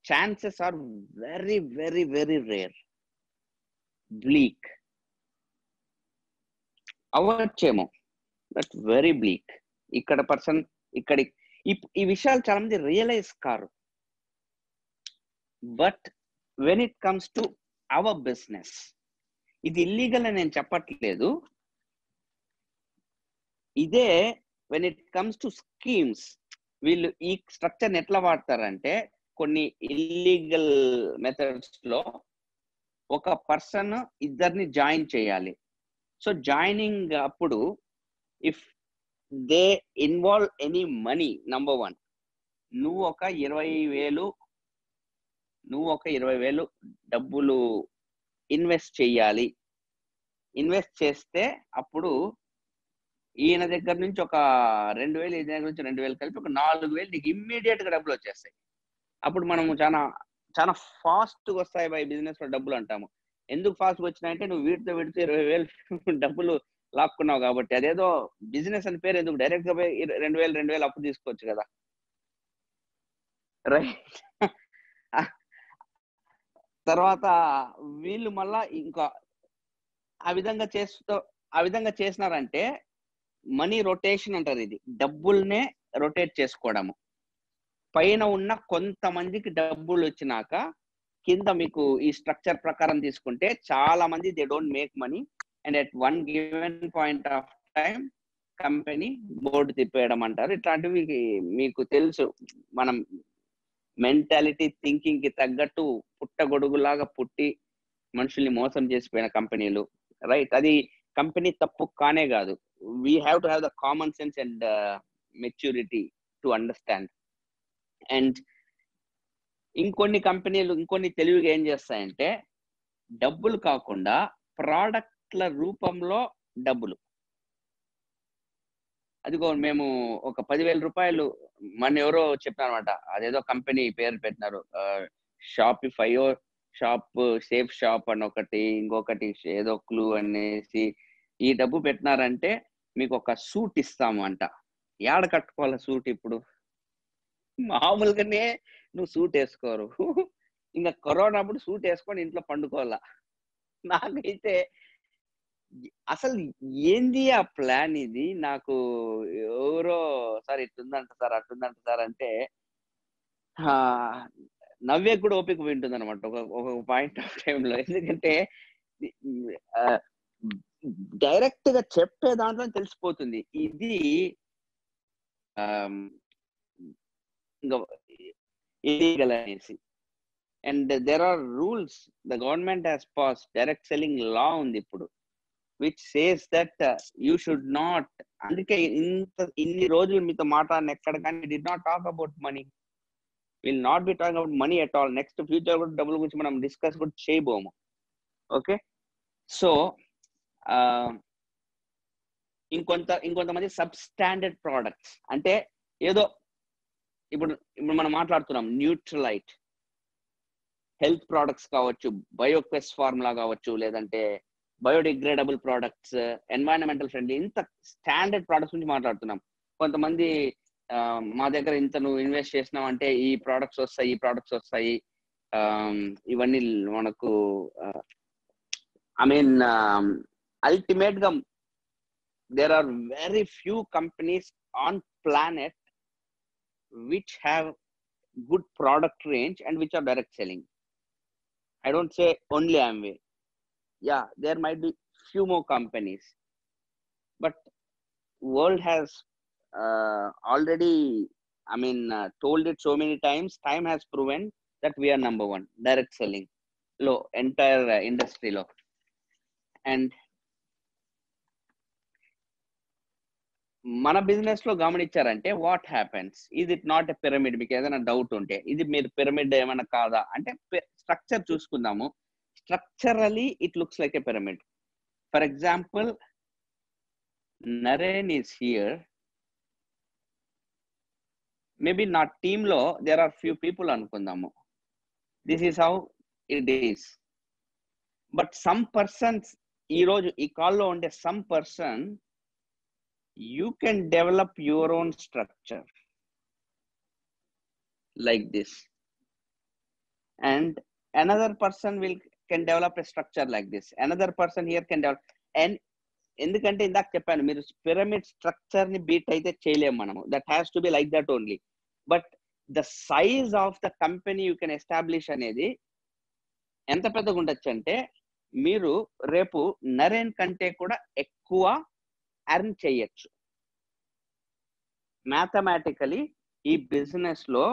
chances are very, very, very rare. Bleak. అవచ్చేమో, బట్ వెరీ బ్లీక్. ఇక్కడ పర్సన్ ఈ విషయాలు చాలా మంది రియలైజ్ కారు. But when it comes to our business, ఇది ఇల్లీగల్ అని నేను చెప్పట్లేదు. ఇదే when it comes to schemes, వీళ్ళు ఈ స్ట్రక్చర్ని ఎట్లా వాడతారంటే, కొన్ని ఇల్లీగల్ మెథడ్స్ లో ఒక పర్సన్ ఇద్దరిని జాయిన్ చేయాలి. సో జాయినింగ్ అప్పుడు if they involve any money, number 1, నువ్వు ఒక 20,000 డబ్బులు ఇన్వెస్ట్ చేయాలి. ఇన్వెస్ట్ చేస్తే అప్పుడు ఈయన దగ్గర నుంచి ఒక 2,000, ఈయన దగ్గర నుంచి 2,000 కలిపి ఒక 4,000 నీకు ఇమ్మీడియట్ గా డబ్బులు వచ్చేస్తాయి. అప్పుడు మనము చాలా చాలా ఫాస్ట్ గా వస్తాయి బై బిజినెస్ లో డబ్బులు అంటాము. ఎందుకు ఫాస్ట్ గా వచ్చినాయంటే నువ్వు వీటితో 20,000 డబ్బులు లాక్కున్నావు కాబట్టి. అదేదో బిజినెస్ అని పేరు ఎందుకు? డైరెక్ట్ గా పోయి 2,000 అప్పు తీసుకోవచ్చు కదా, రైట్? తర్వాత వీళ్ళు మళ్ళా ఇంకా ఆ విధంగా చేసినారంటే మనీ రొటేషన్ అంటారు. ఇది డబ్బుల్నే రొటేట్ చేసుకోవడము. పైన ఉన్న కొంతమందికి డబ్బులు వచ్చినాక కింద మీకు ఈ స్ట్రక్చర్ ప్రకారం తీసుకుంటే చాలా మంది they don't make money, and at one given point of time company board తిప్పేయడం అంటారు. ఇట్లాంటివి మీకు తెలుసు. మనం మెంటాలిటీ, థింకింగ్ కి తగ్గట్టు పుట్టగొడుగులాగా పుట్టి మనుషుల్ని మోసం చేసిపోయిన కంపెనీలు, రైట్? అది కంపెనీ తప్పు కానే కాదు. We have to have the common sense and maturity to understand. And ఇంకొన్ని కంపెనీలు ఇంకొన్ని తెలివిగా ఏం చేస్తాయంటే, డబ్బులు కాకుండా ప్రోడక్ట్ల రూపంలో డబ్బులు. అదిగో మేము ఒక 10,000 రూపాయలు, మన ఎవరో చెప్పారనమాట, అదేదో కంపెనీ పేరు పెట్టినారు, షాపిఫైయో షాప్ సేఫ్ షాప్ అని ఒకటి, ఇంకొకటి ఏదో క్లూ అనేసి. ఈ డబ్బు పెట్టినారంటే మీకు ఒక సూట్ ఇస్తాము అంట. ఏడ కట్టుకోవాలి సూట్? ఇప్పుడు మామూలుగానే నువ్వు సూట్ వేసుకోరు, ఇంకా కరోనా అప్పుడు సూట్ వేసుకొని ఇంట్లో పండుకోవాలా. నాకైతే అసలు ఏంది ఆ ప్లాన్? ఇది నాకు ఎవరో సార్ ఇట్టుందంట సార్, అట్టుందంట సార్ అంటే నవ్వే కూడా ఓపిక వింటుంది అనమాట ఒక పాయింట్ ఆఫ్ టైంలో. ఎందుకంటే డైరెక్ట్ గా చెప్పే దాంట్లో తెలిసిపోతుంది ఇది ఇల్లీగల్ అనేసి. And there are rules the government has pass. Direct selling law ఉంది ఇప్పుడు. which says that you should not. అందుకే ఇన్ని రోజులు మీతో మాట్లాడిన ఎక్కడ కానీ did not talk about money. Will not be talking about money at all. Next future కూడా డబ్బుల గురించి మనం డిస్కస్ కూడా చేయబోము. ఓకే, సో ఇంకొంతమంది సబ్ స్టాండర్డ్ ప్రోడక్ట్స్ అంటే ఏదో ఇప్పుడు మనం మాట్లాడుతున్నాం న్యూట్రలైట్ హెల్త్ ప్రోడక్ట్స్ కావచ్చు, బయోక్వెస్ట్ ఫార్ములా కావచ్చు, లేదంటే బయోడిగ్రేడబుల్ ప్రోడక్ట్స్, ఎన్వైరన్మెంటల్ ఫ్రెండ్లీ, ఇంత స్టాండర్డ్ ప్రోడక్ట్స్ గురించి మాట్లాడుతున్నాం. కొంతమంది మా దగ్గర ఇంత నువ్వు ఇన్వెస్ట్ చేసినావు అంటే ఈ ప్రోడక్ట్స్ వస్తాయి, ఇవన్నీ మనకు అల్టిమేట్ గా there are very few companies on planet which have good product range and which are direct selling. I don't say only Amway. Yeah, there might be few more companies, but world has already told it so many times. Time has proven that we are number one direct selling lo entire industry lo. And మన business లో గమనించారంటే what happens, is it not a pyramid? మీకు ఏదైనా doubt ఉంటే ఇది మీరు pyramid ఏమైనా కాదా అంటే స్ట్రక్చర్ చూసుకుందాము. Structurally it looks like a pyramid. For example, Naren is here, maybe నా టీమ్ లో దేర్ ఆర్ ఫ్యూ పీపుల్ అనుకుందాము. This is how it is. But some persons ఈ రోజు ఈ కాల్లో ఉండే some person, you can develop your own structure like this, and another person can develop a structure like this, another person here can develop. And ఎందుకంటే ఇందాక చెప్పాను, మీరు pyramid structure ని బీట్ అయితే చేయలేము మనము. That has to be like that only. But the size of the company you can establish అనేది ఎంత పెద్దగా ఉండొచ్చు అంటే, మీరు రేపు నరేన్ కంటే కూడా ఎక్కువ ఎర్న్ చేయొచ్చు. మ్యాథమెటికలీ ఈ బిజినెస్ లో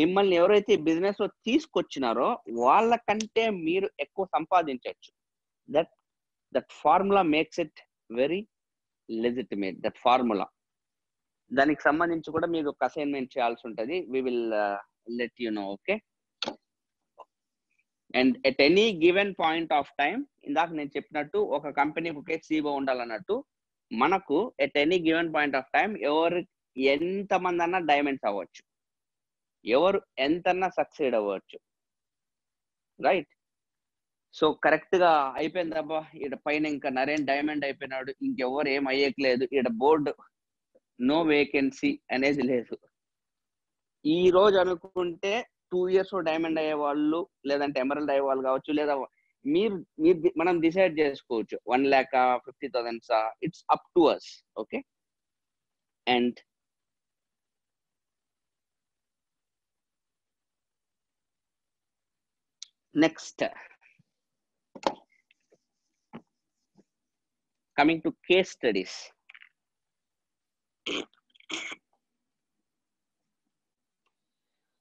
మిమ్మల్ని ఎవరైతే ఈ బిజినెస్ లో తీసుకొచ్చినారో వాళ్ళకంటే మీరు ఎక్కువ సంపాదించవచ్చు. That formula makes it very legitimate. That formula, దానికి సంబంధించి కూడా మీరు ఒక అసైన్మెంట్ చేయాల్సి ఉంటుంది. We will let you know. Okay, and at any given point of time, ఇందాక నేను చెప్పినట్టు ఒక కంపెనీకి ఒకే CEO ఉండాలన్నట్టు, మనకు at any given point of time ఎవరు ఎంతమంది అన్నా డైమండ్స్ అవ్వచ్చు, ఎవరు ఎంతన్నా సక్సీడ్ అవ్వచ్చు. రైట్? సో కరెక్ట్ గా అయిపోయింది అబ్బా, ఈడ పైన ఇంకా నరేన్ డైమండ్ అయిపోయినాడు, ఇంకెవరు ఏం అయ్యేయలేదు, ఈడ బోర్డు నో వేకెన్సీ అనేది లేదు. ఈ రోజు అనుకుంటే 2 years డైమండ్ అయ్యే వాళ్ళు, లేదంటే ఎమరల్డ్ అయ్యే వాళ్ళు కావచ్చు, లేదా మీరు మనం డిసైడ్ చేసుకోవచ్చు 1 lakh 50,000. It's up to us. Okay, and next coming to case studies.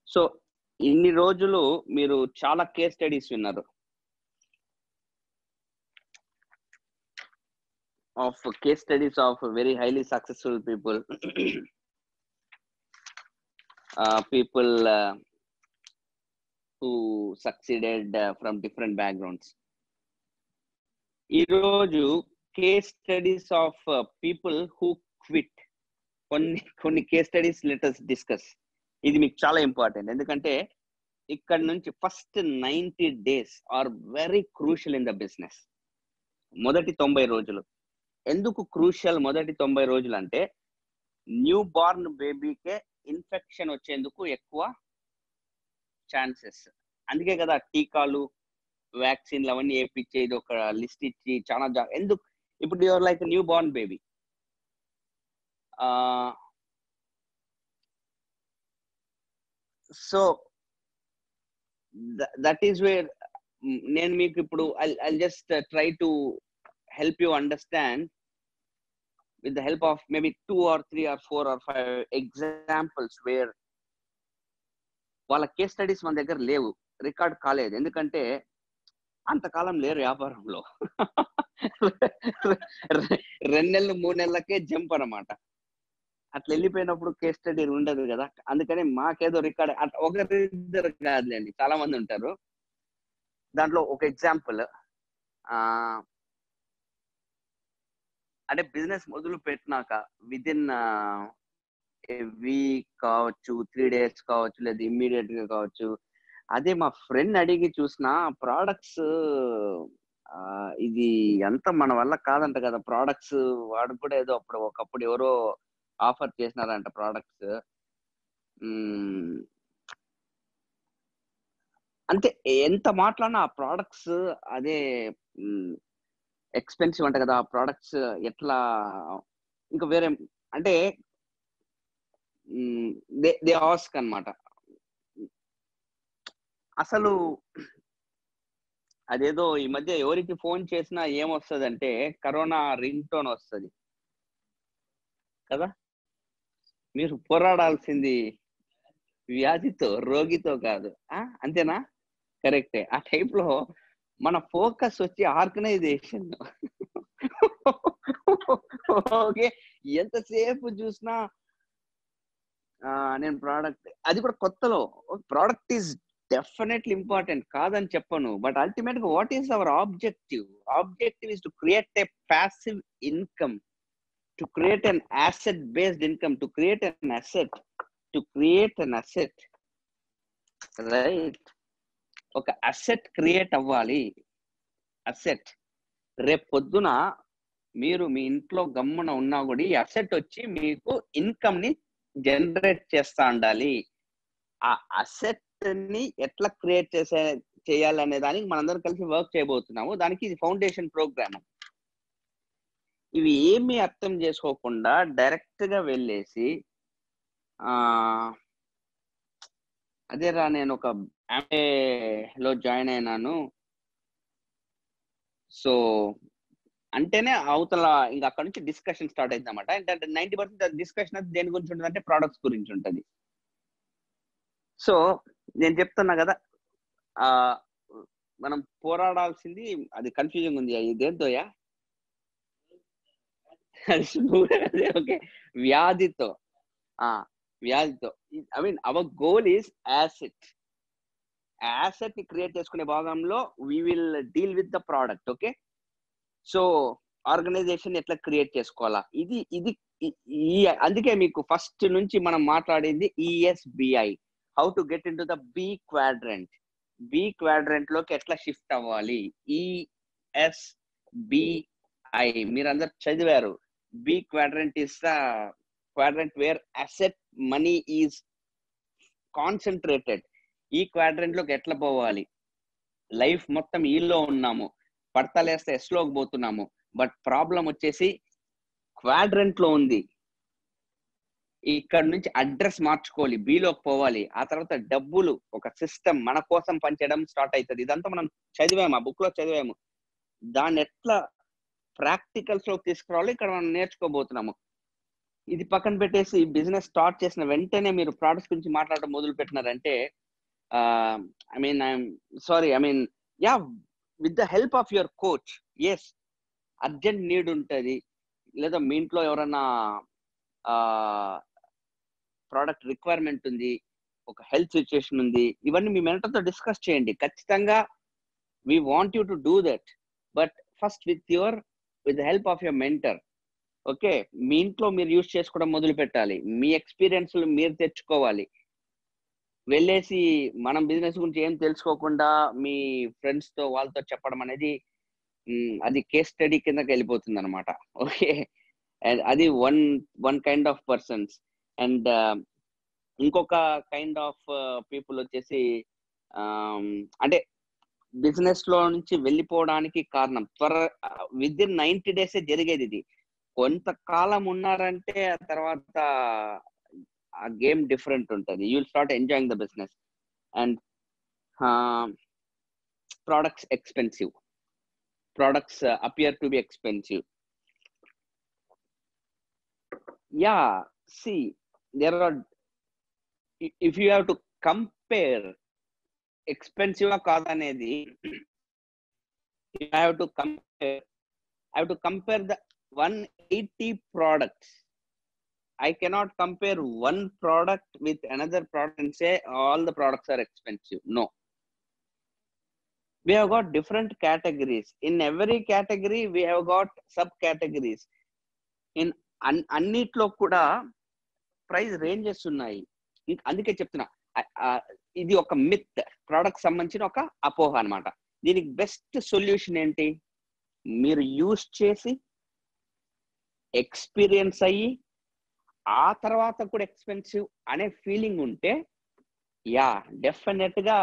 So ఇన్ని రోజులు మీరు చాలా కేస్ స్టడీస్ విన్నారు of case studies of very highly successful people, people who succeeded from different backgrounds. Ee roju case studies of people who quit. కొన్ని case studies let us discuss. ఇది మీకు చాలా important, ఎందుకంటే ఇక్కడ నుంచి first 90 days are very crucial in the business. మొదటి 90 రోజులు ఎందుకు క్రూషియల్? మొదటి 90 రోజులు అంటే న్యూ బార్న్ బేబీకే ఇన్ఫెక్షన్ వచ్చేందుకు ఎక్కువ ఛాన్సెస్. అందుకే కదా టీకాలు, వ్యాక్సిన్లు అవన్నీ వేయించేది, ఒక లిస్ట్ ఇచ్చి చాలా ఎందుకు. ఇప్పుడు your like new born baby, so that is where నేను మీకు ఇప్పుడు I just try to help you understand with the help of maybe 2 or 3 or 4 or 5 examples where వాళ్ళ కేస్ స్టడీస్ మన దగ్గర లేవు, రికార్డ్ కాలేదు. ఎందుకంటే అంతకాలం లేరు వ్యాపారంలో. 2 నెలలు 3 నెలలకే జంప్ అనమాట. అట్లా వెళ్ళిపోయినప్పుడు కేస్ స్టడీ ఉండదు కదా. అందుకని మాకేదో రికార్డ్ ఒకరిద్దరు కాదులేండి, చాలా మంది ఉంటారు. దాంట్లో ఒక ఎగ్జాంపుల్, అంటే బిజినెస్ మొదలు పెట్టినాక విదిన్ వీక్ కావచ్చు, 3 days కావచ్చు, లేదా ఇమ్మీడియట్ గా కావచ్చు, అదే మా ఫ్రెండ్ అడిగి చూసిన ప్రోడక్ట్స్, ఇది అంత మన వల్ల కాదంట కదా ప్రోడక్ట్స్. వాడు కూడా ఏదో ఒకప్పుడు ఎవరో ఆఫర్ చేసినారంట ప్రోడక్ట్స్. అంటే ఎంత మాట్లాడినా ఆ ప్రోడక్ట్స్ అదే ఎక్స్పెన్సివ్ అంట కదా ఆ ప్రోడక్ట్స్. ఎట్లా ఇంకా వేరే అంటే దే ఆస్క్ అన్నమాట. అసలు అదేదో ఈ మధ్య ఎవరికి ఫోన్ చేసినా ఏమొస్తుందంటే కరోనా రింగ్ టోన్ వస్తుంది కదా. మీరు పోరాడాల్సింది వ్యాధితో, రోగితో కాదు. అంతేనా? కరెక్టే. ఆ టైప్ లో మన ఫోకస్ వచ్చి ఆర్గనైజేషన్. ఓకే, ఎంతసేపు చూసినా నేను ప్రోడక్ట్, అది కూడా కొత్తలో. ప్రోడక్ట్ ఈజ్ డెఫినెట్లీ ఇంపార్టెంట్, కాదని చెప్పను. బట్ అల్టిమేట్ గా what is our objective? Objective is to create a passive income, to create an asset based income, to create an asset, right? ఒక అసెట్ క్రియేట్ అవ్వాలి. Asset రేపు పొద్దున మీరు మీ ఇంట్లో గమ్మున ఉన్నా కూడా ఈ అసెట్ వచ్చి మీకు ఇన్కమ్ ని జనరేట్ చేస్తా ఉండాలి. ఆ అసెట్ ని ఎట్లా క్రియేట్ చేయాలనే దానికి మనందరం కలిసి వర్క్ చేయబోతున్నాము. దానికి ఇది ఫౌండేషన్ ప్రోగ్రామ్. ఇవి ఏమీ అర్థం చేసుకోకుండా డైరెక్ట్ గా వెళ్ళేసి అదేరా నేను ఒక లో జాయిన్ అయినాను, సో అంటేనే అవతల ఇంకా అక్కడ నుంచి డిస్కషన్ స్టార్ట్ అవుతుంది అనమాట. అంటే 90% డిస్కషన్ అది దేని గురించి ఉంటుంది అంటే ప్రోడక్ట్స్ గురించి ఉంటుంది. సో నేను చెప్తున్నా కదా, మనం పోరాడాల్సింది అది కన్ఫ్యూజింగ్ ఉంది. ఇదేంతోయా ఓకే, వ్యాధితో. వ్యాధితో I mean our goal is asset ని క్రియేట్ చేసుకునే భాగంలో we will deal with the product. Okay, so organisation ఎట్లా క్రియేట్ చేసుకోవాలా, ఇది అందుకే మీకు ఫస్ట్ నుంచి మనం మాట్లాడింది ESBI, how to get in to the B quadrant లోకి ఎట్లా షిఫ్ట్ అవ్వాలి. ESBI మీరందరూ చదివారు. B quadrant is the quadrant where asset money is concentrated. ఈ క్వాడ్రంట్ లోకి ఎట్లా పోవాలి? లైఫ్ మొత్తం ఈలో ఉన్నాము, పడతలేస్తే ఎస్లోకి పోతున్నాము, బట్ ప్రాబ్లం వచ్చేసి క్వాడ్రంట్ లో ఉంది. ఇక్కడ నుంచి అడ్రస్ మార్చుకోవాలి, బిలోకి పోవాలి. ఆ తర్వాత డబ్బులు ఒక సిస్టమ్ మన కోసం పనిచేయడం స్టార్ట్ అవుతుంది. ఇదంతా మనం చదివాము, ఆ బుక్ లో చదివాము. దాన్ని ఎట్లా ప్రాక్టికల్స్ లోకి తీసుకురావాలి ఇక్కడ మనం నేర్చుకోబోతున్నాము. ఇది పక్కన పెట్టేసి బిజినెస్ స్టార్ట్ చేసిన వెంటనే మీరు ప్రోడక్ట్స్ గురించి మాట్లాడడం మొదలు పెట్టినారంటే I'm sorry, yeah, with the help of your coach. Yes, urgent need ఉంటుంది, లేదా మీ ఇంట్లో ఎవరన్నా ప్రోడక్ట్ రిక్వైర్మెంట్ ఉంది, ఒక హెల్త్ సిచ్యుయేషన్ ఉంది, ఇవన్నీ మీ మెంటర్తో డిస్కస్ చేయండి. ఖచ్చితంగా we want you to do that, but first with the help of your mentor. Okay, మీ ఇంట్లో మీరు యూజ్ చేసుకోవడం మొదలు పెట్టాలి, మీ ఎక్స్పీరియన్స్ మీరు తెచ్చుకోవాలి. వెళ్ళేసి మనం బిజినెస్ గురించి ఏం తెలుసుకోకుండా మీ ఫ్రెండ్స్ తో వాళ్ళతో చెప్పడం అనేది అది కేస్ స్టడీ కిందకి వెళ్ళిపోతుంది అనమాట. ఓకే, అది one kind of persons. And ఇంకొక కైండ్ ఆఫ్ పీపుల్ వచ్చేసి అంటే బిజినెస్ లో నుంచి వెళ్ళిపోవడానికి కారణం విదిన్ 90 days జరిగేది. ఇది కొంతకాలం ఉన్నారంటే ఆ తర్వాత ఆ గేమ్ డిఫరెంట్ ఉంటుంది. You will start enjoying the business. And products expensive, products appear to be expensive. Yeah, see, there are, if you have to compare expensive కాదనేది If I have to compare the 180 products. I cannot compare one product with another product and say all the products are expensive. No. We have got different categories. In every category, we have got subcategories. In అన్నిట్లో కూడా price ranges ఉన్నాయి. అందుకే చెప్తున్నా, ఇది ఒక myth, product సంబంధించిన ఒక అపోహ అనమాట. దీనికి బెస్ట్ సొల్యూషన్ ఏంటి? మీరు యూస్ చేసి ఎక్స్పీరియన్స్ అయ్యి ఆ తర్వాత కూడా ఎక్స్పెన్సివ్ అనే ఫీలింగ్ ఉంటే, యా డెఫినెట్ గా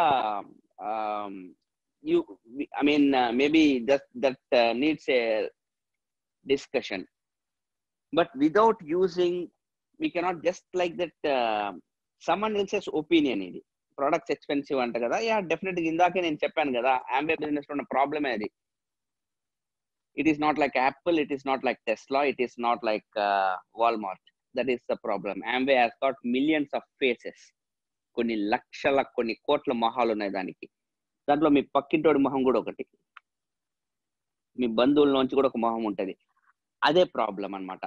maybe that needs a discussion. But without using, we cannot just like that someone else's opinion. ఇది ప్రొడక్ట్స్ ఎక్స్పెన్సివ్ అంట కదా, యా డెఫినెట్ గా ఇందాకే నేను చెప్పాను కదా, Amway బిజినెస్ లో ఉన్న ప్రాబ్లమే అది. It is not like Apple, it is not like Tesla, it is not like Walmart. That is the problem. Amway has got millions of faces. కొన్ని లక్షల కొన్ని కోట్ల మొహాలు ఉన్నాయి దానికి. దాంట్లో మీ పక్కింటోడి మొహం కూడా ఒకటి, మీ బంధువుల్లోంచి కూడా ఒక మొహం ఉంటుంది. అదే ప్రాబ్లం అనమాట.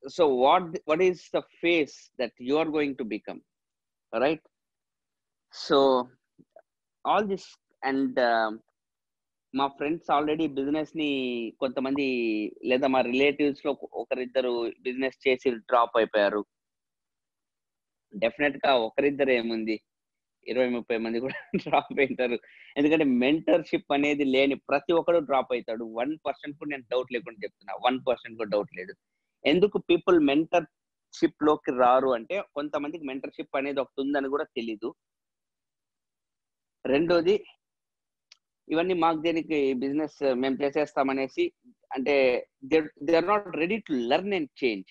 So what is the face that you are going to become, right? So all this and మా ఫ్రెండ్స్ ఆల్రెడీ బిజినెస్ ని కొంతమంది, లేదా మా రిలేటివ్స్ లో ఒకరిద్దరు బిజినెస్ చేసి డ్రాప్ అయిపోయారు. డెఫినెట్ గా ఒకరిద్దరు ఏముంది, 20-30 మంది కూడా డ్రాప్ అవుతారు. ఎందుకంటే మెంటర్షిప్ అనేది లేని ప్రతి ఒక్కరు డ్రాప్ అవుతాడు. 1% కూడా నేను డౌట్ లేకుండా చెప్తున్నా, 1% కూడా డౌట్ లేదు. ఎందుకు పీపుల్ మెంటర్షిప్ లోకి రారు అంటే, కొంతమందికి మెంటర్షిప్ అనేది ఒకటి ఉందని కూడా తెలీదు. రెండోది, ఇవన్నీ మాకు దేనికి బిజినెస్ మేము చేసేస్తామనేసి, అంటే they are not ready to learn and change.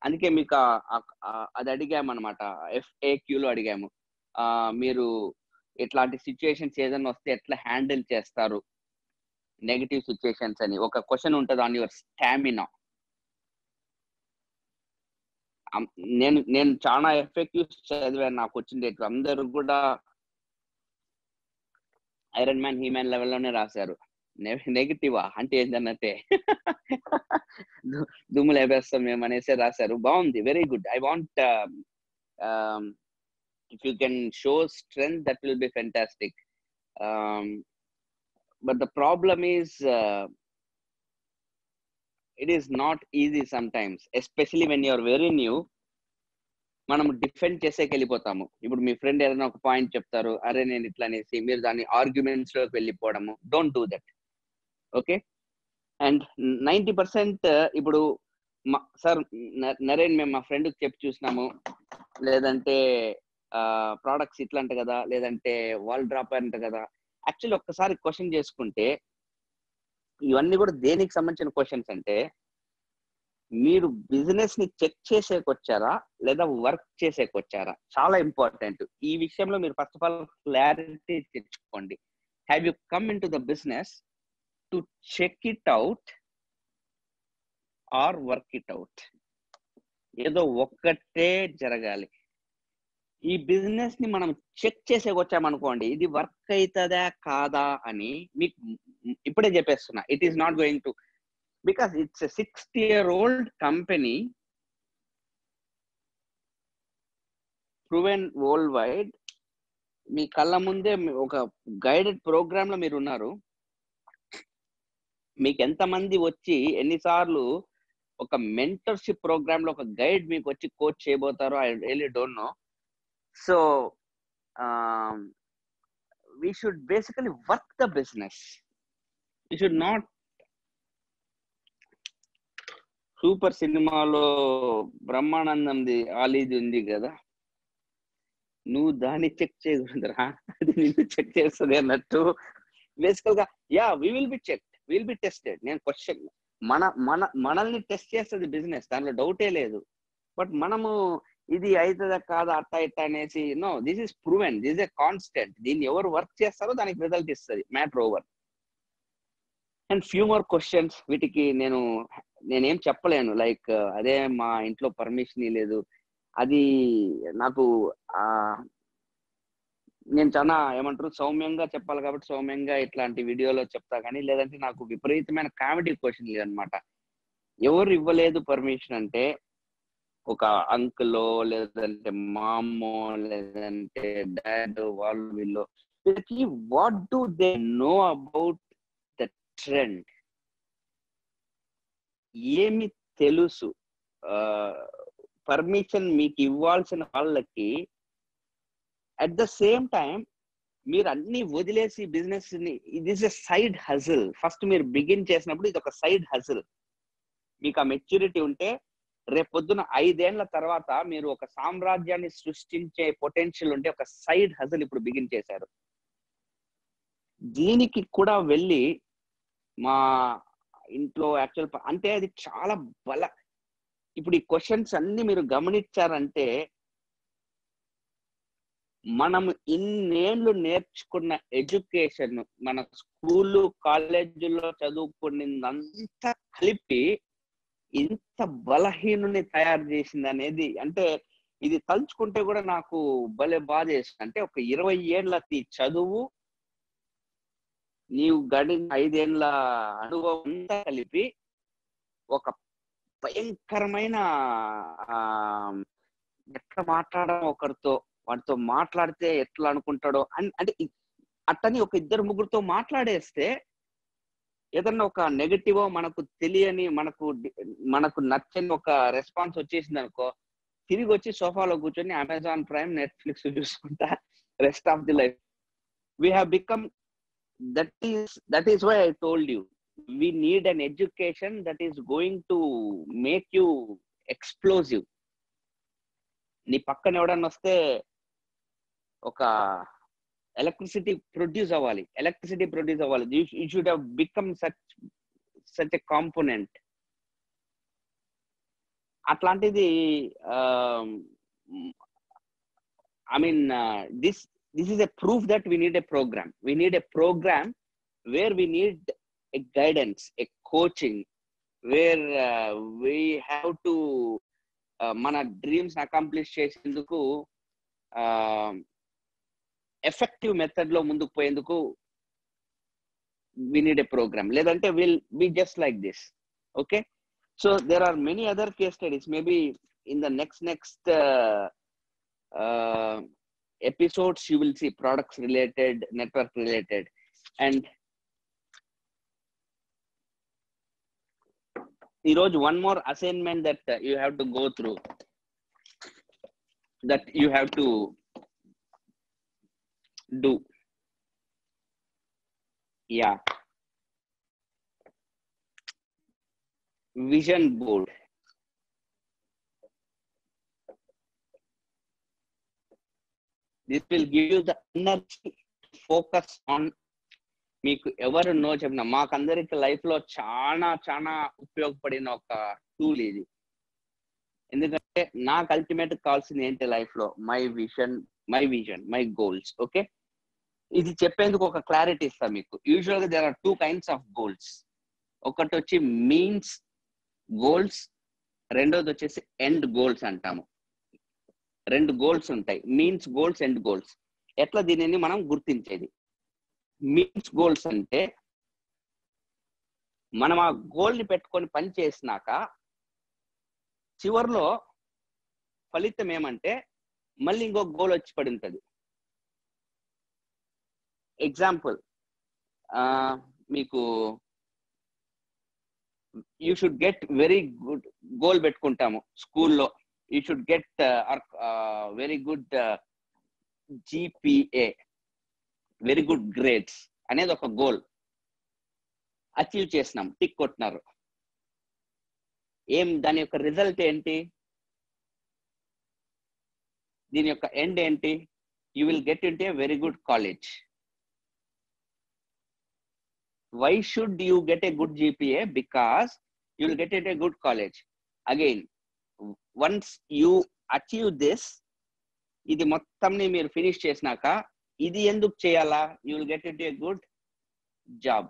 అందుకే మీకు అది అడిగాము అనమాట, FAQలో అడిగాము, మీరు ఇట్లాంటి సిచ్యుయేషన్స్ ఏదైనా వస్తే ఎట్లా హ్యాండిల్ చేస్తారు, నెగటివ్ సిచ్యుయేషన్స్ అని ఒక క్వశ్చన్ ఉంటుంది ఆన్ యువర్ స్టామినా. నేను చాలా FAQs చదివాను, నాకు వచ్చింది. అందరూ కూడా ఐరన్ మ్యాన్, హీమ్యాన్ లెవెల్లోనే రాశారు. నెగిటివా అంటే ఏంటన్నట్టే, దుమ్ములు వేస్తాం మేము అనేసి రాశారు. బాగుంది, very good. I want if you can show strength, that will be fantastic. But the problem is it is not easy sometimes, especially when you are very new. మనం defend చేసేకి వెళ్ళిపోతాము. ఇప్పుడు మీ ఫ్రెండ్ ఏదైనా ఒక పాయింట్ చెప్తారు, అరే నేను ఇట్లా అనేసి మీరు దాన్ని ఆర్గ్యుమెంట్స్ లోకి వెళ్ళిపోవడము. Don't do that, okay? And 90% ఇప్పుడు సార్ నరేన్, మేము మా ఫ్రెండ్కి చెప్పి చూసినాము, లేదంటే ప్రోడక్ట్స్ ఇట్లా అంట కదా, లేదంటే వాల్ డ్రాప్ అంట కదా. యాక్చువల్లీ ఒక్కసారి క్వశ్చన్ చేసుకుంటే, ఇవన్నీ కూడా దేనికి సంబంధించిన క్వశ్చన్స్ అంటే, మీరు బిజినెస్ ని చెక్ చేసేకొచ్చారా లేదా వర్క్ చేసేకొచ్చారా? చాలా ఇంపార్టెంట్. ఈ విషయంలో మీరు ఫస్ట్ ఆఫ్ ఆల్ క్లారిటీ తెచ్చుకోండి. Have you come in to the business to check it out or work it out? ఏదో ఒక్కటే జరగాలి. ఈ బిజినెస్ ని మనం చెక్ చేసేకొచ్చామనుకోండి, ఇది వర్క్ అవుతుందా కాదా అని మీకు ఇప్పుడే చెప్పేస్తున్నా, it is not going to, because it's a 60-year-old company, proven worldwide. మీ కళ్ళ ముందే ఒక గైడెడ్ ప్రోగ్రామ్ లో మీరు ఉన్నారు. మీకు ఎంతమంది వచ్చి ఎన్నిసార్లు ఒక మెంటర్షిప్ ప్రోగ్రామ్ లో ఒక గైడ్ మీకు వచ్చి కోచ్ చేయబోతారో I really don't know. So we should basically work the business. We should not, super సినిమాలో బ్రహ్మానందంది ఆలీది ఉంది కదా, నువ్వు దాన్ని చెక్ చేయకూడదురా, అది నిన్ను చెక్ చేస్తుంది అన్నట్టు. బేసికల్ గా yeah we will be checked, will be tested. నేను క్వశ్చన్ మనల్ని టెస్ట్ చేస్తుంది బిజినెస్, దానిలో డౌటే లేదు. బట్ మనము ఇది అవుతుందా కాదా అట్టా ఇట్టా అనేసి, no, this is proven, this is a constant. దీన్ని ఎవరు వర్క్ చేస్తారో దానికి రిజల్ట్ ఇస్తుంది, matter over. And few more questions. వీటికి నేనేం చెప్పలేను, లైక్ అదే మా ఇంట్లో పర్మిషన్ లేదు, అది నాకు నేను చాలా ఏమంటారు సౌమ్యంగా చెప్పాలి కాబట్టి సౌమ్యంగా ఇట్లాంటి వీడియోలో చెప్తా, కానీ లేదంటే నాకు విపరీతమైన కామెడీ క్వశ్చన్ లేదనమాట. ఎవరు ఇవ్వలేదు పర్మిషన్ అంటే ఒక అంకులో లేదంటే మామో లేదంటే డాడ్ వాళ్ళు వీళ్ళు what do they know about the trend, ఏమి తెలుసు? పర్మిషన్ మీకు ఇవ్వాల్సిన వాళ్ళకి అట్ ద సేమ్ టైం మీరు అన్ని వదిలేసి బిజినెస్ ని, ఇది ఇస్ ఎ సైడ్ హజిల్. ఫస్ట్ మీరు బిగిన్ చేసినప్పుడు ఇది ఒక సైడ్ హజిల్. మీకు ఆ మెచ్యూరిటీ ఉంటే రేపొద్దున 5 ఏళ్ల తర్వాత మీరు ఒక సామ్రాజ్యాన్ని సృష్టించే పొటెన్షియల్ ఉంటే ఒక సైడ్ హజిల్ ఇప్పుడు బిగిన్ చేశారు. దీనికి కూడా వెళ్ళి మా ఇంట్లో యాక్చువల్ అంటే అది చాలా ఇప్పుడు ఈ క్వశ్చన్స్ అన్ని మీరు గమనించారంటే మనం ఇన్నేళ్లు నేర్చుకున్న ఎడ్యుకేషన్, మన స్కూలు కాలేజీల్లో చదువుకున్నదంతా కలిపి ఇంత బలహీనుని తయారు చేసింది అనేది, అంటే ఇది తలుచుకుంటే కూడా నాకు భలే బాధ చేస్తుంది. అంటే ఒక 20 ఏళ్ల చదువు, నీవు గడిన 5 ఏళ్ల అనుభవం అంతా కలిపి ఒక భయంకరమైన ఎట్లా మాట్లాడడం ఒకరితో, వాడితో మాట్లాడితే ఎట్లా అనుకుంటాడో అంటే అట్టని ఒక 2-3 మాట్లాడేస్తే ఏదన్నా ఒక నెగటివ్ మనకు తెలియని మనకు నచ్చని ఒక రెస్పాన్స్ వచ్చేసింది అనుకో, తిరిగి వచ్చి సోఫాలో కూర్చొని అమెజాన్ ప్రైమ్, నెట్ఫ్లిక్స్ చూసుకుంటా rest of the life. We have become that is why I told you, we need an education that is going to make you explosive. నీ పక్కన ఎవడన్నా వస్తే ఒక ఎలక్ట్రిసిటీ ప్రొడ్యూస్ అవ్వాలి. You should have become such a component. అట్లాంటిది I mean this is a proof that we need a program where we need a guidance, a coaching, where we have to మన dreams accomplish చేసేందుకు effective method లో ముందుకు పోయేందుకు we need a program. లేదంటే we'll be just like this. Okay, so there are many other case studies. Maybe in the next episodes you will see products related, network related, and ఈరోజు one more assignment that you have to go through, that you have to do. Yeah, vision board. This will give you the energy to focus on. మీకు ఎవరు no చెప్పిన, మాకందరికి life లో చాలా చాలా ఉపయోగపడిన ఒక tool ఇది. ఎందుకంటే నాకు అల్టిమేట్ కావాల్సింది ఏంటి లైఫ్ లో? My vision, my goals. Okay, ఇది చెప్పేందుకు ఒక క్లారిటీ ఇస్తా మీకు. యూజువల్ గా there are 2 kinds of goals. ఒకటి వచ్చి మీన్స్ గోల్స్, రెండోది వచ్చేసి ఎండ్ గోల్స్ అంటాము. 2 గోల్స్ ఉంటాయి, మీన్స్ గోల్స్, ఎండ్ గోల్స్. ఎట్లా దీనిని మనం గుర్తించేది? మీన్స్ గోల్స్ అంటే మనం ఆ గోల్ ని పెట్టుకొని పని చేసినాక చివరిలో ఫలితం ఏమంటే మళ్ళీ ఇంకొక గోల్ వచ్చి పడి ఉంటుంది. ఎగ్జాంపుల్, మీకు you should get very good goal పెట్టుకుంటాము స్కూల్లో. You should get very good GPA, very good grades అనేది ఒక గోల్. అచీవ్ చేసినాం, టిక్ కొట్టినారు. దాని యొక్క రిజల్ట్ ఏంటి? దీని యొక్క ఎండ్ ఏంటి? You will get into a very good college. Why should you get a good GPA? Because you will get into a good college. Again once you achieve this, ఇది మొత్తంని మీరు ఫినిష్ చేసినాక ఇది ఎందుకు చేయాలా? You will get into a good job.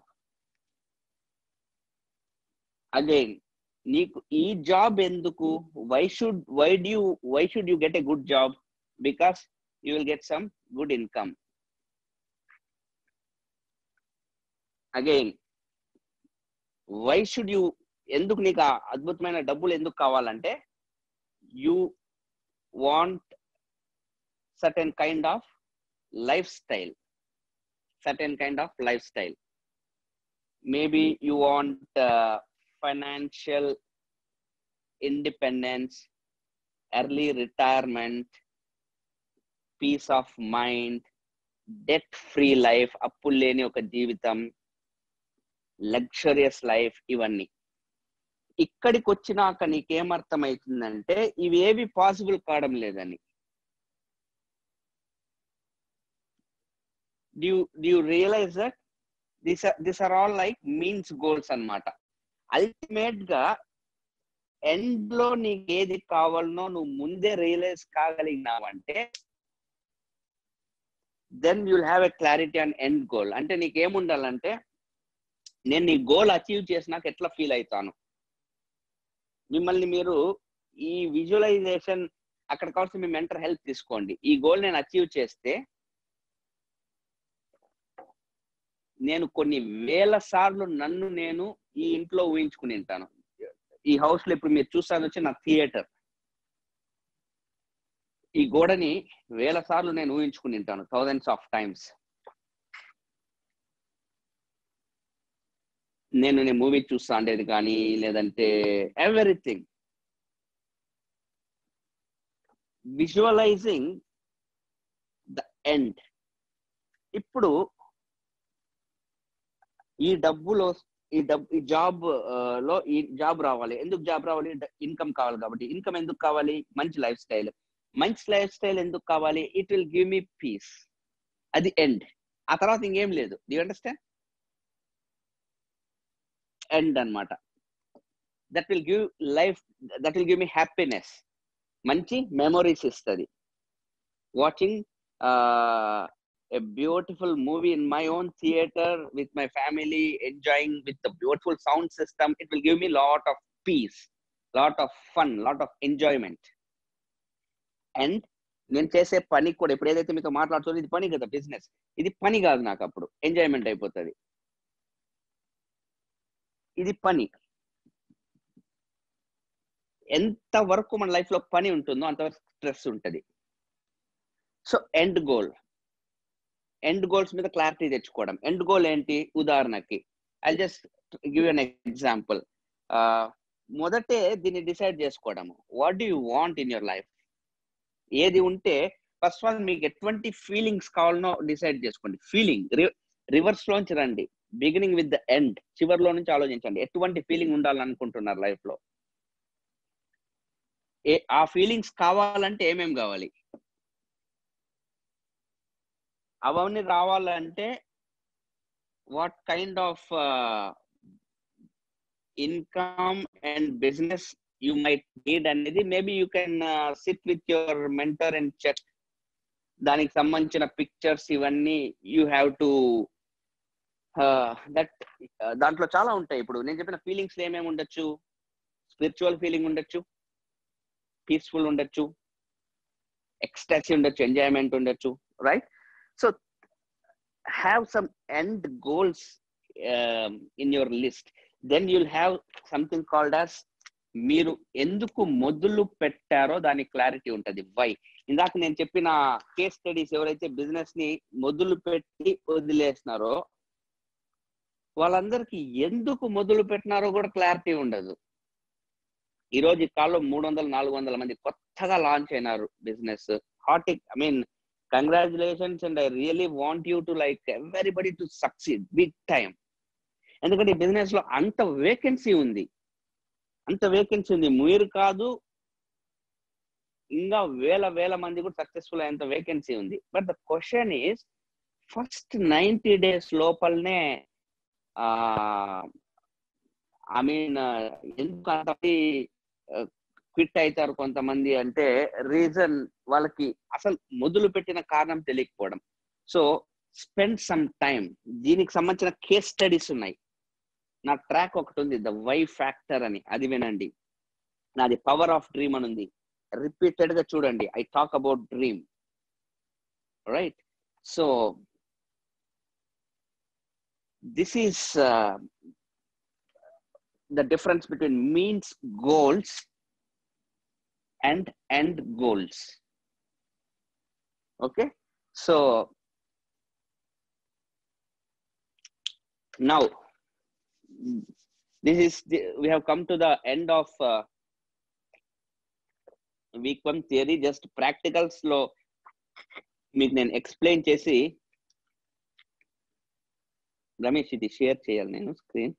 Again నీకు ఈ job ఎందుకు? Why should you get a good job? Because you will get some good income. Again why should you, ఎందుకు నీకు ఆ అద్భుతమైన డబ్బులు ఎందుకు కావాలంటే you want certain kind of lifestyle, maybe you want financial independence, early retirement, peace of mind, debt free life, అప్పులు లేని ఒక జీవితం, లగ్జరియస్ లైఫ్. ఇవన్నీ ఇక్కడికి వచ్చినాక నీకేమర్థమవుతుందంటే ఇవేవి పాసిబుల్ కావడం లేదని. Do you realize that these are all like means goals అన్నమాట. అల్టిమేట్ గా ఎండ్ లో నీకు ఏది కావాలనో నువ్వు ముందే రియలైజ్ కాగలిగినావంటే then you'll have a clarity on end goal. అంటే నీకేముండాలంటే నేను నీ గోల్ అచీవ్ చేసినాక ఎట్లా ఫీల్ అవుతాను. మిమ్మల్ని మీరు ఈ విజువలైజేషన్ అక్కడ కావాల్సిన మీ మెంటల్ హెల్త్ తీసుకోండి. ఈ గోల్ నేను అచీవ్ చేస్తే నేను కొన్ని వేల సార్లు నన్ను నేను ఈ ఇంట్లో ఊహించుకుని ఉంటాను. ఈ హౌస్ లో ఇప్పుడు మీరు చూస్తాను వచ్చి నా థియేటర్. ఈ గోడని వేల సార్లు నేను ఊహించుకుని ఉంటాను, థౌజండ్స్ ఆఫ్ టైమ్స్. నేను మూవీ చూస్తా ఉండేది కానీ లేదంటే ఎవ్రీథింగ్. Visualising the end. ఇప్పుడు ఈ జాబ్ లో ఈ జాబ్ రావాలి. ఎందుకు జాబ్ రావాలి? ఇన్కమ్ కావాలి కాబట్టి. ఇన్కమ్ ఎందుకు కావాలి? మంచి లైఫ్ స్టైల్. మంచి లైఫ్ స్టైల్ ఎందుకు కావాలి? It will give me peace. అది ఎండ్. ఆ తర్వాత ఇంకేం లేదు. Do you understand? ఎండ్ అన్నమాట. That will give life, that will give me happiness. మంచి మెమొరీస్ ఇస్తుంది. Watching a beautiful movie in my own theater with my family, enjoying with the beautiful sound system, it will give me lot of peace, lot of fun, lot of enjoyment. And నేను చేసే పని కూడా ఇప్పుడు ఏదైతే మీతో మాట్లాడుతుందో ఇది పని కదా, బిజినెస్. ఇది పని కాదు, నాకు అప్పుడు ఎంజాయ్మెంట్ అయిపోతుంది. ఇది పని. ఎంత వరకు మన లైఫ్ లో పని ఉంటుందో అంతవరకు స్ట్రెస్ ఉంటుంది. సో ఎండ్ గోల్స్ మీద క్లారిటీ తెచ్చుకోవడం. ఎండ్ గోల్ ఏంటి? ఉదాహరణకి I just give an example. మొదటే దీన్ని డిసైడ్ చేసుకోవడం. What do you want in your life? ఏది ఉంటే ఫస్ట్ ఆఫ్ ఆల్ మీకు ఎటువంటి ఫీలింగ్స్ కావాలనో డిసైడ్ చేసుకోండి. ఫీలింగ్ రివర్స్ లోంచి రండి. బిగినింగ్ విత్ ద ఎండ్, చివరిలో నుంచి ఆలోచించండి. ఎటువంటి ఫీలింగ్ ఉండాలనుకుంటున్నారు లైఫ్ లో? ఆ ఫీలింగ్స్ కావాలంటే ఏమేం కావాలి? అవన్నీ రావాలంటే what kind of income and business you might need అనేది maybe you can sit with your mentor and check. దానికి సంబంధించిన పిక్చర్స్ ఇవన్నీ యూ హ్యావ్ టు దాంట్లో చాలా ఉంటాయి. ఇప్పుడు నేను చెప్పిన ఫీలింగ్స్ ఏమేమి ఉండొచ్చు? స్పిరిచువల్ ఫీలింగ్ ఉండొచ్చు, పీస్ఫుల్ ఉండొచ్చు, ఎక్స్టాసీ ఉండొచ్చు, ఎంజాయ్మెంట్ ఉండొచ్చు, right? So have some end goals in your list. Then you'll have something called as మీరు ఎందుకు మొదలు పెట్టారో దానికి క్లారిటీ ఉంటుంది. వై. ఇందాక నేను చెప్పిన కేస్ స్టడీస్ ఎవరైతే బిజినెస్ ని మొదలు పెట్టి వదిలేసినారో వాళ్ళందరికీ ఎందుకు మొదలు పెట్టినారో కూడా క్లారిటీ ఉండదు. ఈరోజు ఈ కాలంలో 300-400 మంది కొత్తగా లాంచ్ అయినారు business. I mean congratulations, and I really want you to like everybody to succeed big time. ఎందుకంటే ఈ బిజినెస్ లో అంత వేకెన్సీ ఉంది. మీరు కాదు, ఇంకా వేల మంది కూడా సక్సెస్ఫుల్ అయ్యేంత వేకెన్సీ ఉంది. But the question is first 90 days లోపలనే ఐ మీన్ ఎందుకు అంతమంది క్విట్ అవుతారు కొంతమంది అంటే రీజన్ వాళ్ళకి అసలు మొదలు పెట్టిన కారణం తెలియకపోవడం. So spend some time. దీనికి సంబంధించిన కేస్ స్టడీస్ ఉన్నాయి. నా ట్రాక్ ఒకటి ఉంది, ద వై ఫ్యాక్టర్ అని, అది వినండి. నాది పవర్ ఆఫ్ డ్రీమ్ అని ఉంది, రిపీటెడ్ గా చూడండి. I talk about dream, right? So this is the difference between means goals and end goals. Okay, so now we have come to the end of week 1 theory. Just practicals లో మీకు నేను explain చేసి, రమేష్ ఇది share చేయాలి నేను screen.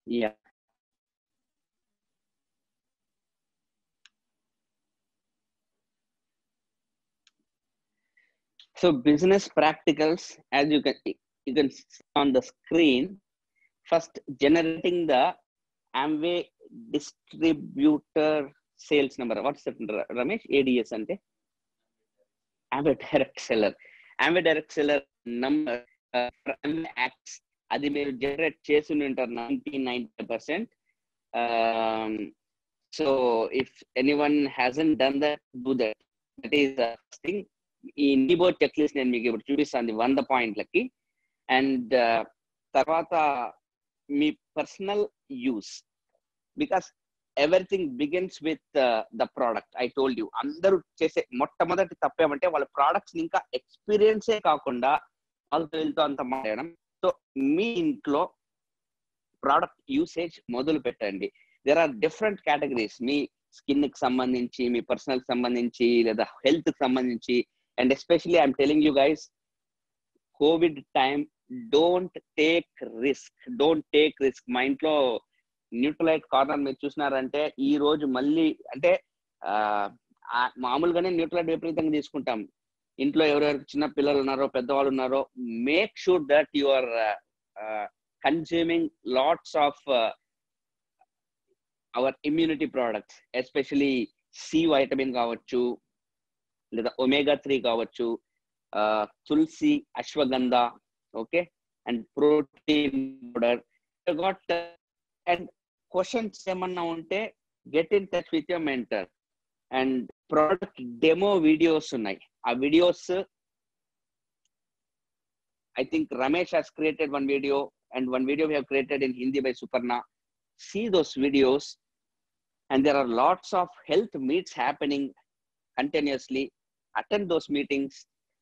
Yeah. So business practicals, as you can see on the screen. First, generating the Amway distributor sales number. What's that, Ramesh? ADS ante Amway direct seller. Amway direct seller number for Amway acts. అది మీరు generate చేసి ఉంటారు 90%. So if anyone hasn't done that, do that. That is the thing. ఈ ఇండిబో check list నేను మీకు ఇప్పుడు చూపిస్తాను 100 పాయింట్లకి. అండ్ తర్వాత మీ personal use, because everything begins with the product. I told you, అందరూ చేసే మొట్టమొదటి తప్పేమంటే వాళ్ళ ప్రోడక్ట్స్ ఇంకా ఎక్స్పీరియన్సే కాకుండా వాళ్ళతో వీళ్ళతో అంత మాట్లాడడం. సో మీ ఇంట్లో ప్రోడక్ట్ యూసేజ్ మొదలు పెట్టండి. దేర్ ఆర్ డిఫరెంట్ కేటగిరీస్, మీ స్కిన్ కి సంబంధించి, మీ పర్సనల్ కి సంబంధించి, లేదా హెల్త్ కి సంబంధించి. And especially I'm telling you guys, Covid time, don't take risk. మా ఇంట్లో న్యూట్రలైట్ కార్నర్ మీరు చూసినారంటే ఈ రోజు మళ్ళీ అంటే మామూలుగానే న్యూట్రలైట్ విపరీతంగా తీసుకుంటాం. ఇంట్లో ఎవరెవరికి చిన్న పిల్లలు ఉన్నారో, పెద్దవాళ్ళు ఉన్నారో, make sure that you are consuming lots of our immunity products, especially C vitamin కావచ్చు, లేదా ఒమేగా 3 కావచ్చు, tulsi, ashwagandha, okay, and protein powder. Got and questions ఏమన్నా ఉంటే get in touch with your mentor. And product demo videos ఉన్నాయి. ఆ videos I think Ramesh has created one video, and one video we have created in Hindi by Suparna. See those videos, and there are lots of health meets happening continuously. Attend those meetings.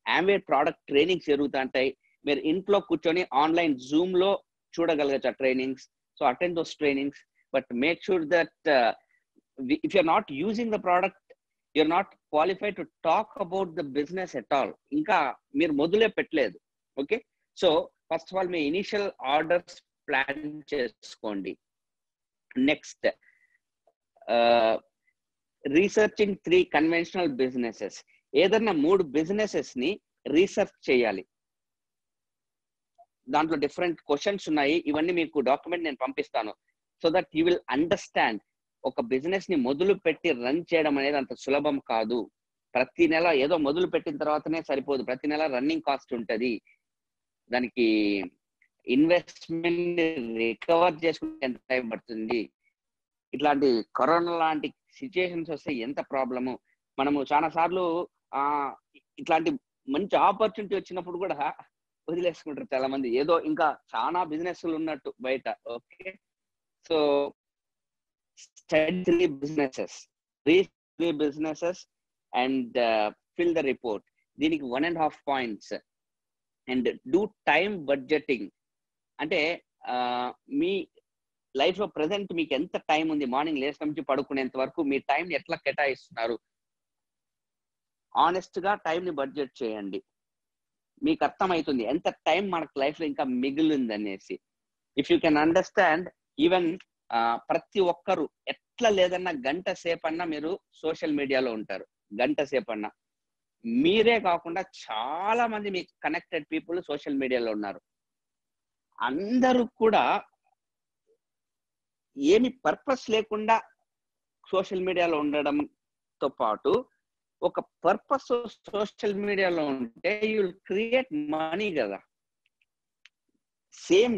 Amway product trainings జరుగుతుంటాయి. మీరు ఇంట్లో కూర్చొని online Zoom లో చూడగలగచ్చు ఆ trainings. So attend those trainings, but make sure that if you're not using the product, you're not qualified to talk about the business at all. ఇంకా మీరు మొదలే పెట్టలేదు. Okay, so first of all మీ initial orders plan చేసుకోండి. Next, researching 3 conventional businesses. ఏదన్నా 3 businesses ని research చేయాలి. దాంట్లో డిఫరెంట్ క్వశ్చన్స్ ఉన్నాయి. ఇవన్నీ మీకు డాక్యుమెంట్ నేను పంపిస్తాను, so that you will understand. ఒక బిజినెస్ ని మొదలు పెట్టి రన్ చేయడం అనేది అంత సులభం కాదు. ప్రతి నెల ఏదో మొదలు పెట్టిన తర్వాతనే సరిపోదు. ప్రతి నెల రన్నింగ్ కాస్ట్ ఉంటది. దానికి ఇన్వెస్ట్మెంట్ రికవర్ చేసుకుంటే ఎంత టైం పడుతుంది. ఇట్లాంటి కరోనా లాంటి సిచ్యుయేషన్స్ వస్తే ఎంత ప్రాబ్లము. మనము చాలా సార్లు ఇట్లాంటి మంచి ఆపర్చునిటీ వచ్చినప్పుడు కూడా వదిలేసుకుంటారు చాలా మంది, ఏదో ఇంకా చాలా బిజినెస్లు ఉన్నట్టు బయట. Okay, so study 3 businesses, read 3 businesses and fill the report. దీనికి 1.5 points. and do time budgeting. అంటే మీ లైఫ్ లో ప్రెసెంట్ మీకు ఎంత టైం ఉంది, మార్నింగ్ లేచిన నుంచి పడుకునేంత వరకు మీ టైం ని ఎట్లా కేటాయిస్తున్నారు. ఆనెస్ట్ గా టైం ని బడ్జెట్ చేయండి. మీకు అర్థమవుతుంది ఎంత టైం మనకు లైఫ్ లో ఇంకా మిగిలింది అనేసి. If you can understand, even ప్రతి ఒక్కరు ఎట్లా లేదన్నా గంట సేపన్నా మీరు సోషల్ మీడియాలో ఉంటారు. గంట సేపన్నా మీరే కాకుండా చాలా మంది మీకు కనెక్టెడ్ పీపుల్ సోషల్ మీడియాలో ఉన్నారు. అందరూ కూడా ఏమి పర్పస్ లేకుండా సోషల్ మీడియాలో ఉండడంతో పాటు ఒక పర్పస్ సోషల్ మీడియాలో ఉంటే యూ విల్ క్రియేట్ మనీ కదా. Same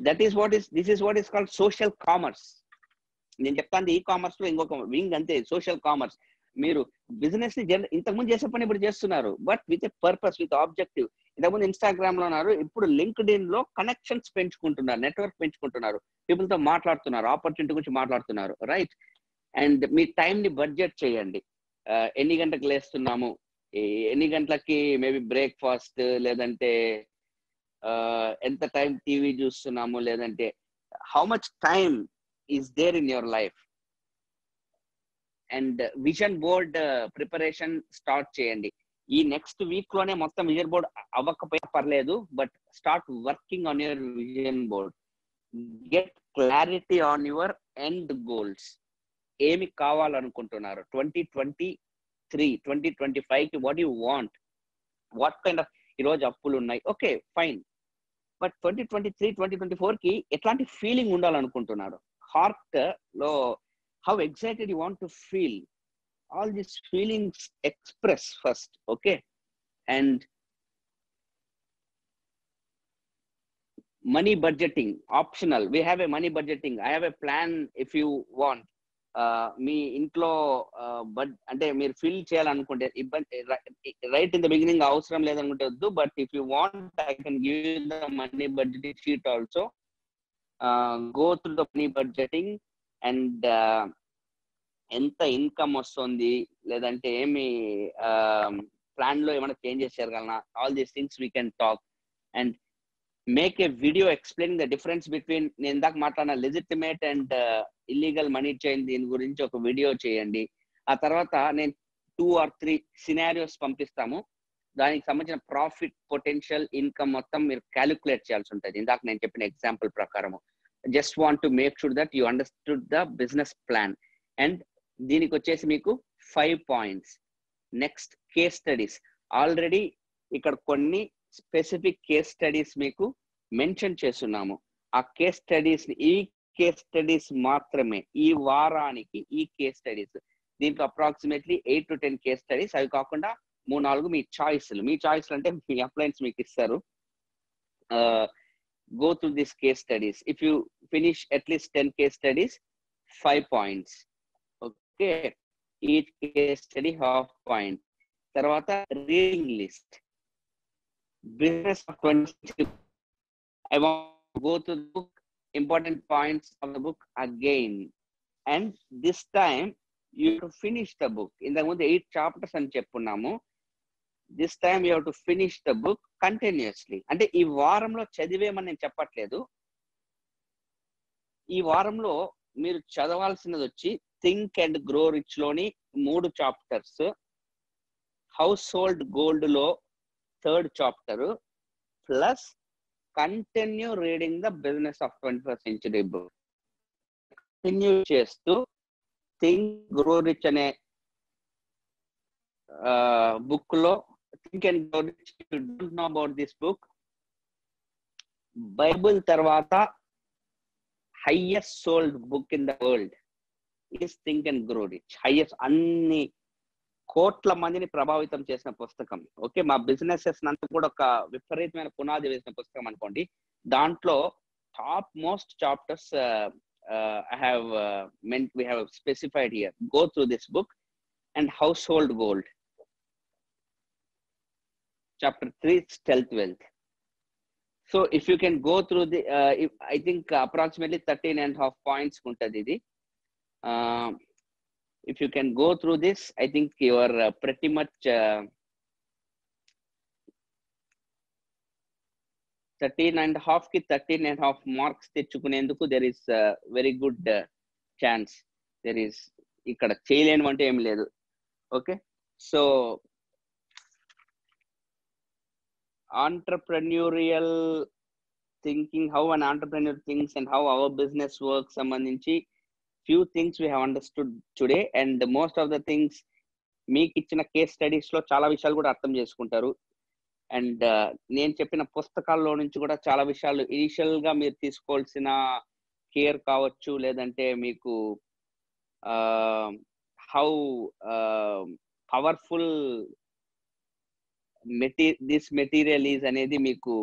this is what is called social commerce. నేను చెప్తాను ఈ కామర్స్ లో ఇంకొక వింగ్ అంతే, సోషల్ కామర్స్. మీరు బిజినెస్ ని ఇంతకుముందు చేసే పని ఇప్పుడు చేస్తున్నారు, but with a purpose, with objective. ఇంతకుముందు ఇన్స్టాగ్రామ్ లో ఉన్నారు, ఇప్పుడు లింక్డ్ ఇన్ లో కనెక్షన్స్ పెంచుకుంటున్నారు, నెట్వర్క్ పెంచుకుంటున్నారు, పీపుల్ తో మాట్లాడుతున్నారు, ఆపర్చునిటీ గురించి మాట్లాడుతున్నారు, రైట్? అండ్ మీ టైం ని బడ్జెట్ చేయండి. ఎన్ని గంటలకు లేస్తున్నాము, ఎన్ని గంటలకి మేబీ బ్రేక్ఫాస్ట్, లేదంటే ఎంత టైం టీవీ చూస్తున్నాము, లేదంటే how much time is there in your life. And vision board preparation start చేయండి. ఈ నెక్స్ట్ వీక్ లోనే మొత్తం విజన్ బోర్డ్ అవ్వకపోయినా పర్లేదు, but start working on your vision board. Get clarity on your end goals. ఏమి కావాలనుకుంటున్నారు 2023, 2025 కి? What you want? What kind of, ఈరోజు అప్పులు ఉన్నాయి, ఓకే ఫైన్, బట్ 2023, 2024 కి ఎట్లాంటి ఫీలింగ్ ఉండాలనుకుంటున్నారు? హార్ట్ లో how excited you want to feel. All these feelings express first, okay? And money budgeting optional. We have a money budgeting. I have a plan if you want. మీ ఇంట్లో అంటే మీరు fill చేయాలనుకుంటే ఇబ్బంది, right in the beginning అవసరం లేదనుకుంటే వద్దు, but if you want I can give you the money budgeting sheet also. Go through the money budgeting and ఎంత income వస్తుంది, లేదంటే ఏమి ప్లాన్ లో ఏమైనా చేంజెస్ జరగాలన్నా, all these things we can talk. And make a video explaining the difference between, నేను ఇందాక మాట్లాడిన legitimate and illegal money chain, దీని గురించి ఒక వీడియో చేయండి. ఆ తర్వాత నేను 2 or 3 సినారియోస్ పంపిస్తాము, దానికి సంబంధించిన ప్రాఫిట్, పొటెన్షియల్, ఇన్కమ్ మొత్తం మీరు క్యాలిక్యులేట్ చేయాల్సి ఉంటుంది, ఇందాక నేను చెప్పిన ఎగ్జాంపుల్ ప్రకారము. Just want to make sure that you understood the business plan. And దీనికి వచ్చేసి మీకు 5 points. Next case studies. Already ఇక్కడ కొన్ని స్పెసిఫిక్ కేస్ స్టడీస్ మీకు మెన్షన్ చేస్తున్నాము. ఆ కేస్ స్టడీస్, ఈ కేస్ స్టడీస్ మాత్రమే, ఈ వారానికి ఈ కేస్ స్టడీస్, దీంట్లో అప్రాక్సిమేట్లీ 8 to 10 కేస్ స్టడీస్. అవి కాకుండా 3-4 మీ చాయిస్లు. మీ చాయిస్లు అంటే మీ అప్లయన్స్ మీకు ఇస్తారు. Go through this case studies. If you finish at least 10 case studies, 5 points. Okay, each case study 1/2 point. తర్వాత reading list. Business of 20. I want to go to the book, important points of the book again, and this time you have to finish the book. ఇంతకు ముందు 8 chapters అని చెప్పున్నాము. This time you have to finish the book continuously. అంటే ఈ వారంలో చదివేమని నేను చెప్పట్లేదు. ఈ వారంలో మీరు చదవాల్సినది వచ్చి థింక్ అండ్ గ్రో రిచ్ లోని 3 chapters, హౌస్ హోల్డ్ గోల్డ్ లో 3rd chapter, plus continue reading the business of 21st century book. Continue చేస్తూ థింక్ గ్రో రిచ్ అనే బుక్ లో, think and grow rich, you don't know about this book. Bible తర్వాత highest sold book in the world is think and grow rich. Highest, అన్ని కోట్ల మందిని ప్రభావితం చేసిన పుస్తకం. ఓకే, మా బిజినెసెస్ అంతా కూడా ఒక విపరీతమైన పునాది వేసిన పుస్తకం అనుకోండి. దాంట్లో top most chapters I have we have specified here. Go through this book. And household gold, chapter 3, stealth wealth. So if you can go through the I think approximately 13.5 points untadi idi. If you can go through this, I think you are pretty much 13.5 ki 13.5 marks తెచ్చుకునేందుకు there is very good chance. There is, ఇక్కడ చేయలేను అంటే ఏం లేదు. Okay, so entrepreneurial thinking, how an entrepreneur thinks and how our business works సంబంధించి few things we have understood today, and most of the things మీకు ఇచ్చిన case studies లో చాలా విషయాలు కూడా అర్థం చేసుకుంటారు. అండ్ నేను చెప్పిన పుస్తకాల్లో నుంచి కూడా చాలా విషయాలు ఇనిషియల్ గా మీరు తీసుకోవాల్సిన కేర్ కావచ్చు, లేదంటే మీకు how powerful this material is అనేది మీకు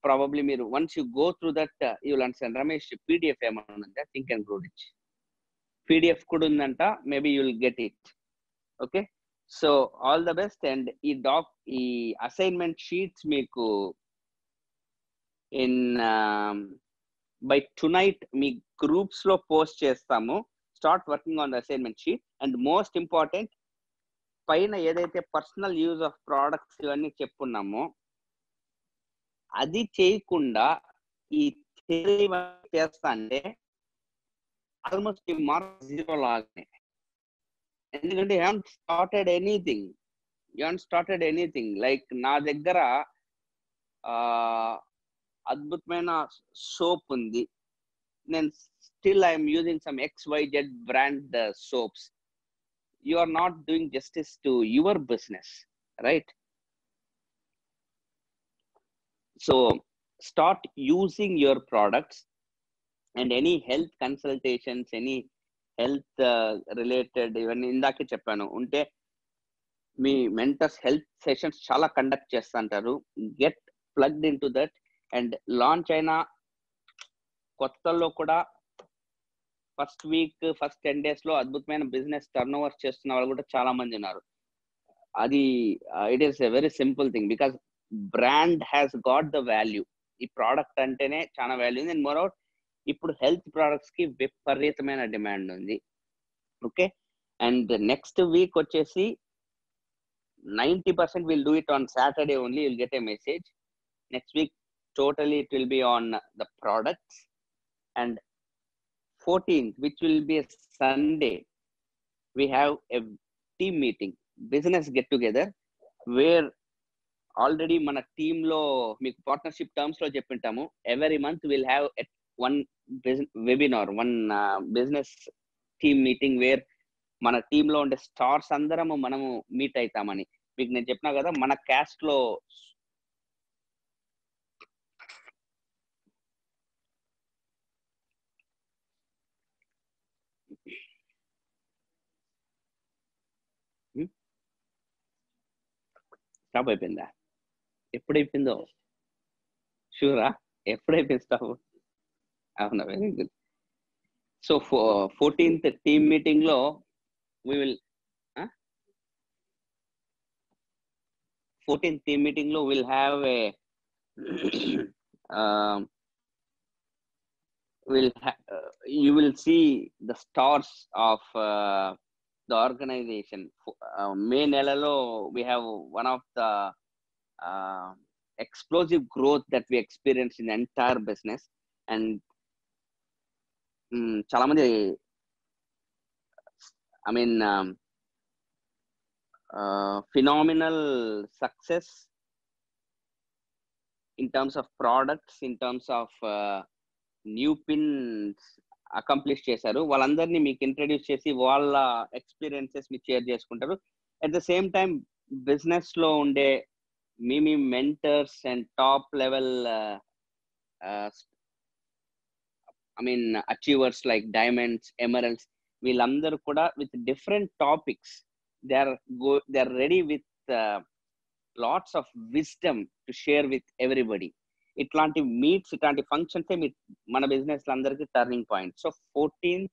ప్రాబబ్లీ మీరు once you go through that you will understand. Ramesh PDF ఏమన్నా ఉందంటే think and grow rich PDF కూడా ఉందంట, maybe you will get it. Okay, so all the best. And ఈ assignment sheets మీకు in by tonight me groups లో post చేస్తాము. Start working on the assignment sheet. And most important, పైన ఏదైతే personal use of products ఇవన్నీ చెప్పున్నామో అది చేయకుండా ఈ థియరీ చేస్తా అంటే ఆల్మోస్ట్ ఈ మార్క్ 0 లాగానే. ఎందుకంటే you have started anything like నా దగ్గర అద్భుతమైన సోప్ ఉంది, నేను still I'm using some XYZ brand soaps. You are not doing justice to your business, right? So start using your products, and any health consultations, any health related, even indake cheppanu unte me mentors health sessions చాలా conduct చేస్తుంటారు. Get plugged in to that. And launch అయిన కొత్తల్లో కూడా first week first 10 days లో అద్భుతమైన business turn overs చేస్తున్న వాళ్ళు కూడా చాలా మంది ఉన్నారు. అది it is a very simple thing because brand has got the value. ఈ ప్రోడక్ట్ అంటేనే చాలా వాల్యూ ఉంది. అండ్ మోర్ ఇప్పుడు హెల్త్ ప్రోడక్ట్స్ కి విపరీతమైన డిమాండ్ ఉంది. ఓకే, అండ్ నెక్స్ట్ వీక్ వచ్చేసి 90% we'll do it on Saturday only. You'll get a message. Next week totally it will be on the products. And 14th, which will be a Sunday, we have a team meeting, business get together, where already mana team lo meeku partnership terms lo cheppintamu. Every month we'll have one webinar, one business team meeting where మన team లో ఉండే stars అందరము మనము meet అవుతామని మీకు నేను చెప్పినా కదా. మన క్యాస్ట్ లో స్టాప్ అయిపోయిందా? ఎప్పుడైపోయిందో షూరా? ఎప్పుడైపోయింది స్టాప్? అవునా, very good. So 14th team meeting లో we will 14th team meeting lo we'll have a you will see the stars of the organization. May nelalo we have one of the explosive growth that we experienced in the entire business. And చాలా మంది I mean phenomenal success in terms of products, in terms of new pins accomplish చేశారు. వాళ్ళందరినీ మీకు introduce చేసి వాళ్ళ experiences మీకు share చేసుకుంటారు. At the same time business లో ఉండే మీ mentors and top level I mean achievers like diamonds, emeralds, వీళ్ళందరూ కూడా with different topics they are ready with lots of wisdom to share with everybody. ఇట్లాంటి meets, ఇట్లాంటి functions మన business అందరికి turning point. So 14th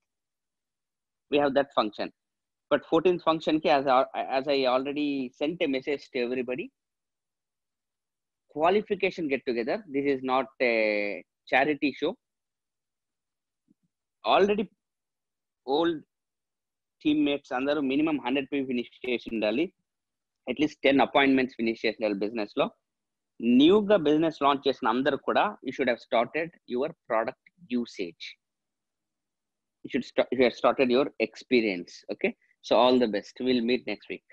we have that function. But 14th function ki as I already sent a message to everybody, qualification get together. This is not a charity show. Already old teammates అందరూ minimum 100 people finish చేసి ఉండాలి. At least 10 appointments finish చేసి ఉండాలి business లో. న్యూగా business launch చేసిన అందరూ కూడా you should have started your product usage. You have started your experience. Okay, so all the best. We'll meet next week.